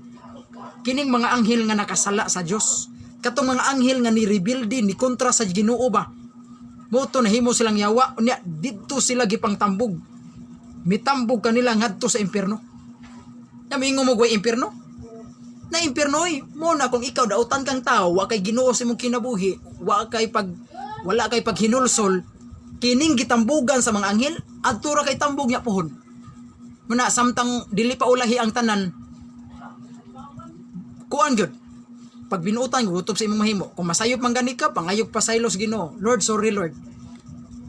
Kining mga anghel nga nakasala sa Dios. Katong mga anghel nga ni-rebuild ni kontra sa Ginoo ba. Moto nahimo silang yawa unya didto sila gipangtambog. Mitambog kanila ngadto sa impierno. Namingo mo goy impierno? Na impierno mo na kung ikaw dautan kang tao wa kay Ginoo sa imong kinabuhi, wala kay paghinulsol kining gitambugan sa mga anghel adto ra kay tambog nya pohon. Muna samtang dili pa ulahi ang tanan. Kuan gyud. Pag binuutan gutob sa imong mahimo. Kung masayop man gani ka, pangayog pa saylos Ginoo. Lord, sorry Lord.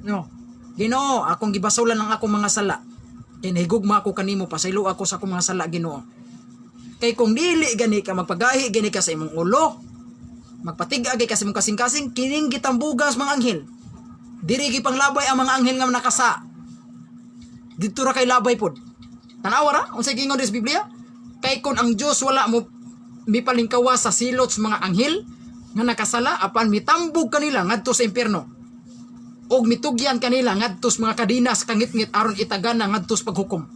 No. Ginoo, akong gibasulan ang akong mga sala. Hinahigugma ako kanimo, pasaylo ako sa akong mga sala Ginoo. Kay kung dili gani ka magpagahi gani ka sa imong ulo, magpatig-agi ka sa imong kasing-kasing kining gitambugas mga anghel. Diri gipanglabay ang mga anghel nga nakasa. dito ra kay labay pod. Tanawa ra unsay gingon sa Biblia? Kay kun ang Dios wala mo mipalingkawa sa silot sa mga anghel nga nakasala apan mitambog kanila ngadto sa impierno. Og mitugyan kanila ngadto sa mga kadinas kangit-ngit aron itagana ngadto sa paghukom.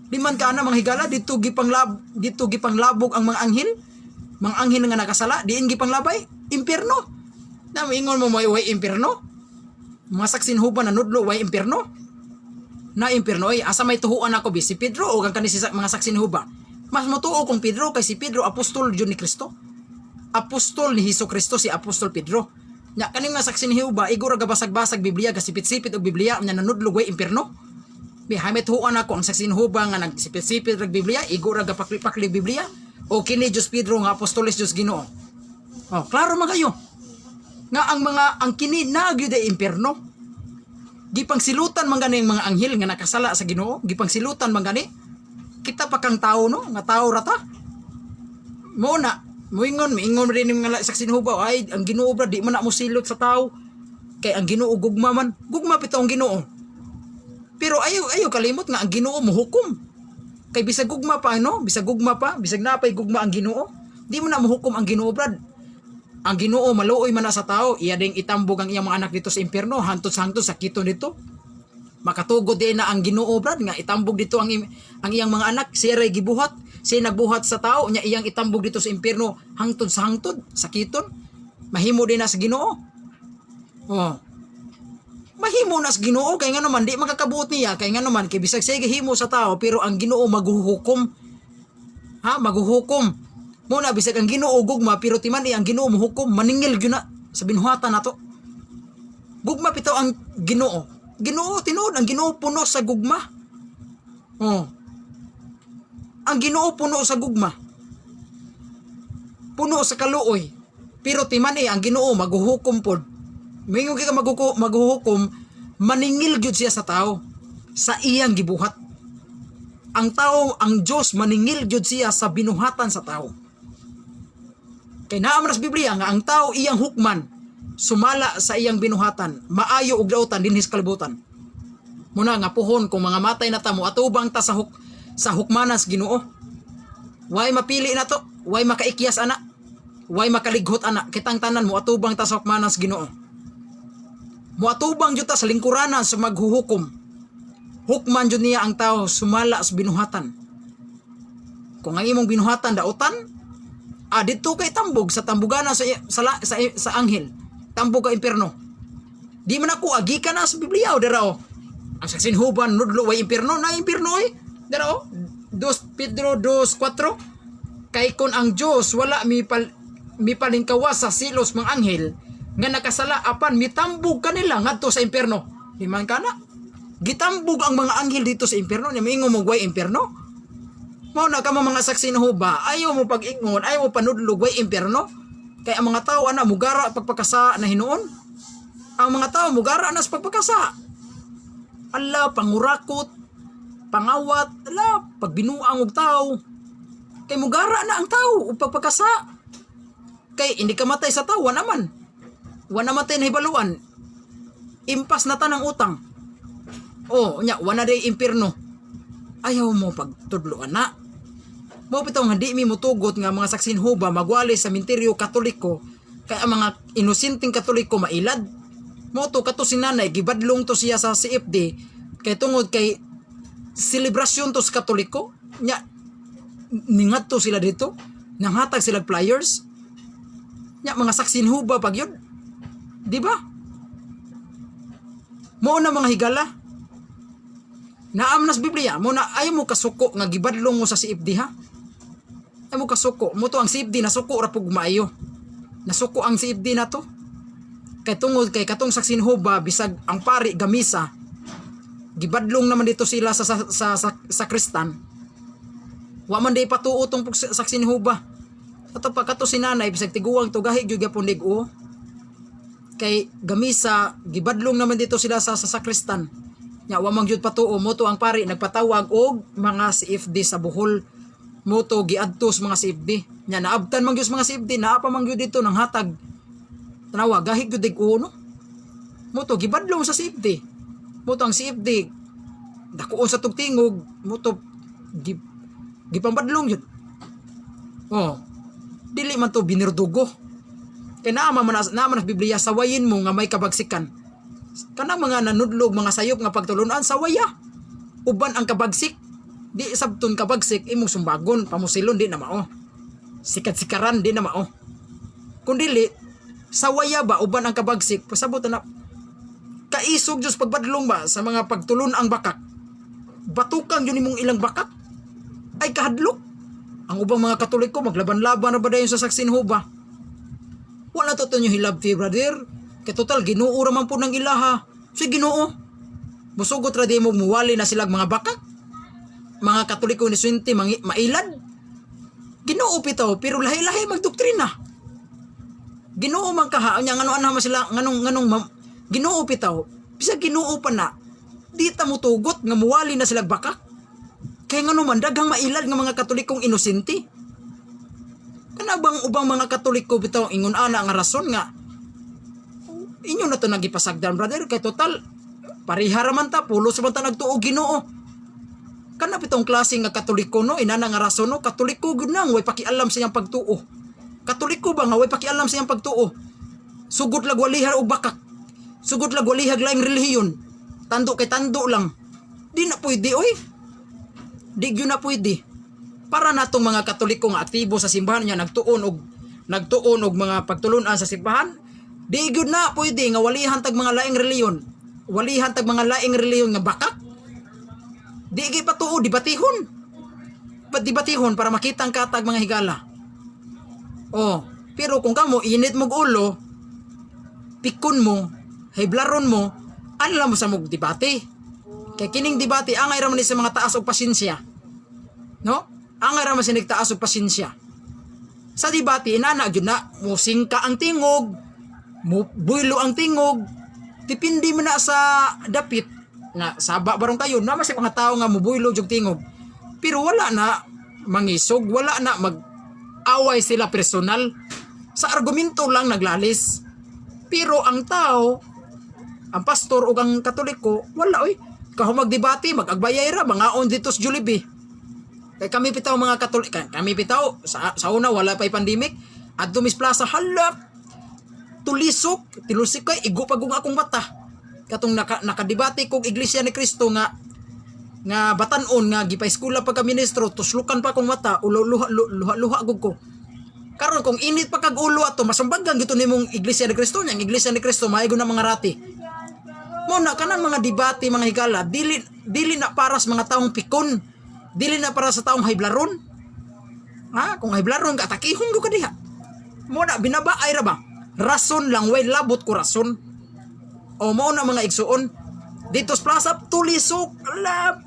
Liman ka na mga higala dito gipanglabog ang mga anghel. Mga anghel nga nakasala diin gipanglabay impierno. Na moingon mo way impierno? Mga saksin huban na nudlo way impierno? Na impierno ay asa may tuhuan ako si Pedro o ang kanisi mga saksin huba. Mas motuo kung Pedro kay si Pedro apostol jud ni Kristo. Apostol ni Hesus Kristo si Apostol Pedro. Nya kaning nga saksin huba igura gabasag-basag Biblia gasipit-sipit og Biblia nya nanudlo way impierno. Bihay may tuhuan ako ang saksin huba nga nagsipit-sipit og Biblia igura gapakli-pakli Biblia o kini Dios Pedro nga apostoles Dios Ginoo. Oh, klaro man kayo. Nga ang kini nagyud ay impierno. Gipangsilutan man gani ang mga anghel nga nakasala sa Ginoo, gipangsilutan man gani. Kita pa kang tao no, nga tao rata. Mo na, moingon rin yung mga saksin hubaw ay ang Ginoo bra di man na mo silot sa tao. Kay ang Ginoo gugma man, gugma pito ang Ginoo. Pero ayo kalimot nga ang Ginoo mohukom. Kay bisag gugma pa no, bisag napay gugma ang Ginoo. Di mo na mohukom ang Ginoo brad. Ang Ginoo maluoy man na sa tao, iya ding itambog ang iyang mga anak dito sa impierno, hantos-hantos sa kiton dito. Makatugod din na ang Ginoo brad nga itambog dito ang iyang mga anak, siya ray gibuhat, siya nagbuhat sa tao, nya iyang itambog dito sa impierno hangtod sa kiton. Mahimo din na sa Ginoo. Oh. Mahimo na sa Ginoo kay nga naman di makakabuot niya, kay nga naman kay bisag siya gihimo sa tao pero ang Ginoo maghuhukom. Maghuhukom. Muna bisag ang Ginoo gugma pero timan ang Ginoo mohukom maningil gyud na sa binuhatan nato. Gugma pitaw ang Ginoo. Ginoo tinuod ang Ginoo puno sa gugma. Oh. Ang Ginoo puno sa gugma. Puno sa kaluoy. Pero timan ang Ginoo maghuhukom pod. Mingon ka maghuhukom maningil gyud siya sa tao sa iyang gibuhat. Ang tao, ang Dios maningil gyud siya sa binuhatan sa tao. Kay naa man sa Biblia nga ang tao iyang hukman sumala sa iyang binuhatan, maayo og dautan dinhi sa kalibutan. Muna nga puhon kung mga matay na ta mo atubang ta sa hukmanas Ginoo. Way mapili na to, way makaikyas ana, way makalighot ana, kitang tanan mo atubang ta sa hukmanas Ginoo. Mo atubang jud ta sa lingkuranan sa maghuhukom. Hukman jud niya ang tao sumala sa binuhatan. Kung ang imong binuhatan dautan, dito kay tambog sa tambugana sa anghel. Tambog ka impierno. Di man ako agika na sa Biblia o dara o. Ang saksin huban nudlo way impierno na impierno eh. Dara o. 2 Pedro 2:4. Kay kun ang Dios wala mipalingkawa sa silos mga anghel nga nakasala apan mitambog kanila ngadto sa impierno. Di man kana? Gitambog ang mga anghel dito sa impierno, nya moingon mo way impierno. Mao na ka mga saksin huba, ayaw mo pag-ingon, ayaw mo panudlog way impierno. Kay ang mga tao ana mugara pagpakasa na hinuon. Ang mga tao mugara na sa pagpakasa. Ala pangurakot, pangawat, ala pagbinuang og tao. Kay mugara na ang tao og pagpakasa. Kay hindi ka matay sa tao naman. Wa namatay na hibaluan. Impas na tanang utang. Oh, nya wa na day impierno. Ayaw mo pagtudloan na. Mao bitaw nga di mi motugot nga mga saksin huba magwali sa sementeryo Katoliko kay ang mga inosenteng Katoliko mailad. Mao to kato si nanay gibadlong to siya sa CFD kay tungod kay selebrasyon to sa Katoliko nya ningadto sila dito nanghatag sila flyers nya mga saksin huba pag yun. Di ba? Mao na mga higala. Naam nas Biblia mo na ayaw mo kasuko nga gibadlong mo sa CFD ha. Ayaw mo kasuko mo to ang CFD nasuko ra pug maayo. Nasuko ang CFD na to. Kay tungod kay katong saksin huba bisag ang pari gamisa. Gibadlong naman dito sila sa Kristan. Wa man day patuo tong saksin huba. Ato pa kato si nanay bisag tiguang to gahi gyud gyapon dig-o. Kay gamisa gibadlong naman dito sila sa Kristan. Nya wa man gyud patuo mo to ang pari nagpatawag og mga CFD sa Bohol. Mo to giadtos mga CFD. Nya naabtan man gyud mga CFD naa pa man gyud dito nang hatag. Tanawa gahi gyud dig-o no. Mo to gibadlong sa CFD. Mo to ang CFD dakuon sa tugtingog mo to gipambadlong yun. Oh, dili man to binirdugo. Kaya naman sa Biblia, sawayin mo nga may kabagsikan. Kanang mga nanudlog, mga sayop nga pagtulunan, sawaya. Uban ang kabagsik. Di sabton kabagsik, imong sumbagon, pamusilon, di na mao. Sikat-sikaran, di na mao. Kung dili, sawaya ba, uban ang kabagsik, pasabot na, kaisog Diyos pagbadlong ba sa mga pagtulon ang bakak. Batukang yun imong ilang bakak. Ay kahadlok. Ang ubang mga Katoliko, maglaban-laban na ba dayon sa saksin ba? Wala to nyo hilabti, brother. Kaya total, Ginoo raman po ng ilaha. So, Ginoo. Musugot ra di mo muwali na silang mga bakak. Mga Katoliko ni Swinti, mailad. Ginoo pitaw, pero lahi-lahi magdoktrina. Ginoo man kaha, nya ngano sila, nganong Ginoo pitaw. Bisa Ginoo pa na. Di ta mo tugot nga muwali na silang bakak. Kaya ngano man daghang mailad nga mga Katolikong inosente. Kana bang ubang mga Katoliko bitaw ingon ana nga rason nga inyo na to nagipasagdan, brother, kay total parihara man ta, pulos man ta nagtuo Ginoo. Kana pitong klase nga Katoliko no, inana nga rason no, Katoliko gud nang way pakialam sa iyang pagtuo. Katoliko ba nga way pakialam sa iyang pagtuo? Sugod lag walihar og bakak. Sugod lag walihag laing relihiyon. Tando kay tando lang. Di na pwede oy. Di gyud na pwede. Para natong mga Katoliko nga aktibo sa simbahan niya nagtuon og mga pagtulunan sa simbahan, di gyud na pwede nga walihan tag mga laing reliyon. Walihan tag mga laing reliyon nga bakak. Di gyud patuo dibatihon. Dibatihon para makita ang katag mga higala. Oh, pero kung kamo init mog ulo, pikon mo, hiblaron mo, anla mo sa mog debate. Kay kining debate angay ra man ni sa mga taas og pasensya. No? Angay ra man sa nagtaas og pasensya. Sa debate inana gyud na musingka ang tingog, buylo ang tingog, dipindi man na sa dapit nga saba barong kayo na mas mga tao nga mubuylo jug tingog. Pero wala na mangisog, wala na mag-away sila personal. Sa argumento lang naglalis. Pero ang tao, ang pastor o ang Katoliko, wala oy. Kahong magdebate, mag-agbayay ra, mga on dito sa Jollibee. Kaya kami pitaw mga Katoliko, kami pitaw, sa una wala pa'y pandemic, at Dumis Plaza, halap, tulisok, tilusik ko, igo pagong akong mata. Katong nakadebate kong Iglesia ni Cristo nga batanon nga gipay eskula pagka ministro, tuslukan pa akong mata, luha gud ko. Karon kung init pa kag ulo ato, masumbagan gito nimong Iglesia ni Cristo, yang Iglesia ni Cristo maaygo na mga rati. Mo na kanang mga debate mga higala, dili na para sa mga taong pikon, dili na para sa taong hayblaron. Ha, kung hayblaron ka takihon do ka diha. Mo na binabaay ra ba? Rason lang way labot ko rason. O mo na mga igsuon dito sa plaza tulisok lab.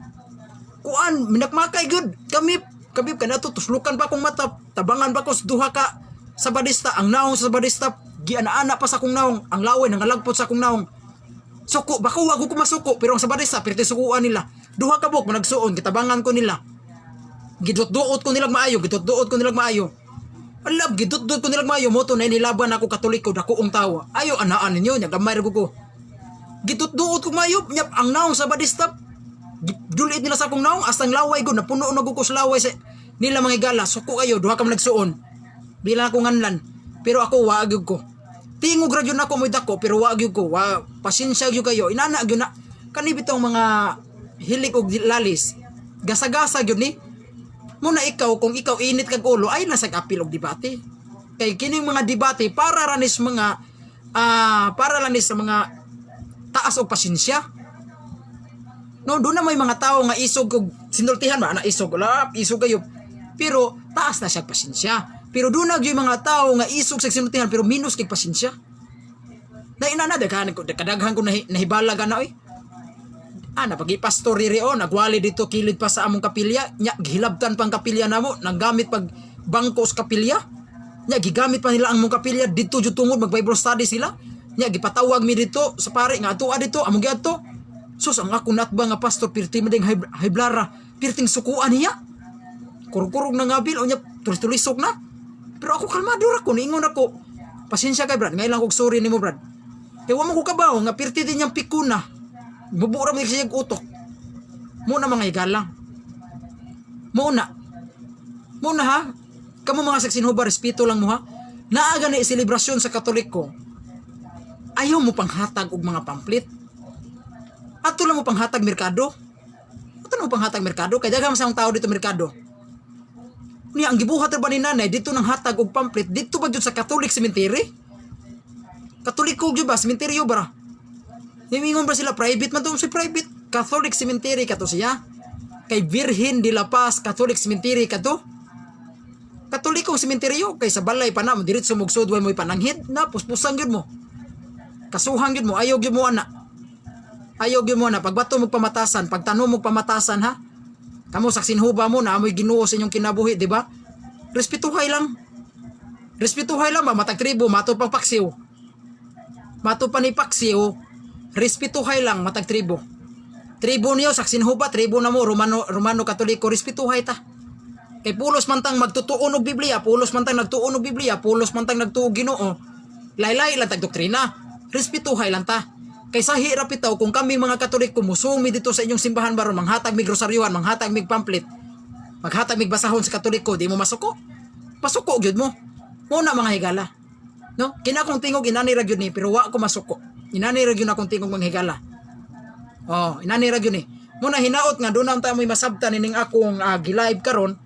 Kuan minakmakay gud kami kanato tuslukan pa akong mata, tabangan pa ko sa duha ka sa badista, ang naong sa badista giana-ana pa sa akong naong, ang laway nangalagpot sa akong naong. Suko, bako wag ko masuko, pero ang sa badista pirti sukuan nila. Duha ka buk managsuon, gitabangan ko nila. Gidot-duot ko nilang maayo, Alab, gidot-duot ko nilang maayo, moto na inilaban ako Katoliko, dakoong tawa. Ayo anaan ninyo, gamay ra ko. Gidot-duot ko maayo, nyap ang naong sa badista. Dulit nila sa akong naong, astang laway ko, napuno na ko sa laway sa nila mga igala. Suko kayo, duha ka managsuon. Bilang ako nganlan, pero ako wag ko. Tingog ra gyud nako moy dako pero wa gyud ko. Pasensya gyud kayo. Inana gyud na kani bitong mga hilik og lalis. Gasa-gasa gyud ni. Muna ikaw kung ikaw init kag ulo ay nasa kapil og debate. Kay kining mga debate para ranis mga sa mga taas og pasensya. No, do na may mga tao nga isog og sinultihan ba na isog kayo. Pero taas na siya pasensya. Pero doon na yung mga tao nga isog sa sinultihan pero minus kay pasensya. Na inana kadaghan ko nahibala na oy. Napagi pastor riri nagwali dito kilid pa sa among kapilya, nya gihilabtan pang kapilya namo, nanggamit pag bangko sa kapilya. Nya gigamit pa nila ang among kapilya dito jud tungod mag Bible study sila. Nya gipatawag mi dito sa pare nga ato dito among giadto. Sus ang ako natba nga pastor pirti mading hiblara, pirting sukuan niya. Kurog-kurog na ngabil nya tulis-tulisok na. Pero ako kalmado ra ko, niingon ako. Pasensya kay Brad, ngayon lang kog sorry nimo Brad. Kaya wa mo ko kabaw nga pirti din yang pikuna. Bubura mo siya utok. Muna mga higala. Muna ha. Kamu mga saksinhuba, respeto lang mo ha. Naaga na selebrasyon sa Katoliko. Ayaw mo panghatag og mga pamphlet. Ato lang mo panghatag merkado. Ato lang mo panghatag merkado. Kaya daghang sa tao dito merkado. Niya ang gibuhat ra ba ni nanay dito nang hatag og pamphlet dito ba jud sa Catholic cemetery? Katoliko jud ba cemetery ba? Himingon ba sila private man to si private Catholic cemetery kato siya? Kay Virgen de la Paz Catholic cemetery kato? Katolikong sementeryo kay sa balay pa na mo diretso mugsud way mo'y pananghid na puspusan gyud mo. Kasuhang gyud mo, ayaw gyud mo ana. Ayaw gyud mo ana pagbato mo pamatasan, pagtanom mo pamatasan ha. Kamo saksinhuba mo na amoy Ginoo sa inyong kinabuhi, di ba? Respetuhay lang. Respetuhay lang ba matag tribo, mato pang paksiw. Mato pa ni paksiw, respetuhay lang matag tribo. Tribo niyo saksinhuba, tribo na mo Romano Katoliko, respetuhay ta. Kay pulos man tang magtutuon og Biblia, pulos man tang nagtuon og Biblia, pulos man tang nagtuo Ginoo. Laylay lang tag doktrina. Respetuhay lang ta. Kay sa hirap itaw kung kami mga Katoliko musumi dito sa inyong simbahan baron manghatag mig rosaryuhan, manghatag mig pamphlet, maghatag mig basahon sa Katoliko, di mo masuko. Pasuko gyud mo. Muna mga higala. No? Kina kong tingog inani ra gyud ni pero wa ko masuko. Inani ra gyud akong tingog mga higala. Oh, inani ra gyud ni. Muna hinaot nga doon ta mo'y masabtan ning akong gi-live karon.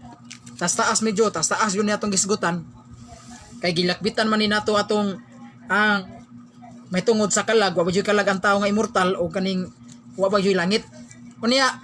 Taas medyo, taas yun ni atong gisgutan. Kay gilakbitan man ni nato atong may tungod sa kalag, wa ba kalag ang tao nga immortal o kaning wa ba langit. Kunya